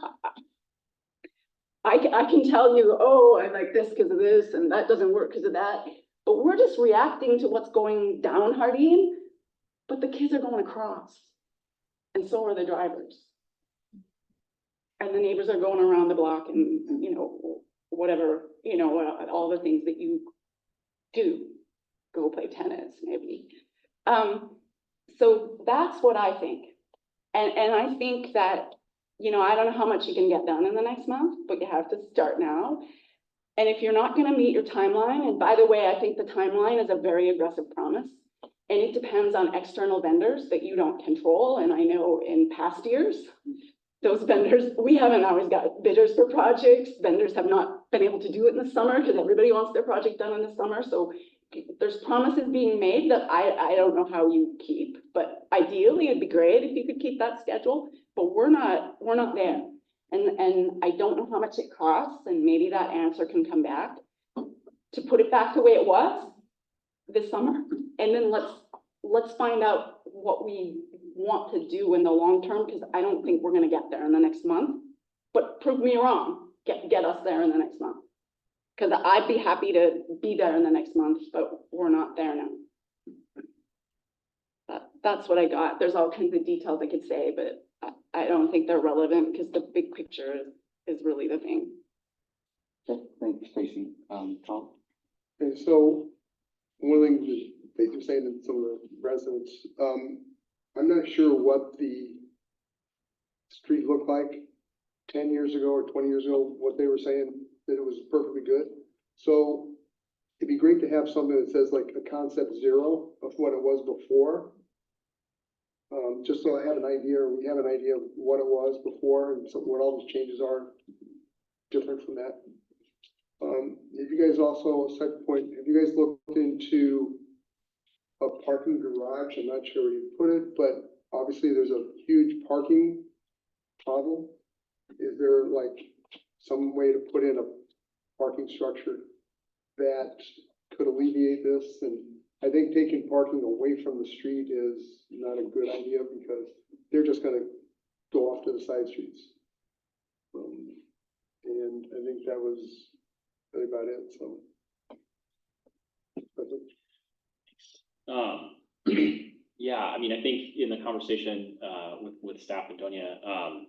I can tell you, oh, I like this because of this, and that doesn't work because of that. But we're just reacting to what's going down Hardin, but the kids are going across. And so are the drivers. And the neighbors are going around the block and, you know, whatever, you know, all the things that you do. Go play tennis, maybe. So that's what I think. And I think that, you know, I don't know how much you can get done in the next month, but you have to start now. And if you're not going to meet your timeline, and by the way, I think the timeline is a very aggressive promise, and it depends on external vendors that you don't control. And I know in past years, those vendors, we haven't always got bidders for projects. Vendors have not been able to do it in the summer because everybody wants their project done in the summer. So there's promises being made that I don't know how you keep, but ideally it'd be great if you could keep that schedule, but we're not there. And I don't know how much it costs, and maybe that answer can come back. To put it back the way it was, this summer, and then let's find out what we want to do in the long term, because I don't think we're gonna get there in the next month. But prove me wrong, get us there in the next month. Because I'd be happy to be there in the next month, but we're not there now. That's what I got. There's all kinds of details I could say, but I don't think they're relevant, because the big picture is really the thing. Okay, thank you, Stacy. Tom? And so, one of the things that you're saying to some of the residents, I'm not sure what the street looked like 10 years ago or 20 years ago, what they were saying, that it was perfectly good. So it'd be great to have something that says like a concept zero of what it was before. Just so I have an idea, or we have an idea of what it was before, and so what all these changes are different from that. Have you guys also, second point, have you guys looked into a parking garage? I'm not sure where you put it, but obviously there's a huge parking problem. Is there like some way to put in a parking structure that could alleviate this? And I think taking parking away from the street is not a good idea, because they're just gonna go off to the side streets. And I think that was really about it, so. That's it. Yeah, I mean, I think in the conversation, with staff and Donia, I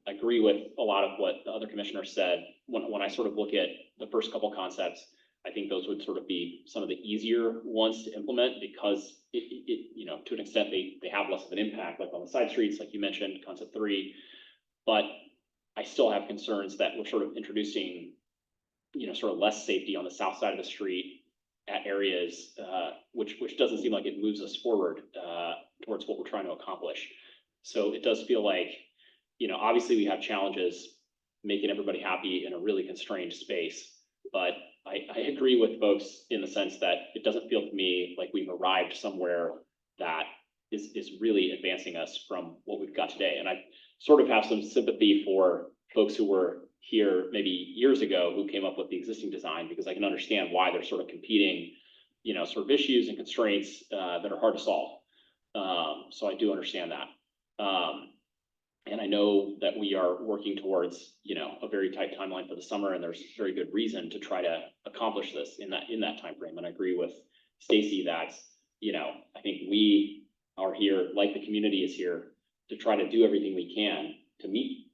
agree with a lot of what the other commissioners said. When I sort of look at the first couple concepts, I think those would sort of be some of the easier ones to implement, because you know, to an extent, they have less of an impact, like on the side streets, like you mentioned, concept 3. But I still have concerns that we're sort of introducing, you know, sort of less safety on the south side of the street at areas, which doesn't seem like it moves us forward towards what we're trying to accomplish. So it does feel like, you know, obviously we have challenges making everybody happy in a really constrained space, but I agree with folks in the sense that it doesn't feel to me like we've arrived somewhere that is really advancing us from what we've got today. And I sort of have some sympathy for folks who were here maybe years ago who came up with the existing design, because I can understand why they're sort of competing, you know, sort of issues and constraints that are hard to solve. So I do understand that. And I know that we are working towards, you know, a very tight timeline for the summer, and there's very good reason to try to accomplish this in that time frame. And I agree with Stacy that, you know, I think we are here, like the community is here, to try to do everything we can to meet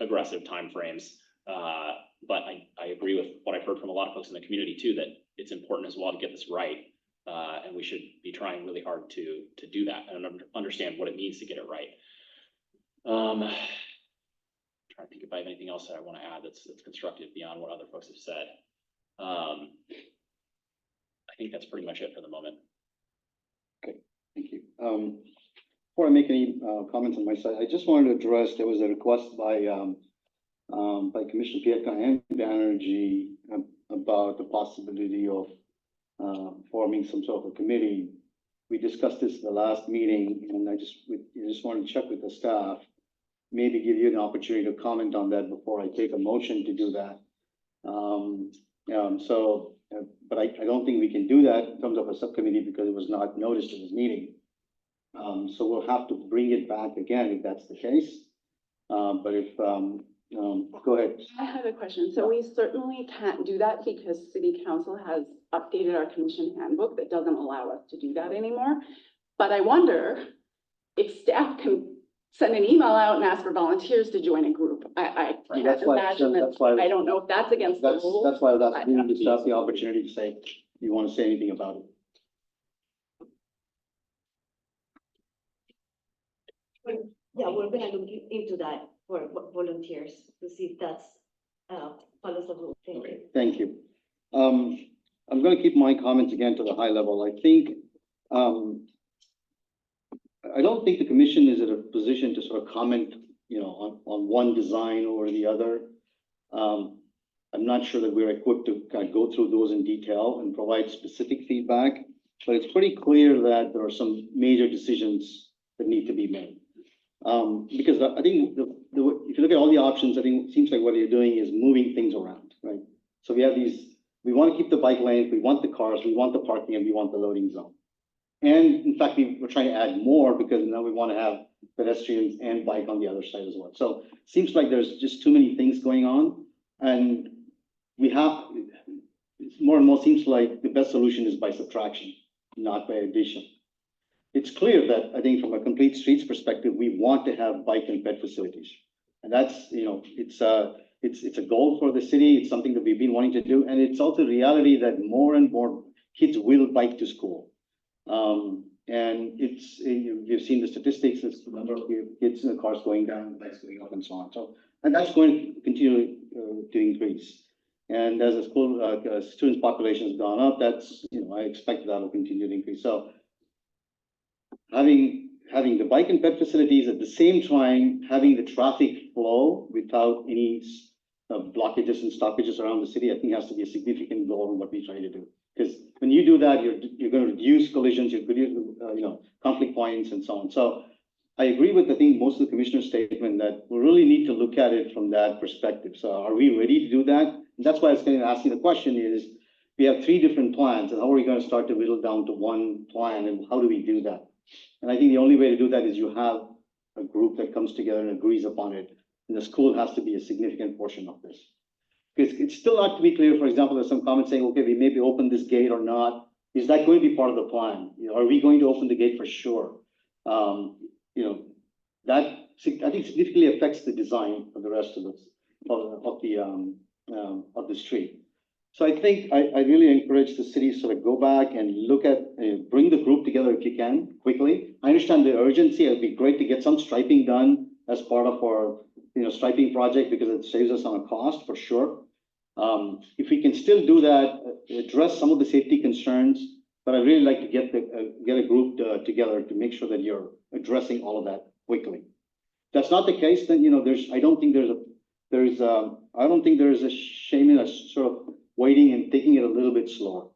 aggressive timeframes. But I agree with what I've heard from a lot of folks in the community too, that it's important as well to get this right. And we should be trying really hard to do that and understand what it means to get it right. Trying to think if I have anything else that I want to add that's constructive beyond what other folks have said. I think that's pretty much it for the moment. Okay, thank you. Before I make any comments on my side, I just wanted to address, there was a request by Commissioner Pieka and Banerjee about the possibility of forming some sort of a committee. We discussed this in the last meeting, and I just want to check with the staff, maybe give you an opportunity to comment on that before I take a motion to do that. But I don't think we can do that in terms of a subcommittee, because it was not noticed in this meeting. So we'll have to bring it back again if that's the case. But if, go ahead. I have a question. So we certainly can't do that, because City Council has updated our commission handbook that doesn't allow us to do that anymore. But I wonder if staff can send an email out and ask for volunteers to join a group. I can't imagine that. I don't know if that's against the rules. That's why I was asking the staff the opportunity to say, if you want to say anything about it. Yeah, we're gonna look into that for volunteers to see if that's follows the rule. Thank you. Thank you. I'm going to keep my comments again to the high level. I think, I don't think the commission is in a position to sort of comment, you know, on one design or the other. I'm not sure that we're equipped to kind of go through those in detail and provide specific feedback, but it's pretty clear that there are some major decisions that need to be made. Because I think if you look at all the options, I think it seems like what you're doing is moving things around, right? So we have these we want to keep the bike lanes, we want the cars, we want the parking, and we want the loading zone. And in fact, we're trying to add more because now we want to have pedestrians and bike on the other side as well. So seems like there's just too many things going on, and we have, more and more seems like the best solution is by subtraction, not by addition. It's clear that I think from a complete streets perspective, we want to have bike and ped facilities. And that's, it's a goal for the city. It's something that we've been wanting to do. And it's also a reality that more and more kids will bike to school. And you've seen the statistics, it's the number of kids in the cars going down, bikes going up and so on. So, and that's going to continue to increase. And as the school students population has gone up, that's, I expect that will continue to increase. So having the bike and ped facilities at the same time, having the traffic flow without any blockages and stoppages around the city, I think has to be a significant goal in what we try to do. Because when you do that, you're going to reduce collisions, you're going to conflict points and so on. So I agree with, I think, most of the commissioner's statement that we really need to look at it from that perspective. So are we ready to do that? And that's why I was going to ask you the question is, we have 3 different plans, and how are we going to start to whittle down to one plan, and how do we do that? And I think the only way to do that is you have a group that comes together and agrees upon it, and the school has to be a significant portion of this. Because it's still not to be clear, for example, there's some comments saying, okay, we maybe open this gate or not. Is that going to be part of the plan? Are we going to open the gate for sure? That I think significantly affects the design of the rest of the street. So I think I really encourage the city to sort of go back and look at, bring the group together if you can quickly. I understand the urgency. It'd be great to get some striping done as part of our striping project because it saves us on a cost for sure. If we can still do that, address some of the safety concerns, but I'd really like to get a group together to make sure that you're addressing all of that quickly. If that's not the case, then I don't think there is a shame in us sort of waiting and taking it a little bit slower.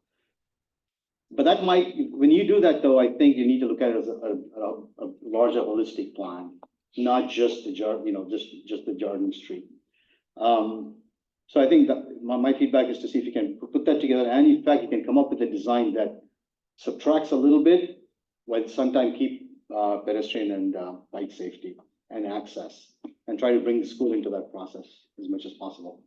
But that might, when you do that though, I think you need to look at it as a larger holistic plan, not just the just the Jordan Street. So I think that my feedback is to see if you can put that together, and in fact, you can come up with a design that subtracts a little bit, while sometimes keep pedestrian and bike safety and access, and try to bring the school into that process as much as possible.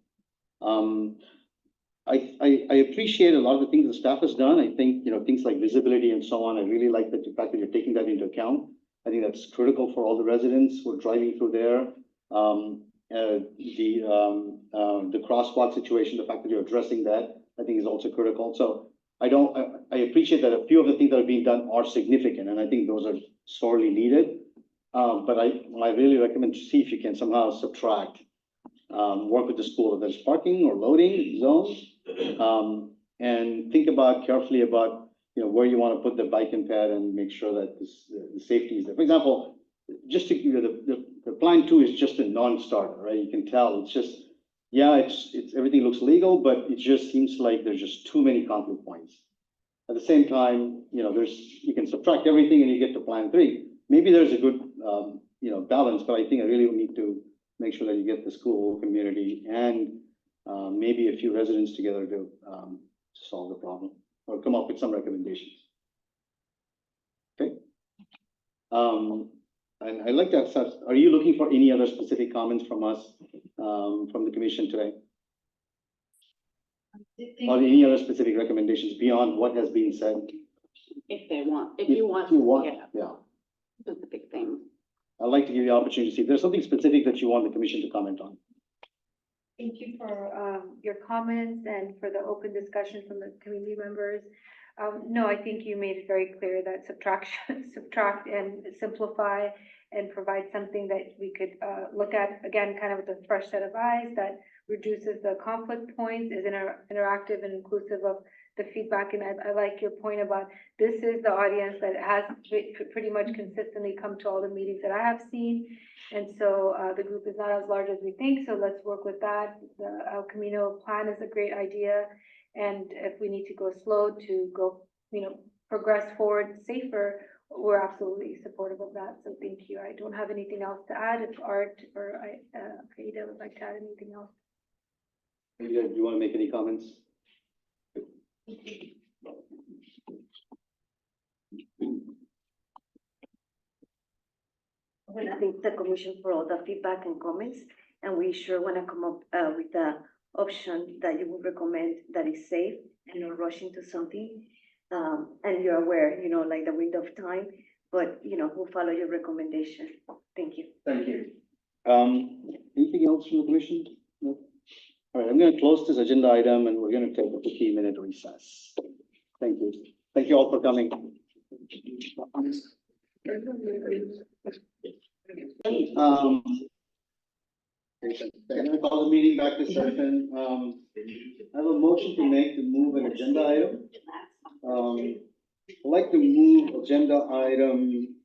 I appreciate a lot of the things the staff has done. I think, things like visibility and so on, I really like the fact that you're taking that into account. I think that's critical for all the residents who are driving through there. The crosswalk situation, the fact that you're addressing that, I think is also critical. So I appreciate that a few of the things that are being done are significant, and I think those are sorely needed. But I really recommend to see if you can somehow subtract, work with the school, whether it's parking or loading zones, and think carefully about where you want to put the bike and ped and make sure that the safety is there. For example, just to the plan 2 is just a non-starter, right? You can tell it's just, it's everything looks legal, but it just seems like there's just too many conflict points. At the same time, you can subtract everything and you get to plan 3. Maybe there's a good balance, but I think I really need to make sure that you get the school community and maybe a few residents together to solve the problem or come up with some recommendations. Okay. And I'd like to ask, are you looking for any other specific comments from us, from the commission today? Or any other specific recommendations beyond what has been said? If you want, yeah. Specific things. I'd like to give you the opportunity to see if there's something specific that you want the commission to comment on. Thank you for your comments and for the open discussion from the community members. No, I think you made it very clear that subtract and simplify and provide something that we could look at, again, kind of with a fresh set of eyes that reduces the conflict points, is interactive and inclusive of the feedback. And I like your point about this is the audience that has pretty much consistently come to all the meetings that I have seen. And so the group is not as large as we think, so let's work with that. The El Camino plan is a great idea. And if we need to go slow to go, progress forward safer, we're absolutely supportive of that. So thank you. I don't have anything else to add. If Art or Aida would like to add anything else. Do you want to make any comments? Well, I thank the commission for all the feedback and comments, and we sure want to come up with the option that you would recommend that is safe and not rush into something. And you're aware, like the window of time, but, we'll follow your recommendation. Thank you. Thank you. Anything else from the commission? No? All right, I'm gonna close this agenda item and we're gonna take a 15-minute recess. Thank you. Thank you all for coming. Can I call the meeting back to session? I have a motion to make to move an agenda item. I'd like to move agenda item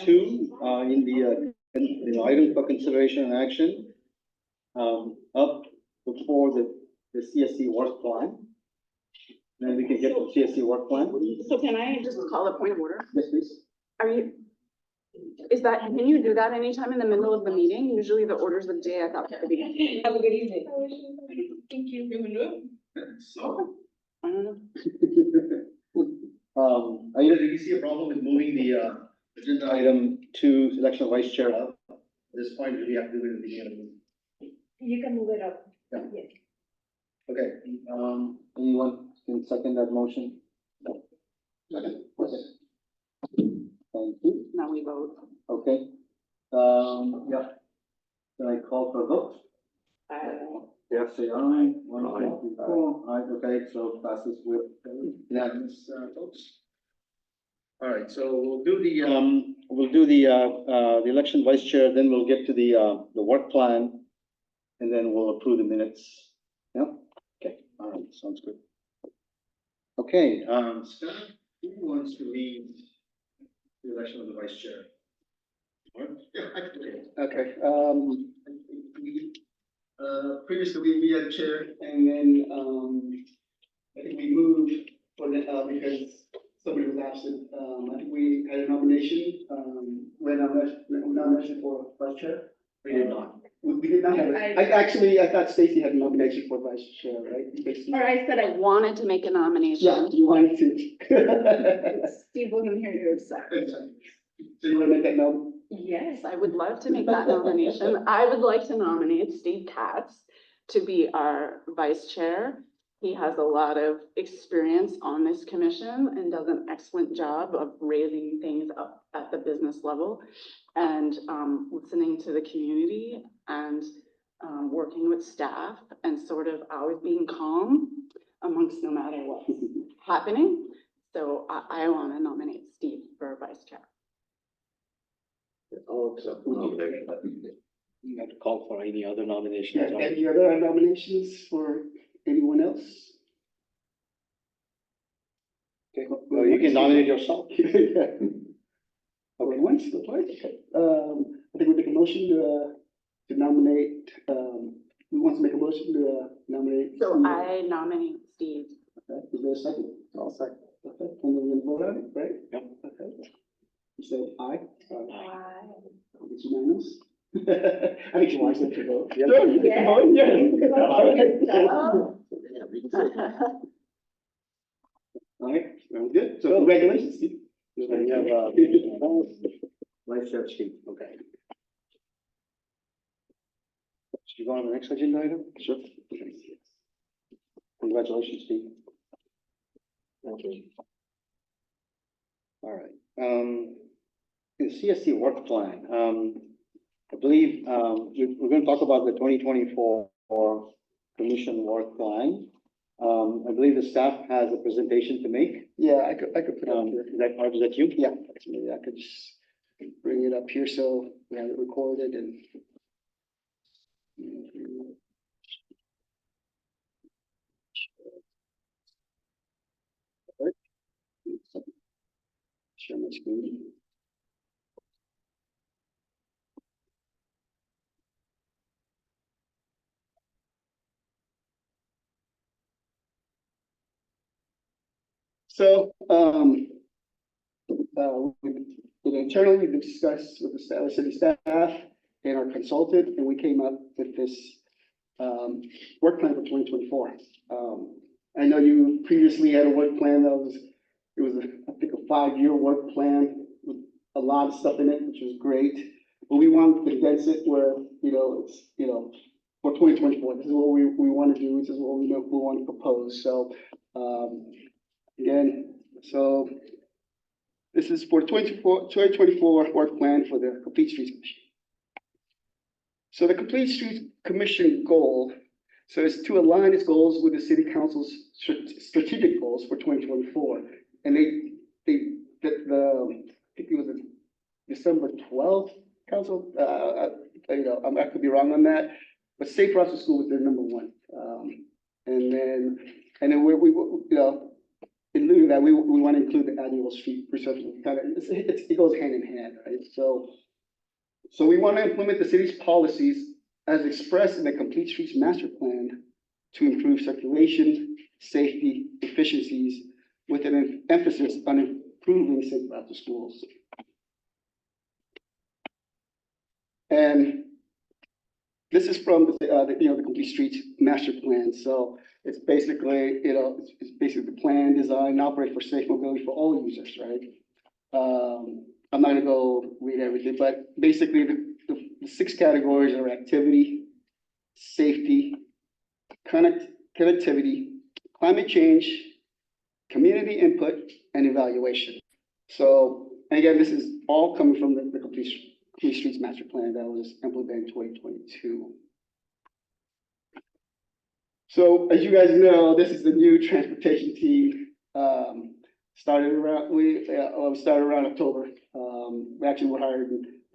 2, in the item for consideration and action, up before the CSC work plan. Then we can get the CSC work plan. So can I just call a point of order? Yes, please. Can you do that anytime in the middle of the meeting? Usually the orders of the day I thought at the beginning. Have a good evening. Thank you. I don't know. Aida, do you see a problem with moving the agenda item to election of vice chair up? At this point, do we have to do it at the beginning of the meeting? You can move it up. Yeah. Yes. Okay, anyone can second that motion? Second. Okay. Thank you. Now we vote. Okay. Yeah. Can I call for a vote? Yes, say aye. One, two, three, four. Aye, okay, so passes with unanimous votes. All right, so we'll do the election vice chair, then we'll get to the work plan, and then we'll approve the minutes. Yeah, okay, all right, sounds good. Okay, Scott, who wants to lead the election of the vice chair? Yeah, I can do it. Okay, previously we had chair, and then, I think we moved for the, because somebody was absent. I think we had a nomination, nomination for vice chair. We did not. We did not have it. I thought Stacy had a nomination for vice chair, right? Stacy? Or I said I wanted to make a nomination. Yeah, you wanted to. Steve wasn't here to accept. So you want to make that nomination? Yes, I would love to make that nomination. I would like to nominate Steve Katz to be our vice chair. He has a lot of experience on this commission and does an excellent job of raising things up at the business level and listening to the community and working with staff and sort of always being calm amongst no matter what's happening. So I want to nominate Steve for vice chair. I'll accept the nomination. You have to call for any other nominations. Yeah, any other nominations for anyone else? Okay, well, you can nominate yourself. Okay, once, the twice, okay. I think we make a motion to nominate, we want to make a motion to nominate. So Steve. I nominate Steve. Okay, is there a second? I'll second. Okay, and then we'll vote on it, right? Yep. Okay. You said aye? Aye. It's unanimous? I think she wants them to vote. Yeah. Sure, you can vote, All right, sounds good. So congratulations, Steve. We have, vice chair Steve, okay. Should you go on to the next agenda item? Sure. Congratulations, Steve. Thank you. All right, the CSC work plan, I believe, we're going to talk about the 2024 commission work plan. I believe the staff has a presentation to make. Yeah, I could put it up here. Is that you? Yeah, maybe I could just bring it up here so we have it recorded and. Share my screen. So, internally, we discussed with the city staff and our consultant, and we came up with this work plan for 2024. I know you previously had a work plan it was, I think, a 5-year work plan with a lot of stuff in it, which was great. But we wanted to condense it where, it's, for 2024, this is what we want to do, this is what we want to propose. So, again, so this is for 2024 work plan for the Complete Streets Commission. So the Complete Streets Commission goal, so it's to align its goals with the City Council's strategic goals for 2024. And I think it was a December 12th council, I could be wrong on that, but Safe Routes to School was their number one. And then in lieu of that, we want to include the annual street resurfacing. It goes hand in hand, right? So we want to implement the city's policies as expressed in the Complete Streets Master Plan to improve circulation, safety, efficiencies, with an emphasis on improving safe routes to schools. And this is from the Complete Streets Master Plan. So it's basically, it's basically the plan, design, and operate for safe mobility for all users, right? I'm not gonna go read everything, but basically the 6 categories are activity, safety, connectivity, climate change, community input, and evaluation. So, and again, this is all coming from the Complete Streets Master Plan that was implemented in 2022. So, as you guys know, this is the new transportation team. Started around October. I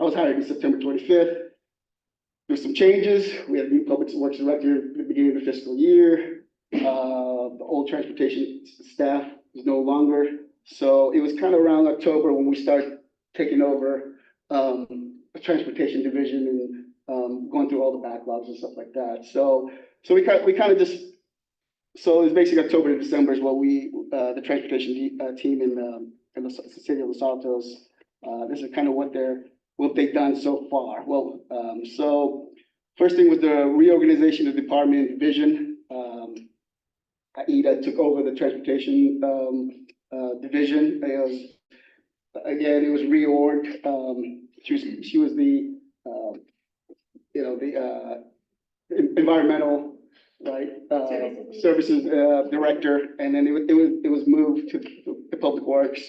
was hired in September 25th. There's some changes. We had a new public works director at the beginning of the fiscal year. The old transportation staff is no longer. So it was kind of around October when we started taking over the transportation division and going through all the backlogs and stuff like that. So we kind of just, so it's basically October to December is what the transportation team in the city of Los Altos, this is kind of what they've done so far. Well, so first thing was the reorganization of the department and division. Aida took over the transportation division. It was reorged. She was the environmental, right, services director, and then it was moved to the public works,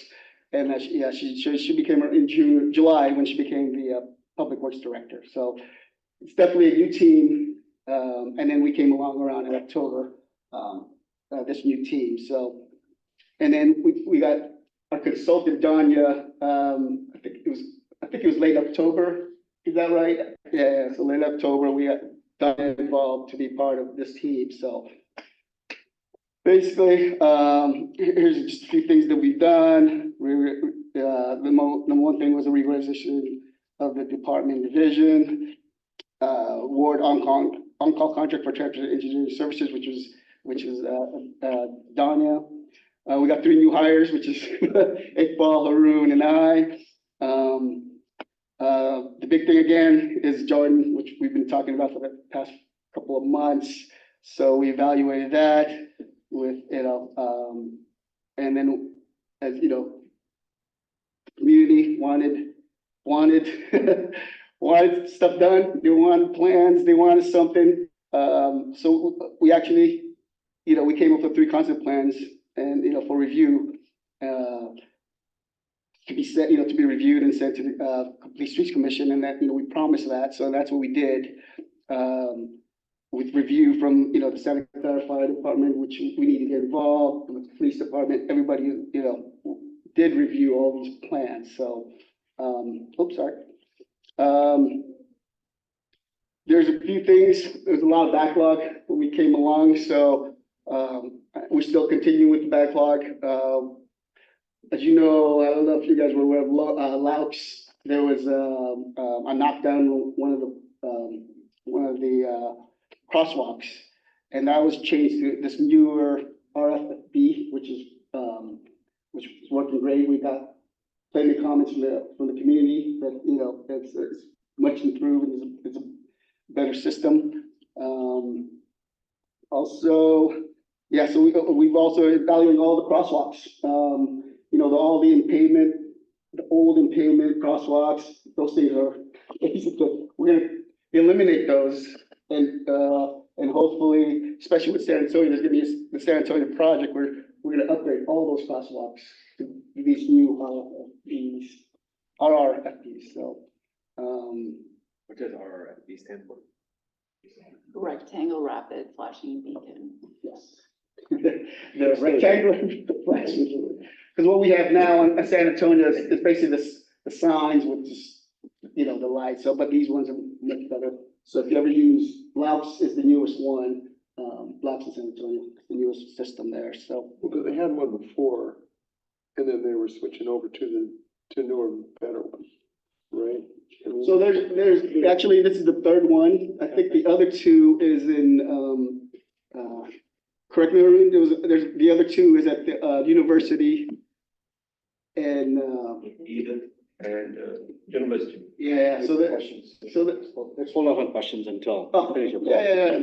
and she became in July when she became the public works director. So it's definitely a new team, and then we came along around in October, this new team. So, and then we got our consultant Danya. I think it was late October. Is that right? Yeah. So late October we got Danya involved to be part of this team. So basically, here's just a few things that we've done. The number one thing was a reorganization of the department division, ward on-call contract for transport engineering services, which is Danya. We got 3 new hires, which is Iqbal, Haroon, and I. The big thing again is Jordan, which we've been talking about for the past couple of months. So we evaluated that with, and then, as you know, the community wanted wanted stuff done. They wanted plans. They wanted something. So we actually, we came up with 3 concept plans, and for review, to be set, to be reviewed and sent to the Complete Streets Commission, and that we promised that. So that's what we did. With review from the Santa Clara Fire Department, which we need to get involved with the police department. Everybody did review all these plans. So, there's a few things. There's a lot of backlog when we came along. So we're still continuing with the backlog. As you know, I don't know if you guys were aware of Loucks. There was a knockdown on one of the crosswalks, and that was changed to this newer RFB, which is working great. We got plenty of comments from the community that it's much improved and it's a better system. Also, Yeah, so we've also evaluated all the crosswalks, all the impavement, the old impavement crosswalks, those things are, basically, we're gonna eliminate those and hopefully, especially with San Antonio, there's gonna be the San Antonio project, we're gonna upgrade all those crosswalks to these new, these RRFPs, so, What does RRFB stand for? Rectangle rapid flashing beacon. yes. The rectangular flashes, because what we have now in San Antonio is basically the signs with just, the lights, so, but these ones are much better. So if you ever use, Loups is the newest one, Loups in San Antonio, the newest system there, so. Well, they had one before, and then they were switching over to newer, better ones, right? So there's, actually, this is the third one, I think the other two is in, correct me, Arun, there's, the other two is at the, university and, Eden and, University. yeah, so that, Let's hold off on questions until. oh, yeah.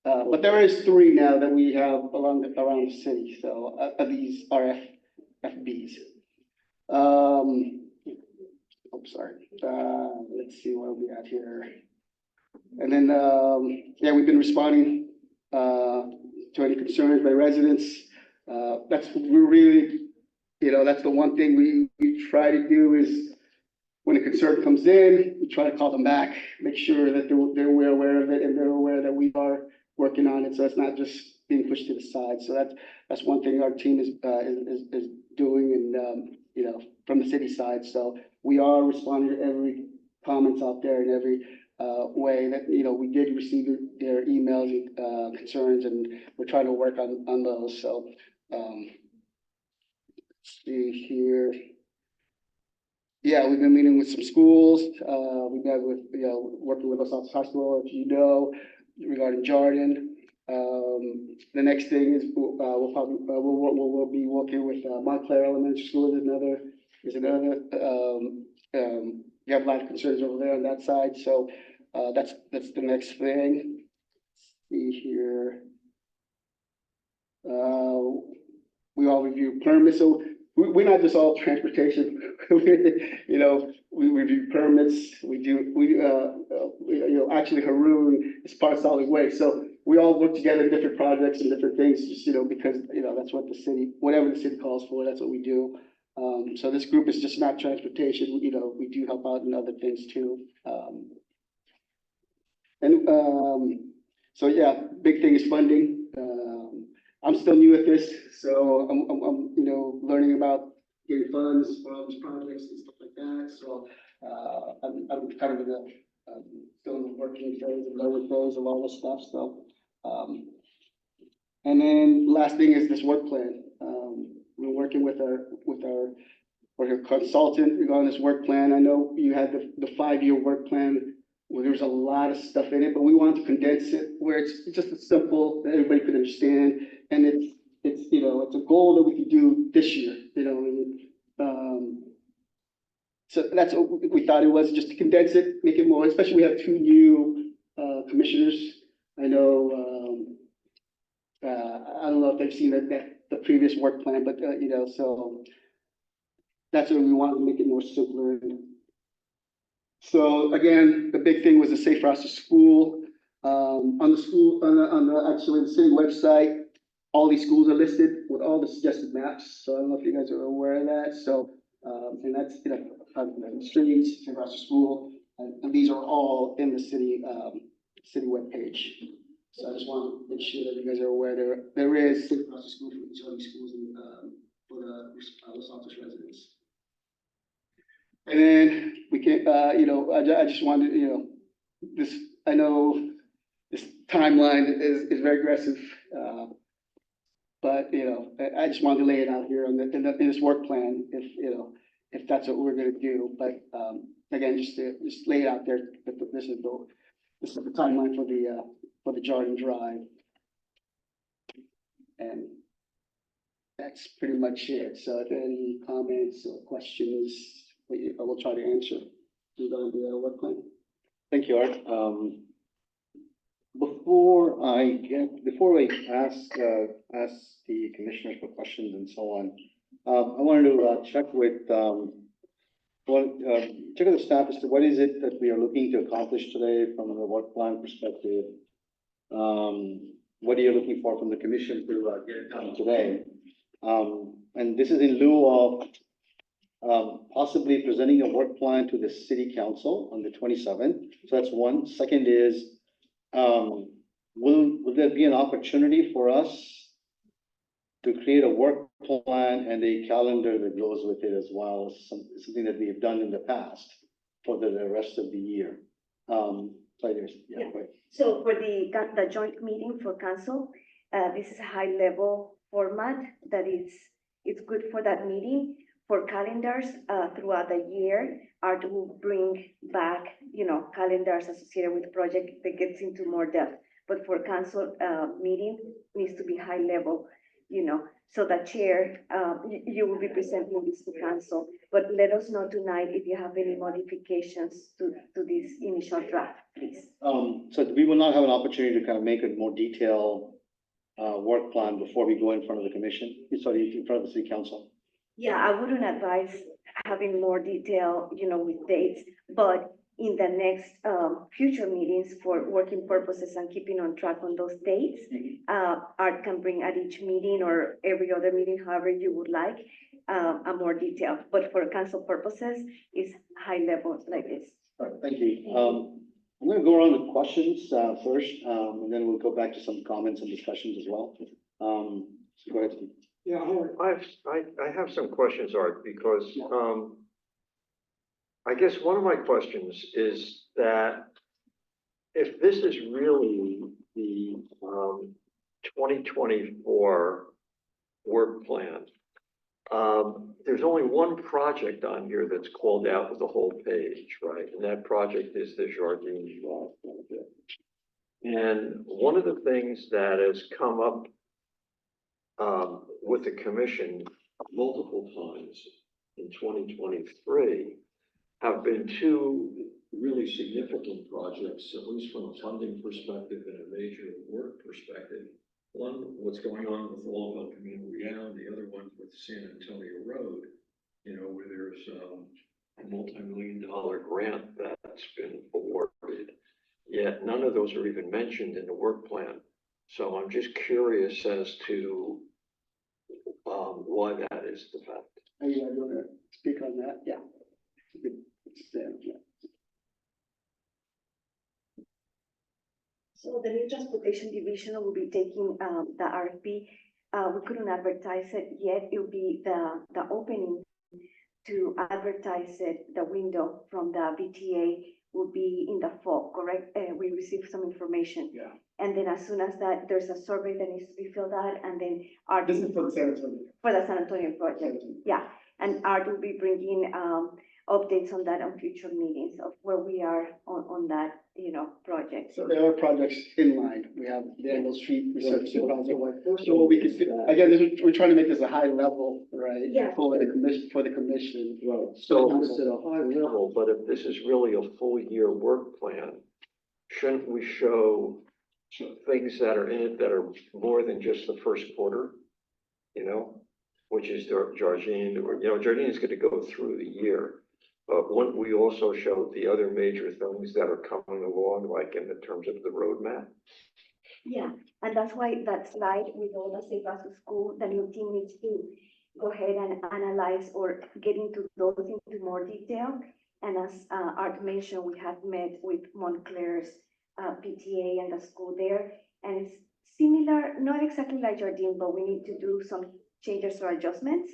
But there is three now that we have around the city, so, these RFBs. I'm sorry, let's see where we at here. And then, yeah, we've been responding, to any concerns by residents. We're really, that's the one thing we try to do is when a concern comes in, we try to call them back, make sure that they're aware of it and they're aware that we are working on it. So it's not just being pushed to the side. So that's one thing our team is doing and, from the city side. So we are responding to every comments out there in every way that, we did receive their emails and concerns, and we're trying to work on those. So, see here. Yeah, we've been meeting with some schools. We met with, working with Los Altos High School, if regarding Jordan. The next thing is we'll probably we'll be working with Montclair Elementary School. Is another. We have a lot of concerns over there on that side, so that's the next thing. See here. We all review permits, so we're not just all transportation. We review permits. Actually Haroon is part of solid waste, so we all work together in different projects and different things, just because that's what the city, whatever the city calls for, that's what we do. So this group is just not transportation, we do help out in other things too. So yeah, big thing is funding. I'm still new at this, so I'm learning about getting funds for all these projects and stuff like that. So I'm kind of in the still in the working phase and learning phase of all this stuff. So and then last thing is this work plan. We're working with our consultant regarding this work plan. I know you had the 5-year work plan where there's a lot of stuff in it, but we want to condense it where it's just as simple that everybody could understand. And it's it's a goal that we can do this year, so that's what we thought it was, just to condense it, make it more, especially we have 2 new commissioners. I know, I don't know if they've seen the previous work plan, but so that's what we wanted to make it more simpler. So again, the big thing was the Safe Routes to School. On actually the city website, all these schools are listed with all the suggested maps. So I don't know if you guys are aware of that. So and that's streets, Safe Routes to School, and these are all in the city webpage. So I just want to make sure that you guys are aware there is Safe Routes to School for each of these schools and for the Los Altos residents. And then we can, I just wanted, this, I know this timeline is very aggressive, but, I just wanted to lay it out here in this work plan, if that's what we're gonna do. But, again, just lay it out there, that this is the timeline for the Jordan Drive. And that's pretty much it. So if any comments or questions, I will try to answer regarding the work plan. Thank you, Art. Before I ask the commissioners for questions and so on, I wanted to check with, check with the staff as to what is it that we are looking to accomplish today from a work plan perspective? What are you looking for from the commission to get it done today? And this is in lieu of possibly presenting a work plan to the city council on the 27th. So that's one. Second is, will there be an opportunity for us to create a work plan and a calendar that goes with it as well, something that we've done in the past for the rest of the year? So there's, yeah, Yeah. go ahead. So for the joint meeting for council, this is a high level format that it's good for that meeting. For calendars, throughout the year, Art will bring back, calendars associated with project that gets into more depth. But for council, meeting needs to be high level, so the chair, you will be presenting this to council. But let us know tonight if you have any modifications to this initial draft, please. So we will not have an opportunity to kind of make a more detailed work plan before we go in front of the commission, sorry, in front of the city council. Yeah, I wouldn't advise having more detail, with dates, but in the next future meetings for working purposes and keeping on track on those dates, Art can bring at each meeting or every other meeting, however you would like, a more detail. But for council purposes, it's high level like this. All right, thank you. I'm going to go around with questions first, and then we'll go back to some comments and discussions as well. So go ahead, Steve. Yeah, I have some questions, Art, because, I guess one of my questions is that if this is really the, 2024 work plan, there's only one project on here that's called out with the whole page, right? And that project is the Jardine Drive project. And one of the things that has come up with the commission multiple times in 2023 have been two really significant projects, at least from a funding perspective and a major work perspective. One, what's going on with Lowville Community Ave, the other one with San Antonio Road, where there's a multi-million-dollar grant that's been awarded. Yet none of those are even mentioned in the work plan. So I'm just curious as to why that is the fact. Are you going to speak on that? Yeah. Yeah. So the new transportation division will be taking the RFP. We couldn't advertise it yet. It will be the opening to advertise it, the window from the BTA will be in the fall, correct? We received some information. Yeah. And then as soon as that, there's a survey that needs to be filled out, and then Art. This is for the San Antonio. For the San Antonio project, yeah. And Art will be bringing updates on that on future meetings of where we are on that, project. So there are projects in line. We have the Angle Street Research Project. So what we could, again, we're trying to make this a high level, right? Yeah. For the commission. Right. So it's at a high level, but if this is really a full year work plan, shouldn't we show things that are in it that are more than just the first quarter? Which is Jardine, or, Jardine is going to go through the year. But wouldn't we also show the other major things that are coming along, like in the terms of the roadmap? Yeah, and that's why that slide with all the Safe Routes to School, the new team needs to go ahead and analyze or get into those into more detail. And as Art mentioned, we have met with Montclair's PTA and the school there, and it's similar, not exactly like Jardine, but we need to do some changes or adjustments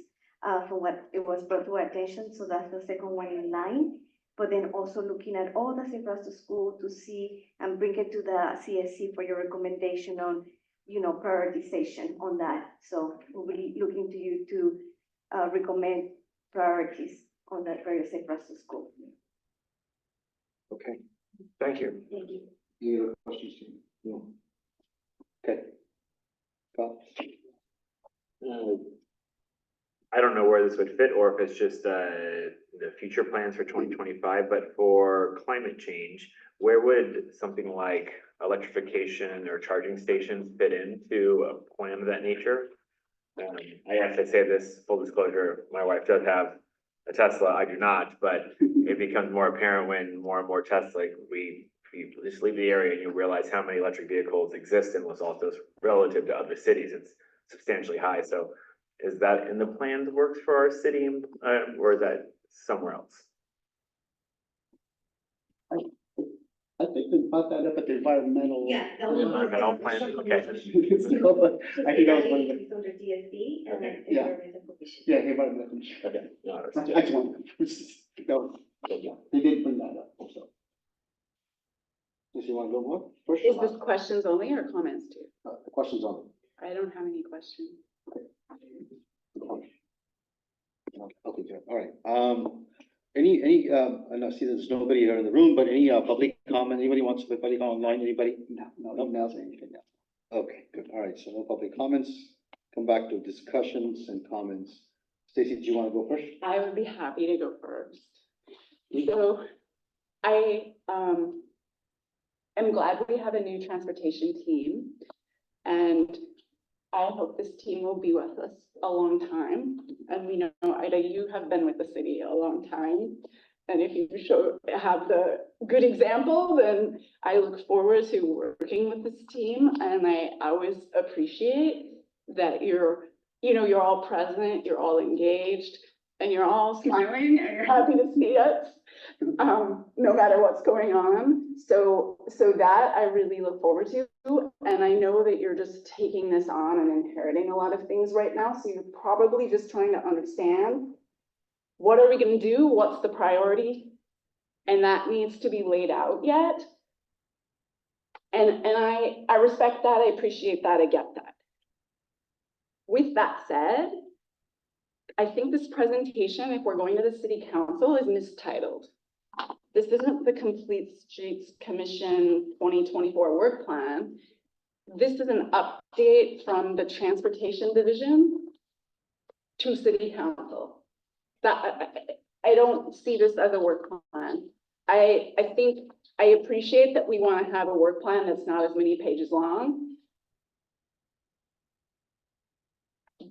from what it was brought to our attention. So that's the second one in line. But then also looking at all the Safe Routes to School to see and bring it to the CSC for your recommendation on, prioritization on that. So we'll be looking to you to recommend priorities on that very Safe Routes to School. Okay, thank you. Thank you. Any other questions? No. Okay. Scott? I don't know where this would fit or if it's just the future plans for 2025, but for climate change, where would something like electrification or charging stations fit into a plan of that nature. I have to say this, full disclosure, my wife does have a Tesla, I do not, but it becomes more apparent when more and more Tesla, like you just leave the area and you realize how many electric vehicles exist in Los Altos relative to other cities, it's substantially high. So is that in the plans works for our city, or is that somewhere else? I think we brought that up at the environmental. Yeah. Environmental plan, okay. I think that was one of the. It's under DSD and then Yeah. there is a provision. Yeah, the environmental commission. Okay. No, I just wanted, yeah, they did bring that up also. Does you want to go more? First or Is this last? questions only or comments too? The questions on. I don't have any questions. Okay, good, all right. Any, and I see there's nobody here in the room, but any, public comment, anybody wants to put public online, anybody? No, nothing else, anything else? Okay, good, all right, so no public comments, come back to discussions and comments. Stacy, do you want to go first? I would be happy to go first. So I am glad we have a new transportation team. And I hope this team will be with us a long time. And we know, Ida, you have been with the city a long time. And if you have the good example, then I look forward to working with this team. And I always appreciate that you're all present, you're all engaged, and you're all smiling and you're happy to see us, no matter what's going on. So that I really look forward to. And I know that you're just taking this on and inheriting a lot of things right now. So you're probably just trying to understand, what are we going to do? What's the priority? And that needs to be laid out yet. And I respect that. I appreciate that. I get that. With that said, I think this presentation, if we're going to the city council, is mistitled. This isn't the Complete Streets Commission 2024 work plan. This is an update from the Transportation Division to City Council. I don't see this as a work plan. I think I appreciate that we want to have a work plan that's not as many pages long.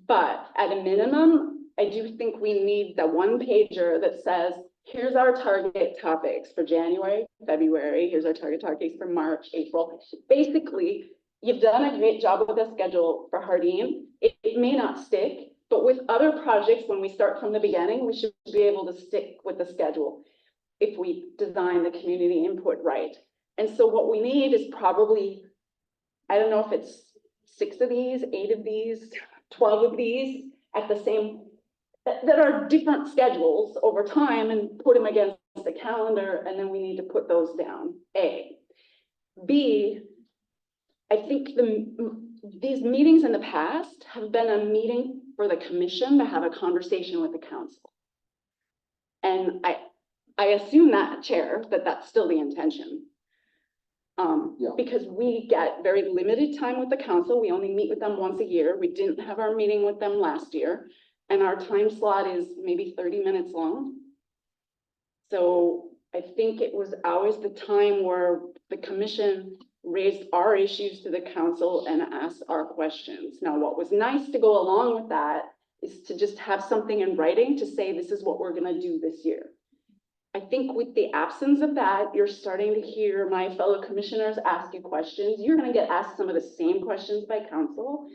But at a minimum, I do think we need the one pager that says, here's our target topics for January, February, here's our target topics for March, April. Basically, you've done a great job with the schedule for Hardin. It may not stick, but with other projects, when we start from the beginning, we should be able to stick with the schedule if we design the community input right. And so what we need is probably, I don't know if it's 6 of these, 8 of these, 12 of these at the same, that are different schedules over time, and put them against the calendar, and then we need to put those down, A. B, I think these meetings in the past have been a meeting for the commission to have a conversation with the council. And I assume that, Chair, that that's still the intention. Because we get very limited time with the council. We only meet with them once a year. We didn't have our meeting with them last year. And our time slot is maybe 30 minutes long. So I think it was always the time where the commission raised our issues to the council and asked our questions. Now, what was nice to go along with that is to just have something in writing to say, this is what we're gonna do this year. I think with the absence of that, you're starting to hear my fellow commissioners ask you questions. You're gonna get asked some of the same questions by council.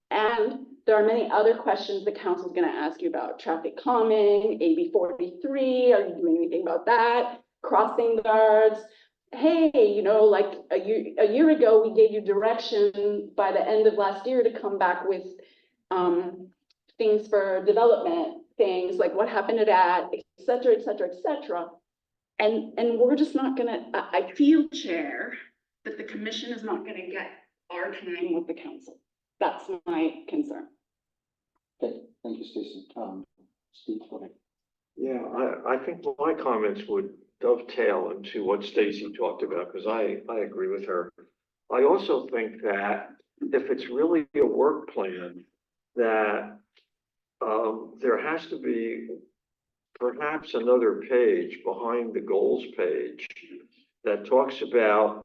And there are many other questions the council's gonna ask you about traffic calming, AB 43, are you doing anything about that? Crossing guards. Hey, like a year ago, we gave you direction by the end of last year to come back with things for development, things like what happened to that, et cetera, et cetera, et cetera. And we're just not gonna, I feel, Chair, that the commission is not gonna get our time with the council. That's my concern. Okay, thank you, Stacy. Steve, go ahead. Yeah, I think my comments would dovetail into what Stacy talked about, because I agree with her. I also think that if it's really a work plan, that there has to be perhaps another page behind the goals page that talks about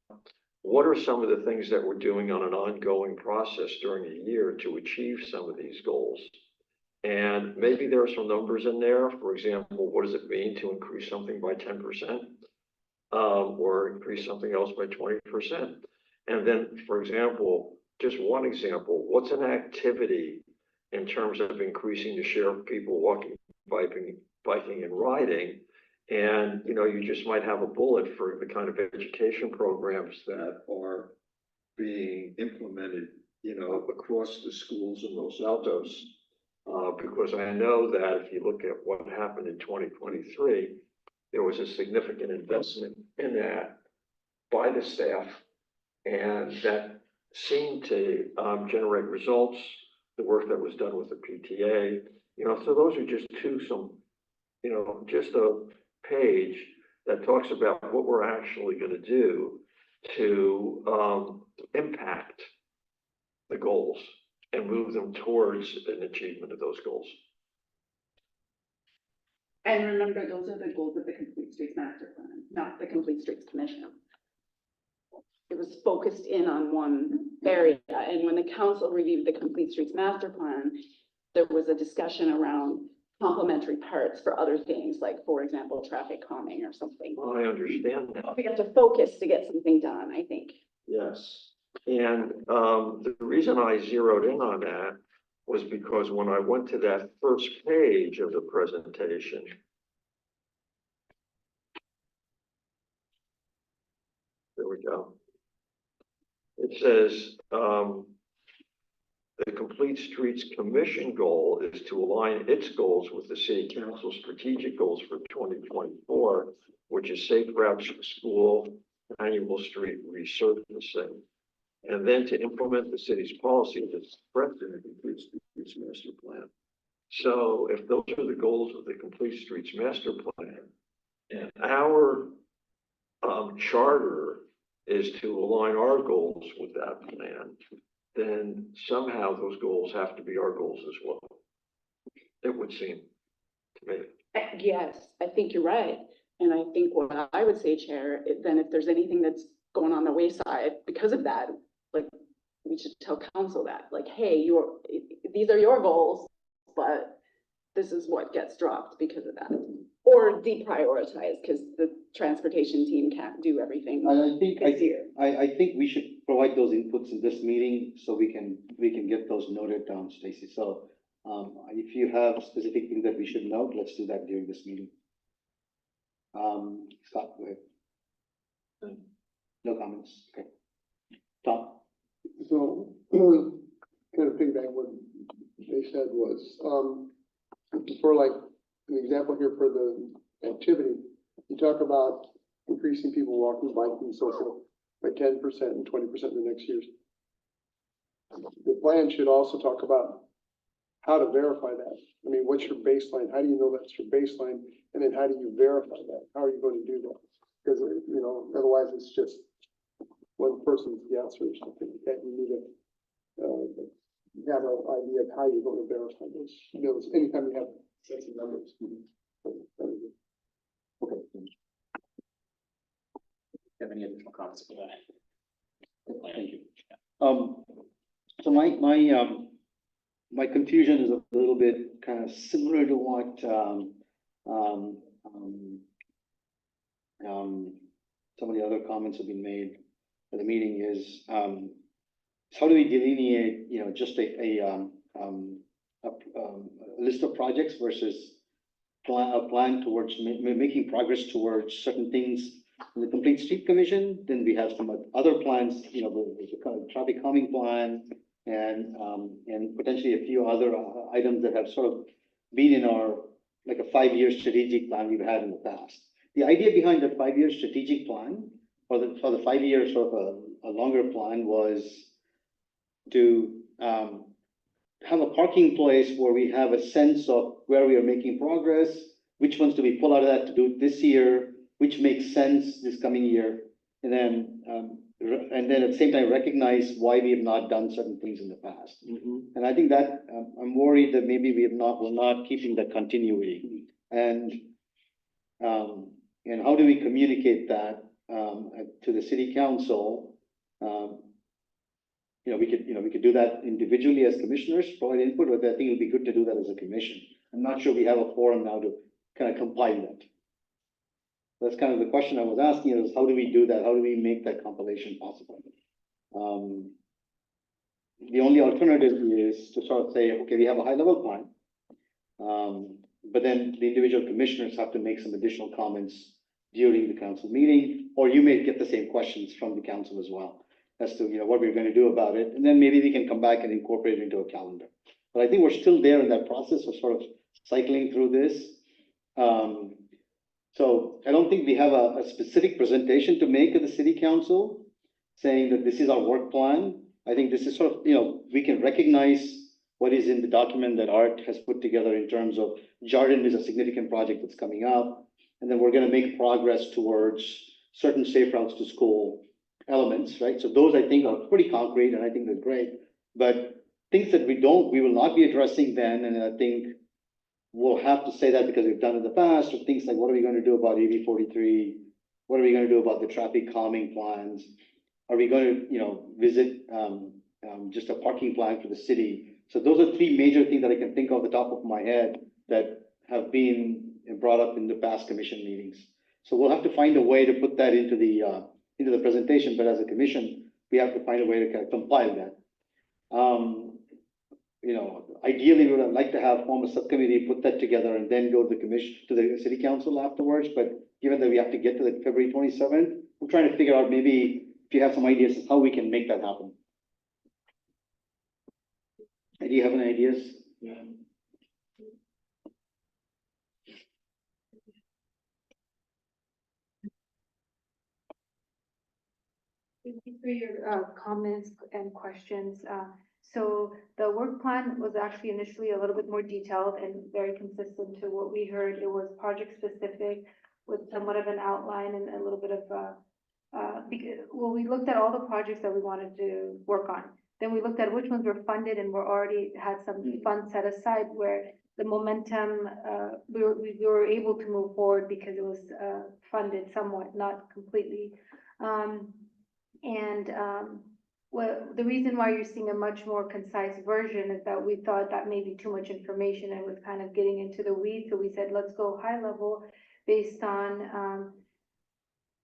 what are some of the things that we're doing on an ongoing process during a year to achieve some of these goals? And maybe there are some numbers in there. For example, what does it mean to increase something by 10%? Or increase something else by 20%? And then, for example, just one example, what's an activity in terms of increasing the share of people walking, biking and riding? And, you know, you just might have a bullet for the kind of education programs that are being implemented, you know, across the schools in Los Altos. Because I know that if you look at what happened in 2023, there was a significant investment in that by the staff, and that seemed to generate results, the work that was done with the PTA, you know, so those are just just a page that talks about what we're actually going to do to impact the goals and move them towards an achievement of those goals. And remember, those are the goals of the Complete Streets Master Plan, not the Complete Streets Commission. It was focused in on one area, and when the council reviewed the Complete Streets Master Plan, there was a discussion around complementary parts for other things, like, for example, traffic calming or something. Well, I understand that. We have to focus to get something done, I think. Yes, and the reason I zeroed in on that was because when I went to that first page of the presentation, there we go. It says, the Complete Streets Commission goal is to align its goals with the City Council strategic goals for 2024, which is safe routes to school, annual street resurfacing, and then to implement the city's policy that's expressed in the Complete Streets Master Plan. So if those are the goals of the Complete Streets Master Plan, and our charter is to align our goals with that plan, then somehow those goals have to be our goals as well. It would seem to me. Yes, I think you're right. And I think what I would say, Chair, then if there's anything that's going on the wayside because of that, like, we should tell council that, like, hey, these are your goals, but this is what gets dropped because of that. Or deprioritize because the transportation team can't do everything this year. I think we should provide those inputs in this meeting so we can get those noted down, Stacy. So if you have specific things that we should note, let's do that during this meeting. Scott, go ahead. No comments. Okay. Tom. So kind of piggyback what they said was, for like an example here for the activity, you talk about increasing people walking, biking, and so forth by 10% and 20% in the next years. The plan should also talk about how to verify that. I mean, what's your baseline? How do you know that's your baseline? And then how do you verify that? How are you going to do that? Because, you know, otherwise it's just one person's guess or something like that. You need to have an idea of how you're going to verify those. You know, anytime you have sets of numbers. Okay. Have any additional comments for that? Thank you. So my confusion is a little bit kind of similar to what some of the other comments have been made at the meeting is how do we delineate, you know, just a list of projects versus a plan towards making progress towards certain things in the Complete Street Commission. Then we have some other plans, you know, the traffic calming plan and potentially a few other items that have sort of been in our, like a 5-year strategic plan we've had in the past. The idea behind the 5-year strategic plan, or the 5-year sort of a longer plan, was to have a parking place where we have a sense of where we are making progress, which ones do we pull out of that to do this year, which makes sense this coming year, and then at the same time recognize why we have not done certain things in the past. And I think that I'm worried that maybe we're not keeping that continuity. And how do we communicate that to the city council we could do that individually as commissioners, provide input, but I think it'll be good to do that as a commission. I'm not sure we have a forum now to kind of compile that. That's kind of the question I was asking is, how do we do that? How do we make that compilation possible? The only alternative is to sort of say, okay, we have a high level plan. But then the individual commissioners have to make some additional comments during the council meeting, or you may get the same questions from the council as well as to, what we're going to do about it. And then maybe we can come back and incorporate it into a calendar. But I think we're still there in that process of sort of cycling through this. So I don't think we have a specific presentation to make at the city council saying that this is our work plan. I think this is sort of, we can recognize what is in the document that Art has put together in terms of Jardin is a significant project that's coming up. And then we're going to make progress towards certain safe routes to school elements, right? So those I think are pretty concrete and I think they're great. But things that we will not be addressing then, and I think we'll have to say that because we've done in the past, or things like what are we going to do about EV 43? What are we going to do about the traffic calming plans? Are we going to, visit just a parking plan for the city? So those are three major things that I can think of the top of my head that have been brought up in the past commission meetings. So we'll have to find a way to put that into the presentation, but as a commission, we have to find a way to kind of compile that. Ideally, we would like to form a subcommittee, put that together, and then go to the commission, to the city council afterwards. But given that we have to get to the February 27th, we're trying to figure out maybe if you have some ideas how we can make that happen. Do you have any ideas? Yeah. Thank you for your comments and questions. So the work plan was actually initially a little bit more detailed and very consistent to what we heard. It was project specific with somewhat of an outline and a little bit of, we looked at all the projects that we wanted to work on. Then we looked at which ones were funded and were already had some funds set aside where the momentum, we were able to move forward because it was funded somewhat, not completely. Well, the reason why you're seeing a much more concise version is that we thought that may be too much information and was kind of getting into the weeds. So we said, let's go high level based on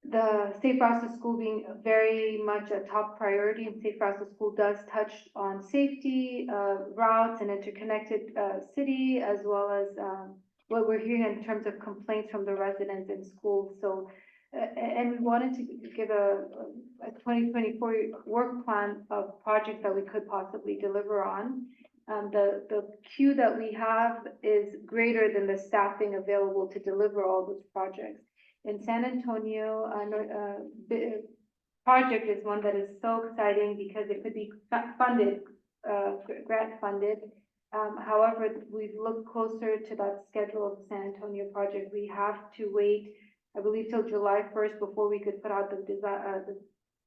the Safe Routes to School being very much a top priority. And Safe Routes to School does touch on safety, routes and interconnected city, as well as what we're hearing in terms of complaints from the residents in schools. So and we wanted to give a 2024 work plan of projects that we could possibly deliver on. The queue that we have is greater than the staffing available to deliver all those projects. In San Antonio, project is one that is so exciting because it could be funded, grant funded. However, we've looked closer to that schedule of the San Antonio project. We have to wait, I believe, till July 1st before we could put out the design, the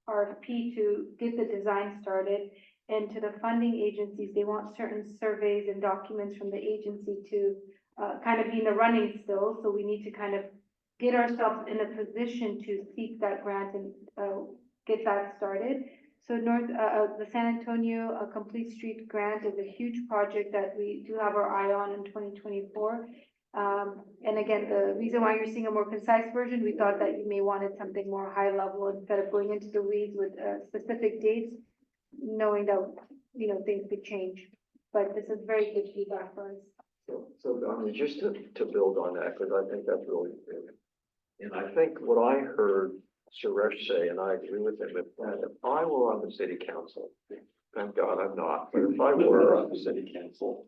RFP to get the design started. And to the funding agencies, they want certain surveys and documents from the agency to kind of be in the running still. So we need to kind of get ourselves in a position to seek that grant and get that started. So the San Antonio Complete Street Grant is a huge project that we do have our eye on in 2024. And again, the reason why you're seeing a more concise version, we thought that you may wanted something more high level instead of going into the weeds with specific dates, knowing that, things could change. But this is very good feedback for us. So just to build on that, because I think that's really good. And I think what I heard Suresh say, and I agree with him, is that if I were on the city council, thank God I'm not, but if I were on the city council,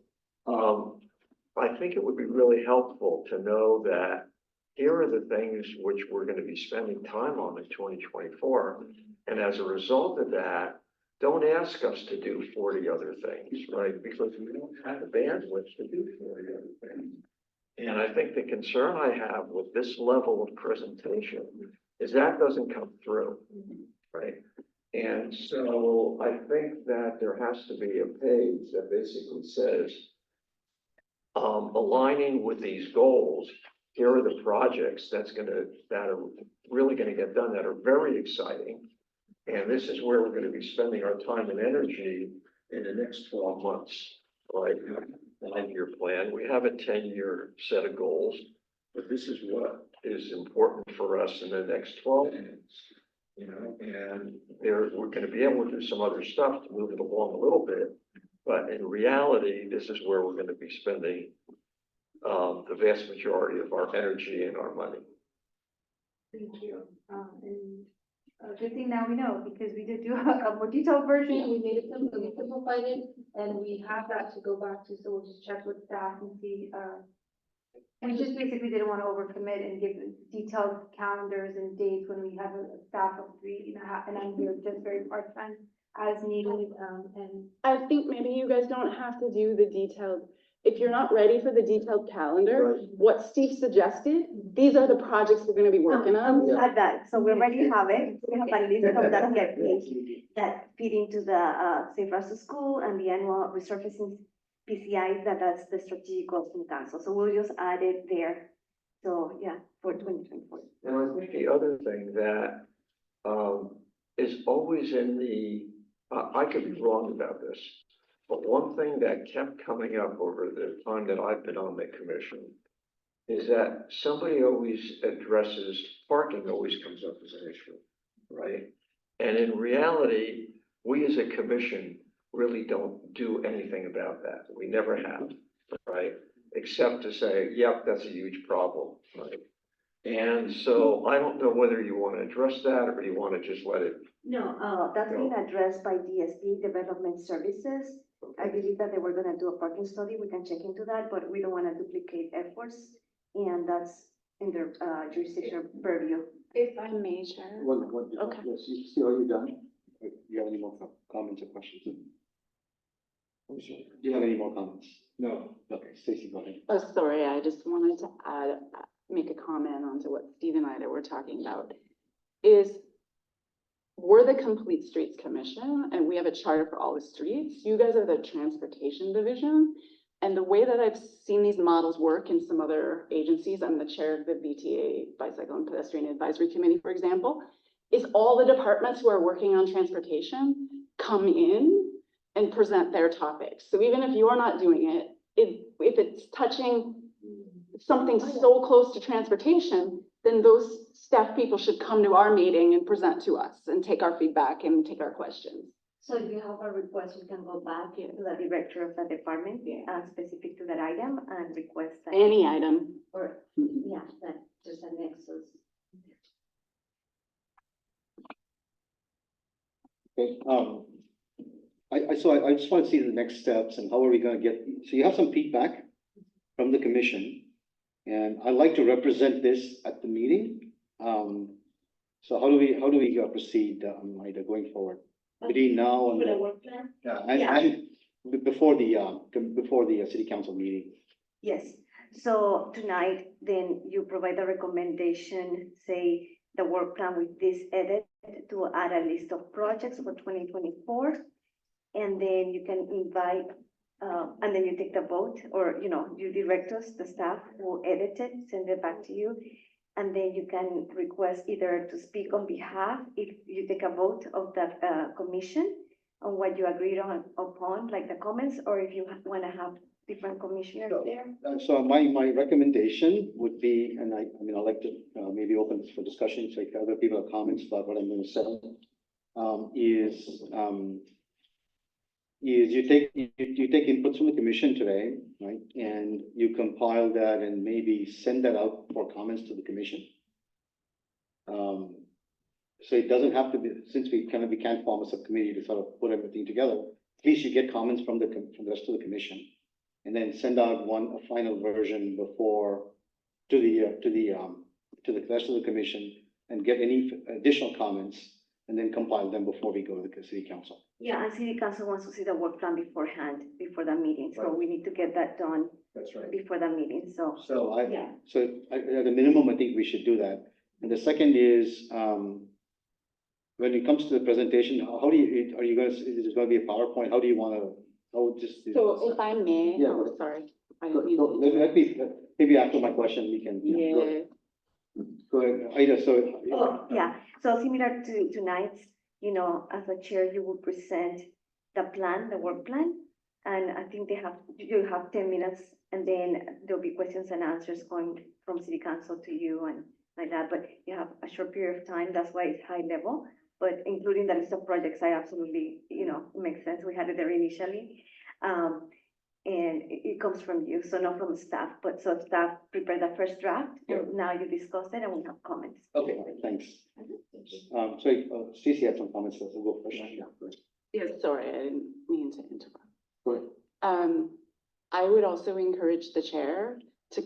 I think it would be really helpful to know that here are the things which we're going to be spending time on in 2024. And as a result of that, don't ask us to do 40 other things, right? Because we don't have the bandwidth to do 40 other things. And I think the concern I have with this level of presentation is that doesn't come through, right? And so I think that there has to be a page that basically says, aligning with these goals, here are the projects that are really gonna get done that are very exciting. And this is where we're gonna be spending our time and energy in the next 12 months, right? 5-year plan. We have a 10-year set of goals, but this is what is important for us in the next 12 months. You know, and we're gonna be able to do some other stuff to move it along a little bit. But in reality, this is where we're gonna be spending the vast majority of our energy and our money. Thank you. Good thing now we know, because we did do a more detailed version, we made it simple, we simplified it, and we have that to go back to, so we'll just check with staff and see, we just basically didn't want to overcommit and give detailed calendars and dates when we have a staff of 3.5, and I'm here just very part-time as needed, and. I think maybe you guys don't have to do the detailed, if you're not ready for the detailed calendar, what Steve suggested, these are the projects we're gonna be working on. We had that, so we already have it. We have a list of that fit into the Safe Routes to School and the annual resurfacing PCIs, that's the strategic goals from council. So we'll just add it there. So yeah, for 2024. And I think the other thing that is always in the, I could be wrong about this, but one thing that kept coming up over the time that I've been on the commission is that somebody always addresses, parking always comes up as an issue, right? And in reality, we as a commission really don't do anything about that. We never have, right? Except to say, yep, that's a huge problem, right? And so I don't know whether you want to address that or you want to just let it. No, that's go. being addressed by DSP, Development Services. I believe that they were gonna do a parking study. We can check into that, but we don't wanna duplicate efforts. And that's in their jurisdiction purview. If I may, Chair. Okay. Yes, are you done? Do you have any more comments or questions? Do you have any more comments? No. Okay, Stacy, go ahead. Oh, sorry, I just wanted to add, make a comment onto what Steve and I were talking about. We're the Complete Streets Commission, and we have a charter for all the streets. You guys are the Transportation Division. And the way that I've seen these models work in some other agencies, I'm the chair of the VTA Bicycle and Pedestrian Advisory Committee, for example, is all the departments who are working on transportation come in and present their topics. So even if you're not doing it, if it's touching something so close to transportation, then those staff people should come to our meeting and present to us and take our feedback and take our questions. So if you have a request, you can go back to the director of the department, specific to that item and request that. Any item. Or, yeah, that, just a nexus. Okay, I just want to see the next steps and how are we gonna get, so you have some feedback from the commission. And I'd like to represent this at the meeting. So how do we proceed, Ida, going forward? Between now and. For the work plan? Yeah, and before the city council meeting. Yes, so tonight, then you provide a recommendation, say, the work plan with this edit to add a list of projects for 2024. And then you can invite, and then you take the vote, or, you directors, the staff will edit it, send it back to you. And then you can request either to speak on behalf, if you take a vote of that commission on what you agreed upon, like the comments, or if you want to have different commissioners there. So my recommendation would be, and I'd like to maybe open this for discussion, so if other people have comments about what I'm going to say, is you take inputs from the commission today, right? And you compile that and maybe send that out for comments to the commission. So it doesn't have to be, since we can't form a subcommittee to sort of put everything together, at least you get comments from the rest of the commission. And then send out a final version before to the rest of the commission and get any additional comments and then compile them before we go to the city council. Yeah, and city council wants to see the work plan beforehand, before the meeting, so we need to get that done. That's right. Before the meeting, so. At a minimum, I think we should do that. And the second is, when it comes to the presentation, is it gonna be a PowerPoint? How do you wanna, So if I may, Yeah, oh, sorry. I So, didn't mean to- let me, maybe after my question, we can. Yeah. Go ahead, Ida, so. Yeah, so similar to tonight's, as a chair, you will present the plan, the work plan. And I think you have 10 minutes, and then there'll be questions and answers going from city council to you and like that, but you have a short period of time, that's why it's high level. But including the list of projects, I absolutely, it makes sense, we had it there initially. And it comes from you, so not from staff, but so staff prepared the first draft, and now you discuss it and we have comments. Okay, thanks. Sorry, Stacy had some comments, so we'll go first. Yes, sorry, I didn't mean to interrupt. Go ahead. I would also encourage the chair to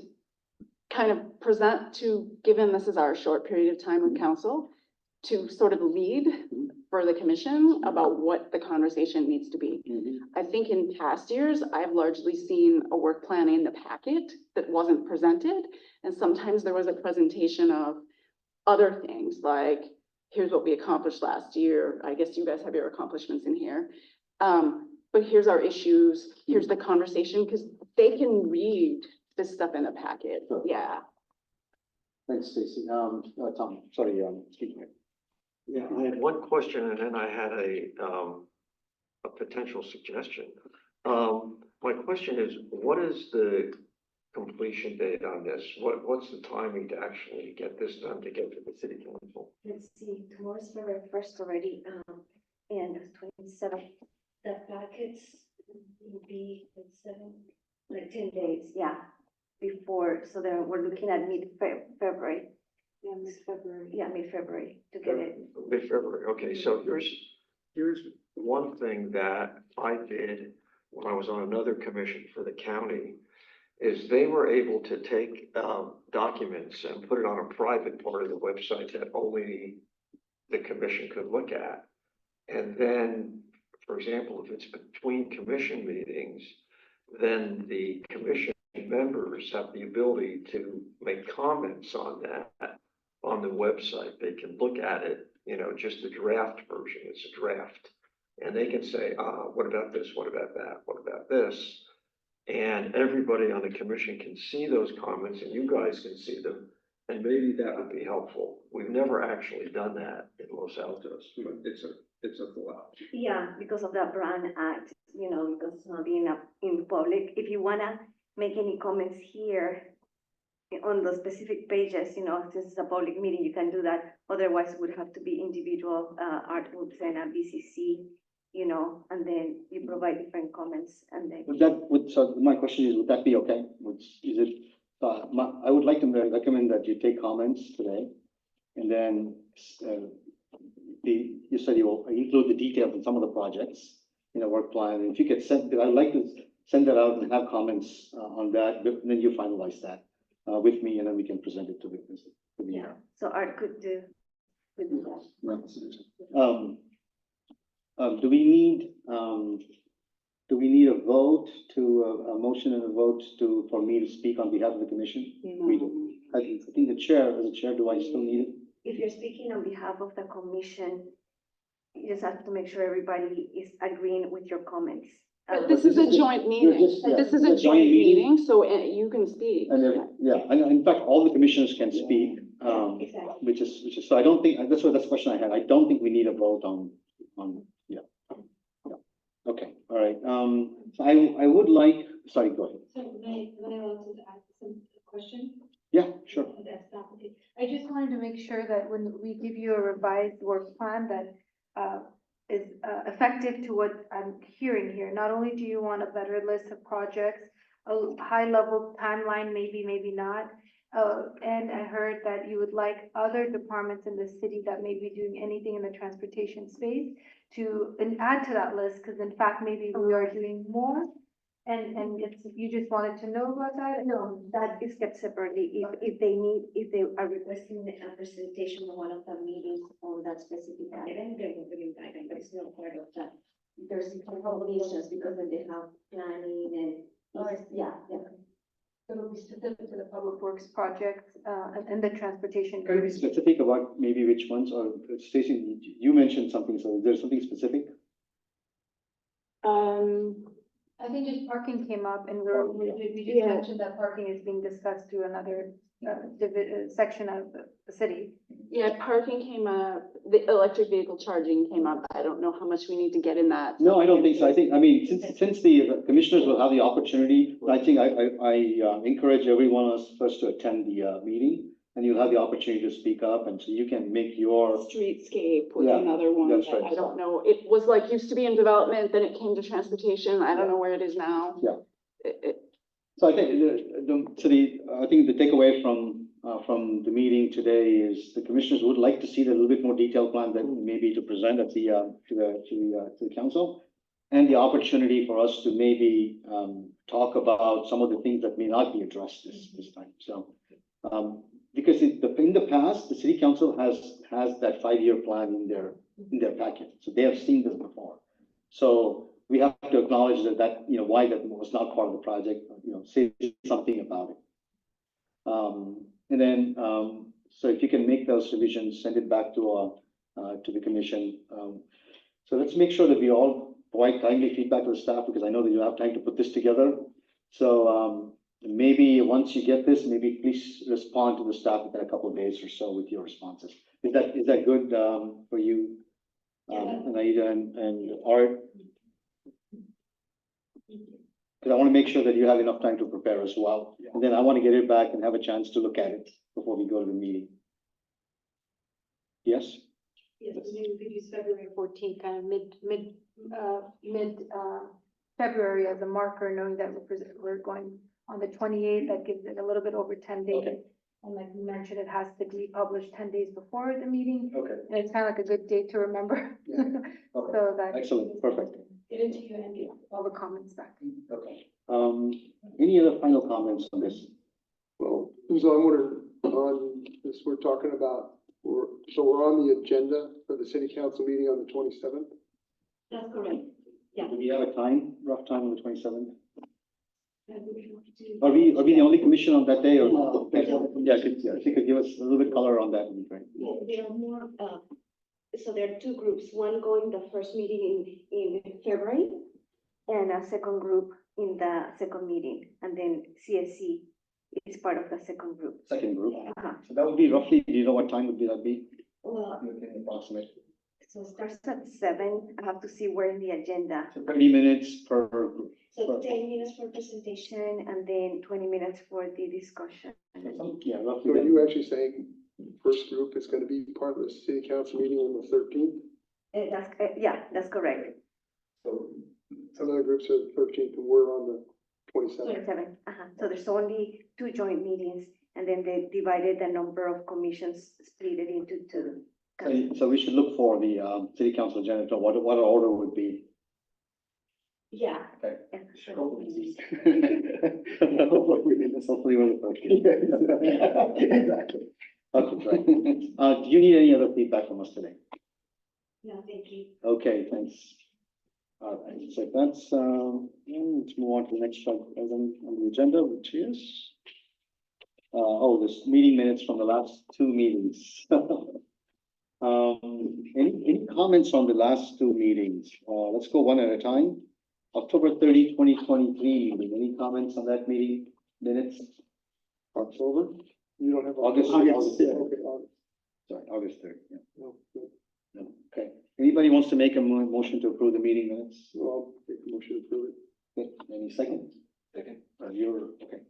kind of present to, given this is our short period of time with council, to sort of lead for the commission about what the conversation needs to be. I think in past years, I've largely seen a work plan in the packet that wasn't presented. And sometimes there was a presentation of other things like, here's what we accomplished last year. I guess you guys have your accomplishments in here. But here's our issues, here's the conversation, because they can read this stuff in the packet. Sure. Yeah. Thanks, Stacy. Tom, sorry, speaking. Yeah, I had one question and then I had a potential suggestion. My question is, what is the completion date on this? What's the timing to actually get this done to get to the city council? Let's see, tomorrow's February 1st already, and 27th. The packets will be at 10 days, yeah, before, so then we're looking at mid-February. Yeah, mid-February. Yeah, mid-February to get it. Mid-February, okay, so here's one thing that I did when I was on another commission for the county, is they were able to take documents and put it on a private part of the website that only the commission could look at. And then, for example, if it's between commission meetings, then the commission members have the ability to make comments on that on the website. They can look at it, just the draft version, it's a draft. And they can say, what about this? What about that? What about this? And everybody on the commission can see those comments and you guys can see them. And maybe that would be helpful. We've never actually done that in Los Altos, but it's a thought. Yeah, because of the Brand Act, because it's not being up in public. If you wanna make any comments here on the specific pages, since it's a public meeting, you can do that. Otherwise, it would have to be individual, Art would send a BCC, and then you provide different comments and then. So my question is, would that be okay? I would like to recommend that you take comments today, and then you said you will include the details in some of the projects in a work plan. And if you could I'd like to send that out and have comments on that, but then you finalize that with me, and then we can present it to the. Yeah, so Art could do that. Do we need a vote a motion and a vote for me to speak on behalf of the commission? No. We do. I think as a chair, do I still need it? If you're speaking on behalf of the commission, you just have to make sure everybody is agreeing with your comments. But this is a joint meeting. This is a joint meeting, so you can speak. And in fact, all the commissioners can speak, Exactly. which is, so I don't think, that's the question I had. I don't think we need a vote on. Okay, all right. So I would like, sorry, go ahead. So can I also ask some question? Yeah, sure. I just wanted to make sure that when we give you a revised work plan that is effective to what I'm hearing here. Not only do you want a better list of projects, a high level timeline, maybe not. And I heard that you would like other departments in the city that may be doing anything in the transportation space to add to that list, because in fact, maybe we are doing more. And you just wanted to know about that? No, that is kept separately. If they are requesting a presentation on one of the meetings on that specific item, they will bring that item, but it's not part of that. There's commissions because then they have planning and, yeah. So it'll be specific to the public works projects, and the transportation. Can you be specific about maybe which ones, or Stacey, you mentioned something, so is there something specific? I think just parking came up and we just mentioned that parking is being discussed through another section of the city. Yeah, parking came up, the electric vehicle charging came up. I don't know how much we need to get in that. No, I don't think so. I mean, since the commissioners will have the opportunity, I think I encourage everyone of us to attend the meeting. And you'll have the opportunity to speak up, and so you can make your, Streetscape was Yeah, another one that's that right. I don't know. It was like, used to be in development, then it came to transportation. I don't know where it is now. Yeah. It, so I think, I think the takeaway from the meeting today is the commissioners would like to see a little bit more detailed plan than maybe to present at to the council. And the opportunity for us to maybe, talk about some of the things that may not be addressed this time, so. Because in the past, the city council has that 5-year plan in their packet, so they have seen this before. So we have to acknowledge that, why that was not part of the project, say something about it. And then, so if you can make those revisions, send it back to the commission. So let's make sure that we all provide timely feedback to the staff, because I know that you have time to put this together. So, maybe once you get this, maybe please respond to the staff within a couple of days or so with your responses. Is that good for you, Anaida and Art? Because I want to make sure that you have enough time to prepare as well. And then I want to get it back and have a chance to look at it before we go to the meeting. Yes? Yes, maybe we could use February 14th, kind of mid February as a marker, knowing that we're going on the 28th. That gives it a little bit over 10 days. Okay. And like you mentioned, it has to be published 10 days before the meeting. Okay. And it's kind of like a good date to remember. Yeah. Okay. So that. Excellent. Perfect. Get into you and get all the comments back. Okay. Any other final comments on this? Well, so I'm wondering, on this, we're talking about, so we're on the agenda for the city council meeting on the 27th? That's correct. Yeah. Do we have a rough time on the 27th? Are we the only commission on that day, or? Yeah, if you could give us a little bit color on that, would be great. There are more, so there are two groups, one going the first meeting in February, and a second group in the second meeting, and then CSC is part of the second group. Second group. Uh-huh. So that would be roughly, do you know what time would that be? Well, Approximate. so it starts at 7, I have to see where in the agenda. So 30 minutes per group. So 10 minutes for presentation, and then 20 minutes for the discussion. Yeah, roughly. So are you actually saying first group is gonna be part of the city council meeting on the 13th? Yeah, that's correct. So some of the groups are the 13th and we're on the 27th. 27, so there's only 2 joint meetings, and then they divided the number of commissions, split it into 2. So we should look for the city council agenda, what our order would be. Yeah. Okay. Yeah, sure. Hopefully we're the first. Exactly. Okay, great. Do you need any other feedback from us today? No, thank you. Okay, thanks. All right, so that's, let's move on to the next item on the agenda, which is, this meeting minutes from the last 2 meetings. Any comments on the last 2 meetings? Let's go one at a time. October 30, 2023, meeting. Any comments on that meeting minutes? October? You don't have. August. Yeah, August. okay, August. Sorry, August 3rd, yeah. No, good. No, okay. Anybody wants to make a motion to approve the meeting minutes? So I'll make a motion to approve it. Okay, any second? Second. You're, okay.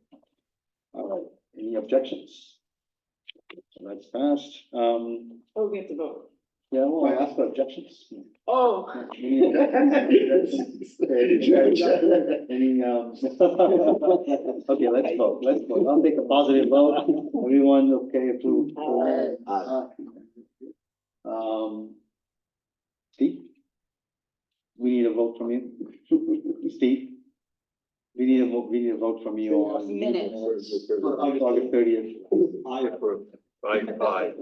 All right, any objections? So that's passed. Oh, we have to vote. Yeah, well, I asked for objections. Oh. Any objections? Any, okay, let's vote. I'll take a positive vote. Everyone, okay, approved. Steve? We need a vote from you. Steve? We need a vote from you on. Minutes. August 30th. I approve. Aye.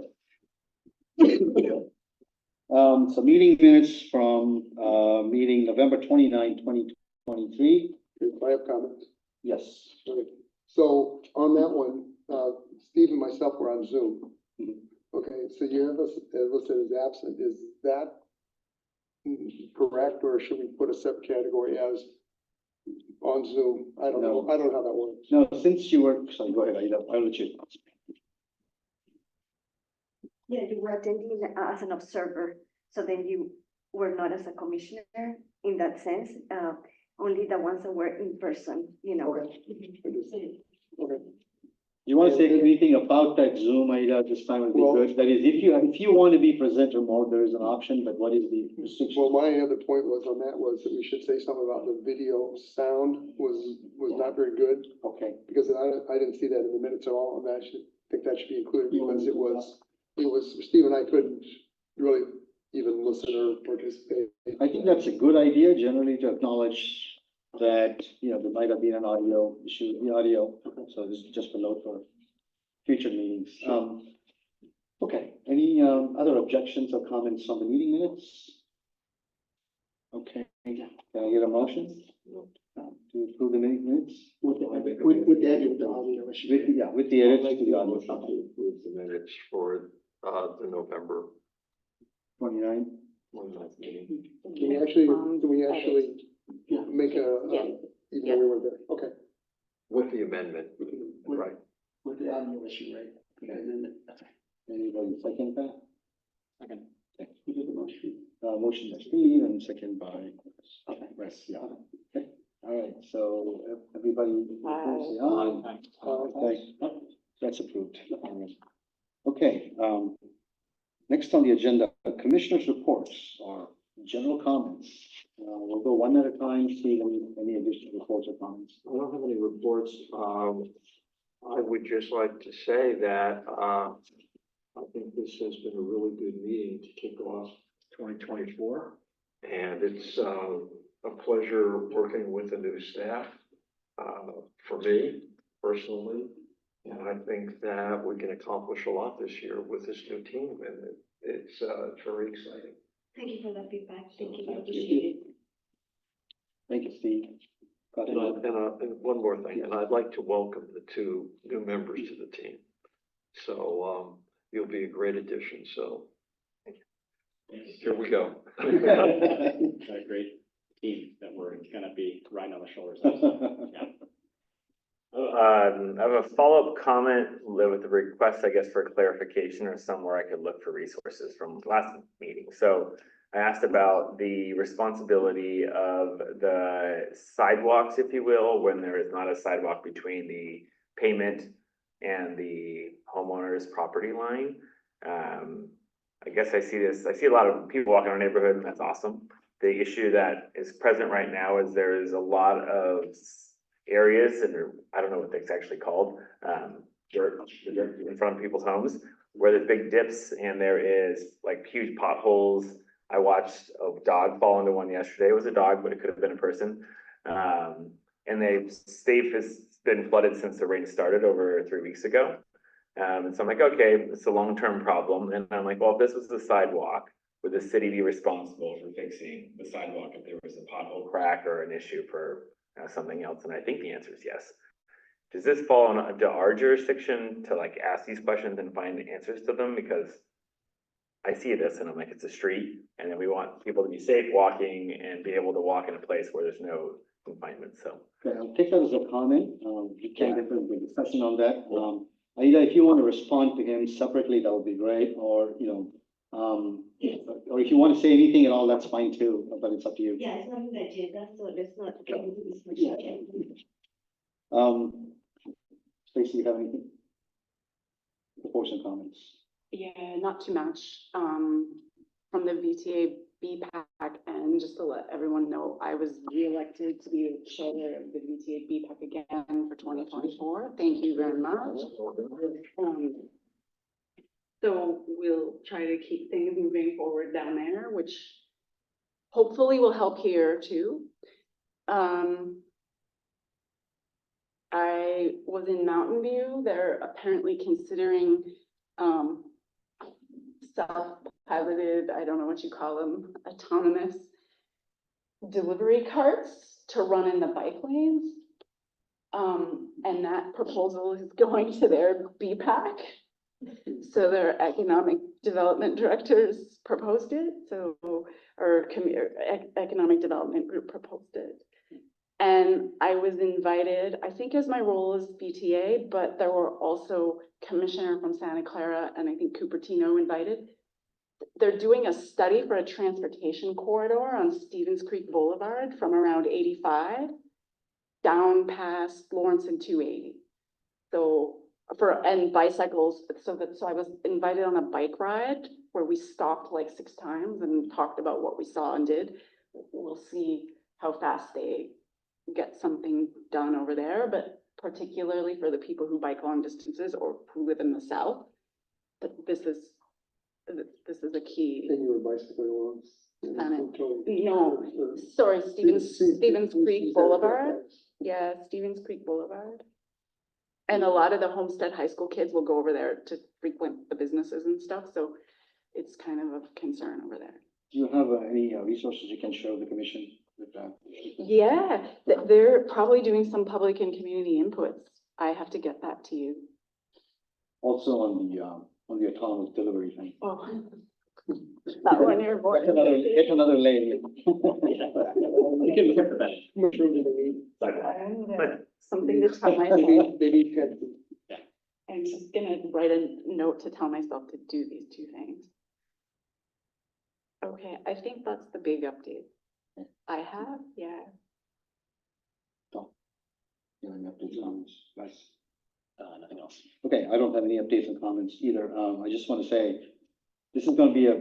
So meeting minutes from, meeting November 29, 2023. I have comments. Yes. Okay. So on that one, Steve and myself were on Zoom. Mhm. Okay, so you have us listed as absent. Is that correct, or should we put a separate category as on Zoom? I don't know. I don't know how that works. No, since you were, sorry, go ahead, I'll let you. Yeah, you were attending as an observer, so then you were not as a commissioner in that sense, only the ones that were in person, you know. You want to say anything about that Zoom, Aida, this time would be Well- good? That is, if you want to be present remote, there is an option, but what is the restriction? Well, my other point was on that was that we should say something about the video sound was not very good, Okay, because I didn't see that in the minutes at all, and I think that should be included, because it was, Steve and I couldn't really even listen or participate. I think that's a good idea, generally to acknowledge that, you know, there might have been an audio issue, with the audio, so this is just a note for future meetings. Okay, any, other objections or comments on the meeting minutes? Okay, can I get a motion? To approve the meeting minutes? With the edit of the audio issue. With the edits to the audio. Approve the minutes for, the November 29. 29th meeting. Can we actually make even though we weren't there? Okay. With the amendment, right? With the audio issue, right? Anybody second that? Second. Who did the motion? Motion by Steve and second by Wes, yeah. Okay, all right, so everybody, say aye. Okay, that's approved. Okay, next on the agenda, commissioners' reports or general comments. We'll go one at a time, see any additional reports or comments. I don't have any reports. I would just like to say that, I think this has been a really good meeting to kick off 2024. And it's, a pleasure working with the new staff, for me personally. And I think that we can accomplish a lot this year with this new team, and it's very exciting. Thank you for that feedback. Thank you, I Thank appreciate you. it. Thank you, Steve. Got it. And one more thing, and I'd like to welcome the two new members to the team. So, you'll be a great addition, so. Here we go. A great team that we're gonna be riding on the shoulders of. Yeah. I have a follow-up comment with the request, I guess, for clarification or somewhere I could look for resources from last meeting. So I asked about the responsibility of the sidewalks, if you will, when there is not a sidewalk between the pavement and the homeowner's property line. I guess I see a lot of people walking in our neighborhood, and that's awesome. The issue that is present right now is there is a lot of areas, and I don't know what that's actually called, dirt in front of people's homes, where there's big dips and there is like huge potholes. I watched a dog fall into one yesterday. It was a dog, but it could have been a person. And they've has been flooded since the rain started over 3 weeks ago. And so I'm like, okay, it's a long-term problem. And I'm like, well, if this was the sidewalk, would the city be responsible for fixing the sidewalk if there was a pothole crack or an issue for something else? And I think the answer is yes. Does this fall into our jurisdiction to like ask these questions and find the answers to them? Because I see this and I'm like, it's a street, and then we want people to be safe walking and be able to walk in a place where there's no confinement, so. Okay, I'll take that as a comment. We can get into the discussion on that. Aida, if you want to respond to him separately, that would be great, or, you know, or if you want to say anything at all, that's fine too, but it's up to you. Yeah, it's not in the agenda, so let's not get into this much. Stacy, you have anything? Reports and comments. Yeah, not too much. From the VTA BPAC, and just to let everyone know, I was reelected to be the chair of the VTA BPAC again for 2024. Thank you very much. So we'll try to keep things moving forward down there, which hopefully will help here too. I was in Mountain View. They're apparently considering self-piloted, I don't know what you call them, autonomous delivery carts to run in the bike lanes. And that proposal is going to their BPAC. So their economic development directors proposed it, so, or economic development group proposed it. And I was invited, I think as my role as BTA, but there were also commissioner from Santa Clara and I think Cupertino invited. They're doing a study for a transportation corridor on Stevens Creek Boulevard from around 85 down past Lawrence and 280. So and bicycles, so I was invited on a bike ride where we stopped like 6 times and talked about what we saw and did. We'll see how fast they get something done over there, but particularly for the people who bike long distances or who live in the south, this is a key. And you were bicycling along. No, sorry, Stevens Creek Boulevard. Yeah, Stevens Creek Boulevard. And a lot of the Homestead High School kids will go over there to frequent the businesses and stuff, so it's kind of a concern over there. Do you have any resources you can share with the commission with that? Yeah, they're probably doing some public and community inputs. I have to get that to you. Also on the autonomous delivery thing. Oh. That one you're Get another lady. You can look at Something to tell myself. Maybe I'm just gonna write a note to tell myself to do these 2 things. Okay, I think that's the big update I have, yeah. Any updates, comments? Nice. Nothing else. Okay, I don't have any updates and comments either. I just want to say, this is going to be a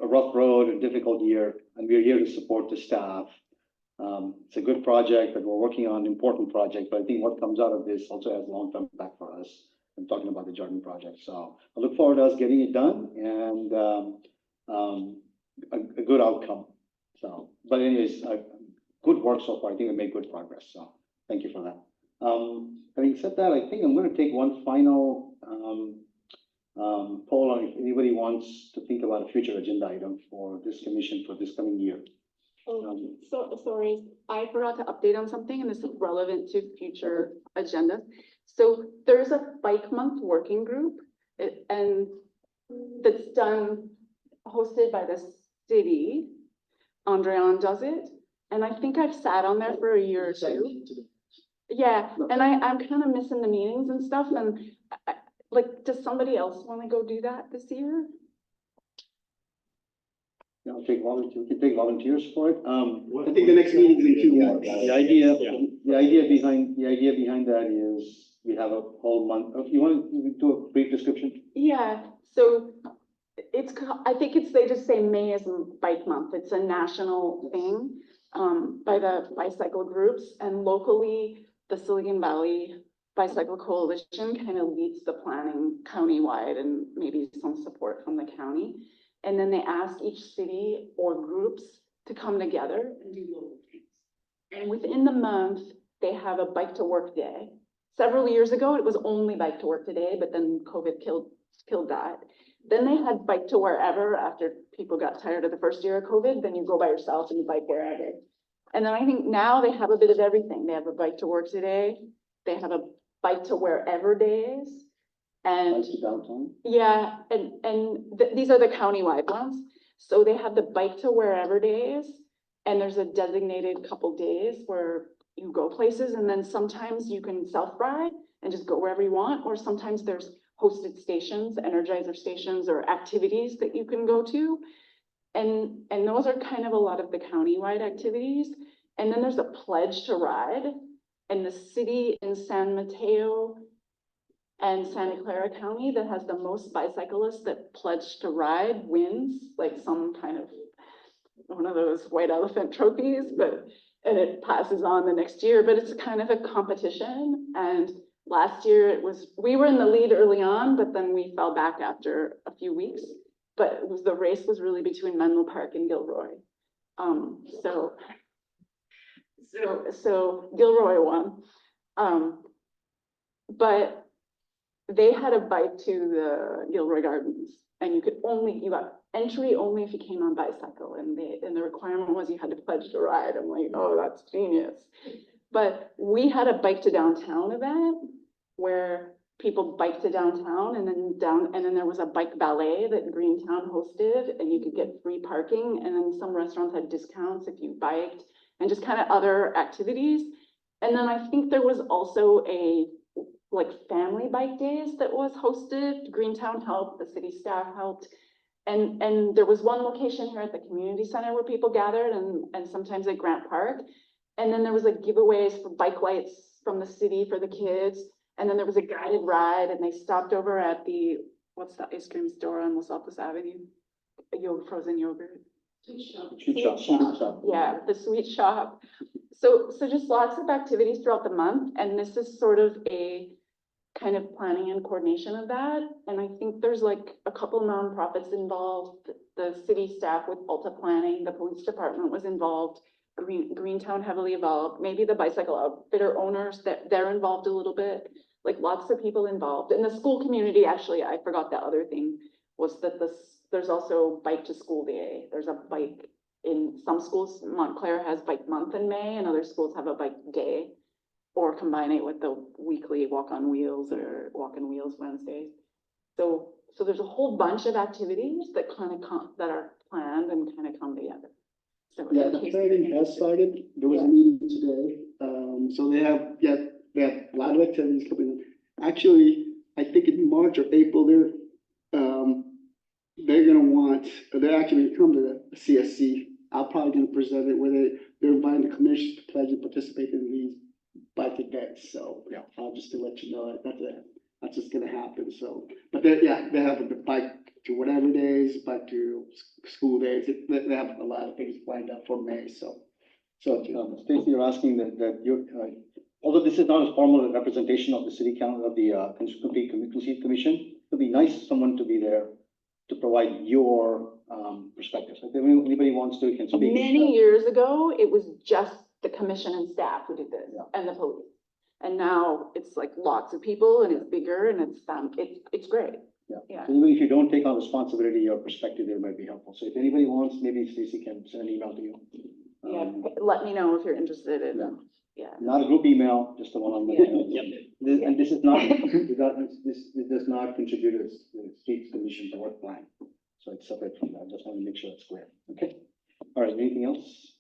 rough road, a difficult year, and we're here to support the staff. It's a good project that we're working on, important project, but I think what comes out of this also has long-term impact for us. I'm talking about the Jordan project, so I look forward to us getting it done and a good outcome. So, but anyways, good work so far. I think we made good progress, so thank you for that. Having said that, I think I'm going to take one final poll on if anybody wants to think about a future agenda item for this commission for this coming year. So sorry, I forgot to update on something and this is relevant to future agenda. So there's a bike month working group and that's hosted by the city. Andreon does it. And I think I've sat on there for a year or 2. Yeah, and I'm kind of missing the meetings and stuff and does somebody else want to go do that this year? You know, we can take volunteers for it. I think the next meeting is in 2 weeks. The idea behind that is we have a whole month. You want to do a brief description? Yeah, so I think they just say May is Bike Month. It's a national thing by the bicycle groups, and locally the Silicon Valley Bicycle Coalition kind of leads the planning countywide and maybe some support from the county. And then they ask each city or groups to come together and do little things. And within the month, they have a bike to work day. Several years ago, it was only bike to work today, but then COVID killed that. Then they had bike to wherever after people got tired of the first year of COVID, then you go by yourself and you bike wherever. And then I think now they have a bit of everything. They have a bike to work today. They have a bike to wherever days. And downtown. yeah, these are the countywide ones. So they have the bike to wherever days, and there's a designated couple days where you go places, and then sometimes you can self-ride and just go wherever you want, or sometimes there's hosted stations, Energizer stations, or activities that you can go to. And those are kind of a lot of the countywide activities. And then there's a pledge to ride, and the city in San Mateo and Santa Clara County that has the most bicyclists that pledge to ride wins, like some kind of one of those white elephant trophies, and it passes on the next year, but it's kind of a competition. And last year we were in the lead early on, but then we fell back after a few weeks. But the race was really between Menlo Park and Gilroy. So Gilroy won. But they had a bike to the Gilroy Gardens, and you got entry only if you came on bicycle, and the requirement was you had to pledge to ride. I'm like, oh, that's genius. But we had a bike to downtown event where people biked to downtown, and then there was a bike ballet that Greentown hosted, and you could get free parking, and then some restaurants had discounts if you biked, and just kind of other activities. And then I think there was also a like family bike days that was hosted. Greentown helped, the city staff helped. And there was one location here at the community center where people gathered and sometimes at Grant Park. And then there was like giveaways for bike lights from the city for the kids. And then there was a guided ride and they stopped over at the, what's the ice cream store on Los Altos Avenue? Frozen yogurt. Sweet shop. Yeah, the sweet shop. So just lots of activities throughout the month. And this is sort of a kind of planning and coordination of that. And I think there's like a couple nonprofits involved, the city staff with Alta Planning, the police department was involved, Greentown heavily involved, maybe the bicycle outfitter owners, that they're involved a little bit, like lots of people involved. And the school community, actually, I forgot the other thing, was that there's also Bike to School Day. There's a bike in some schools. Montclair has Bike Month in May and other schools have a bike day. Or combine it with the weekly Walk on Wheels or Walk on Wheels Wednesdays. So there's a whole bunch of activities that kind of that are planned and kind of come together. So Yeah, the planning has started. There was a meeting today. So they have a lot of activities coming. Actually, I think in March or April, they're actually gonna come to the CSC. I'm probably gonna present it where they're inviting the commission to pledge and participate in these bike events. So just to let you know that's just gonna happen. So, but they have the bike to whatever days, bike to school days. They have a lot of things lined up for May. So Stacy, you're asking that you, although this is not a formal representation of the city council of the complete commission, it'd be nice someone to be there to provide your perspectives. If anybody wants to, you can speak. Many years ago, it was just the commission and staff who did this and the police. And now it's like lots of people and it's bigger and it's great. Yeah. So even if you don't take on responsibility, your perspective there might be helpful. So if anybody wants, maybe Stacy can send an email to you. Let me know if you're interested in, Not a group email, just a one-on-one. And this is not, this does not contribute to the streets commission's work plan. So it's separate from that. Just want to make sure it's clear. Okay. All right, anything else?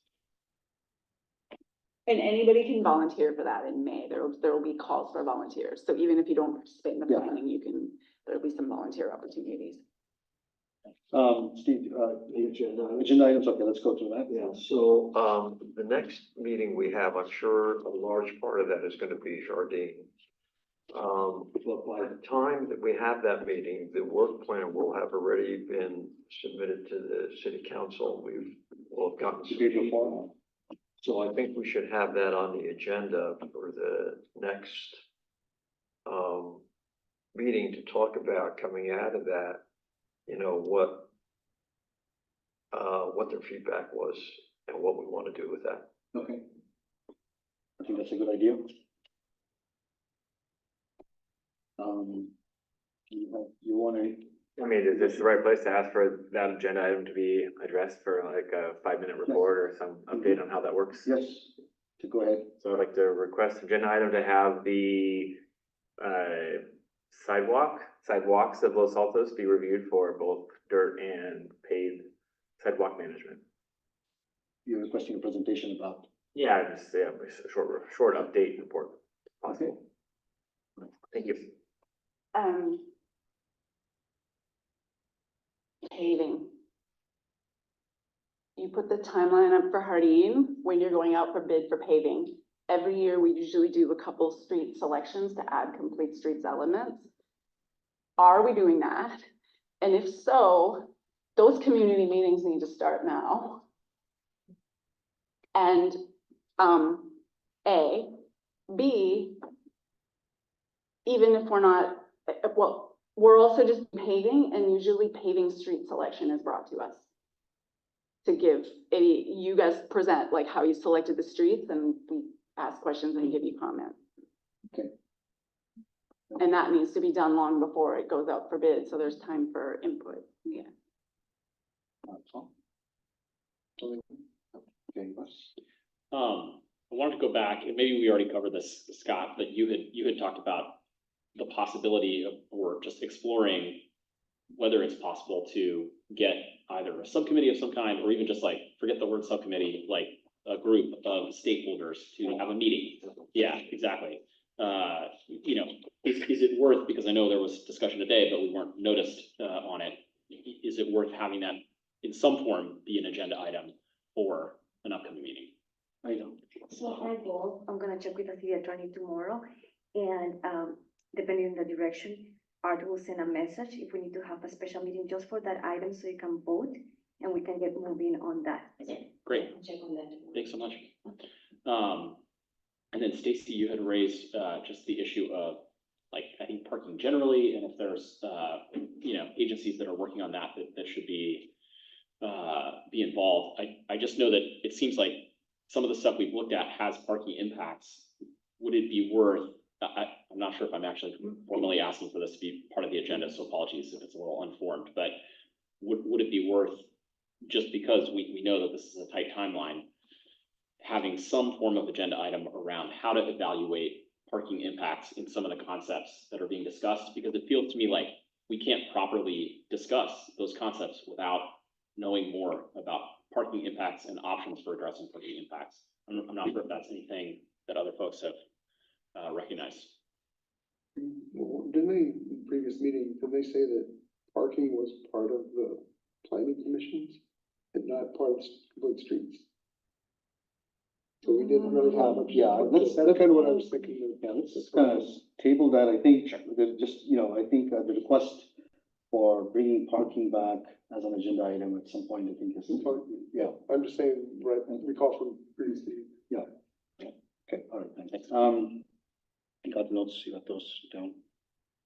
and anybody can volunteer for that in May. There will be calls for volunteers. So even if you don't participate in the planning, there'll be some volunteer opportunities. Steve, agenda items, okay, let's go through that. Yeah, so, the next meeting we have, I'm sure a large part of that is gonna be Jardine. By the time that we have that meeting, the work plan will have already been submitted to the city council. We'll have gotten some feedback. So I think we should have that on the agenda for the next, meeting to talk about coming out of that, you know, what their feedback was and what we want to do with that. Okay. I think that's a good idea. You want to? I mean, is this the right place to ask for that agenda item to be addressed for like a 5-minute report or some update on how that works? Yes, to go ahead. So I'd like to request agenda item to have the sidewalks of Los Altos be reviewed for both dirt and paved sidewalk management. You're requesting a presentation about? Yeah, just a short update report, if possible. Thank you. Paving. You put the timeline up for Hardin when you're going out for bid for paving. Every year, we usually do a couple street selections to add complete streets elements. Are we doing that? And if so, those community meetings need to start now. And A, B, even if we're not, well, we're also just paving, and usually paving street selection is brought to us. To give you guys present like how you selected the streets, and we ask questions and give you comment. Okay. And that needs to be done long before it goes out for bid, so there's time for input, yeah. I wanted to go back, and maybe we already covered this, Scott, but you had talked about the possibility of, or just exploring whether it's possible to get either a subcommittee of some kind, or even just like, forget the word subcommittee, like a group of stakeholders to have a meeting. Yeah, exactly. You know, is it worth, because I know there was discussion today, but we weren't noticed, on it. Is it worth having that in some form be an agenda item for an upcoming meeting? I don't. So our goal, I'm gonna check with the city attorney tomorrow, and depending on the direction, Art will send a message if we need to have a special meeting just for that item, so you can vote, and we can get moving on that. Great. I'll check on that tomorrow. Thanks so much. And then Stacy, you had raised, just the issue of, like, I think parking generally, and if there's, you know, agencies that are working on that, that should be involved. I just know that it seems like some of the stuff we've looked at has parking impacts. Would it be worth, I'm not sure if I'm actually formally asking for this to be part of the agenda, so apologies if it's a little unformed, but would it be worth, just because we know that this is a tight timeline, having some form of agenda item around how to evaluate parking impacts in some of the concepts that are being discussed? Because it feels to me like we can't properly discuss those concepts without knowing more about parking impacts and options for addressing parking impacts. I'm not sure if that's anything that other folks have recognized. Didn't they, in the previous meeting, did they say that parking was part of the planning commissions and not part of complete streets? So we didn't really have a. Yeah, that's kind of what I was thinking of. Yeah, let's kind of table that. I think that just, you know, I think the request for bringing parking back as an agenda item at some point, I think is, yeah. I'm just saying, right, recall from previously. Yeah. Okay, all right, thanks. Got the notes, you got those down.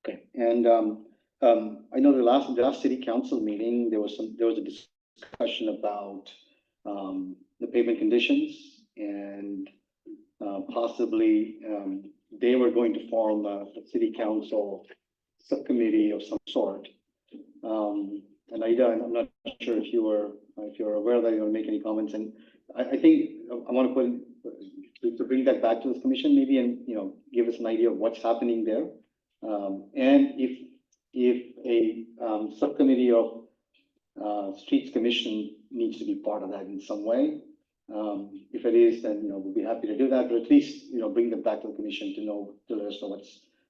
Okay, and I know the last city council meeting, there was a discussion about the pavement conditions, and possibly they were going to form a city council subcommittee of some sort. And I'm not sure if you're aware of that, you want to make any comments, and I think I want to bring that back to this commission maybe, and, you know, give us an idea of what's happening there. And if a subcommittee of streets commission needs to be part of that in some way. If it is, then, you know, we'll be happy to do that, but at least, you know, bring them back to the commission to let us know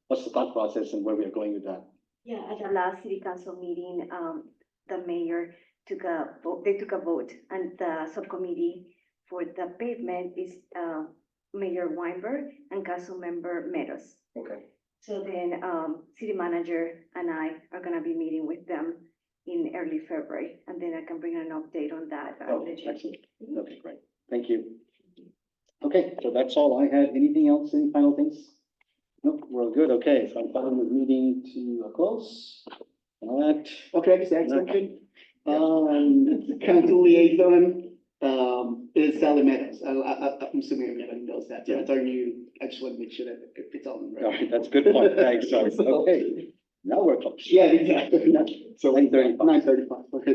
what's the thought process and where we are going with that. Yeah, at the last city council meeting, the mayor took a vote, and the subcommittee for the pavement is Mayor Weinberg and Council Member Meadows. Okay. So then, city manager and I are gonna be meeting with them in early February, and then I can bring an update on that. Oh, excellent. Okay, great. Thank you. Okay, so that's all I had. Anything else? Any final things? Nope, we're all good. Okay, so I'm calling the meeting to a close. All right. Okay, I just add something. Council liaison, is Sally Meadows. I'm assuming everybody knows that. So I thought I just want to make sure that it's all in All right, that's a good point. Thanks, sorry. Okay, now we're close. Yeah, exactly. So 9:35. 9:35. Okay.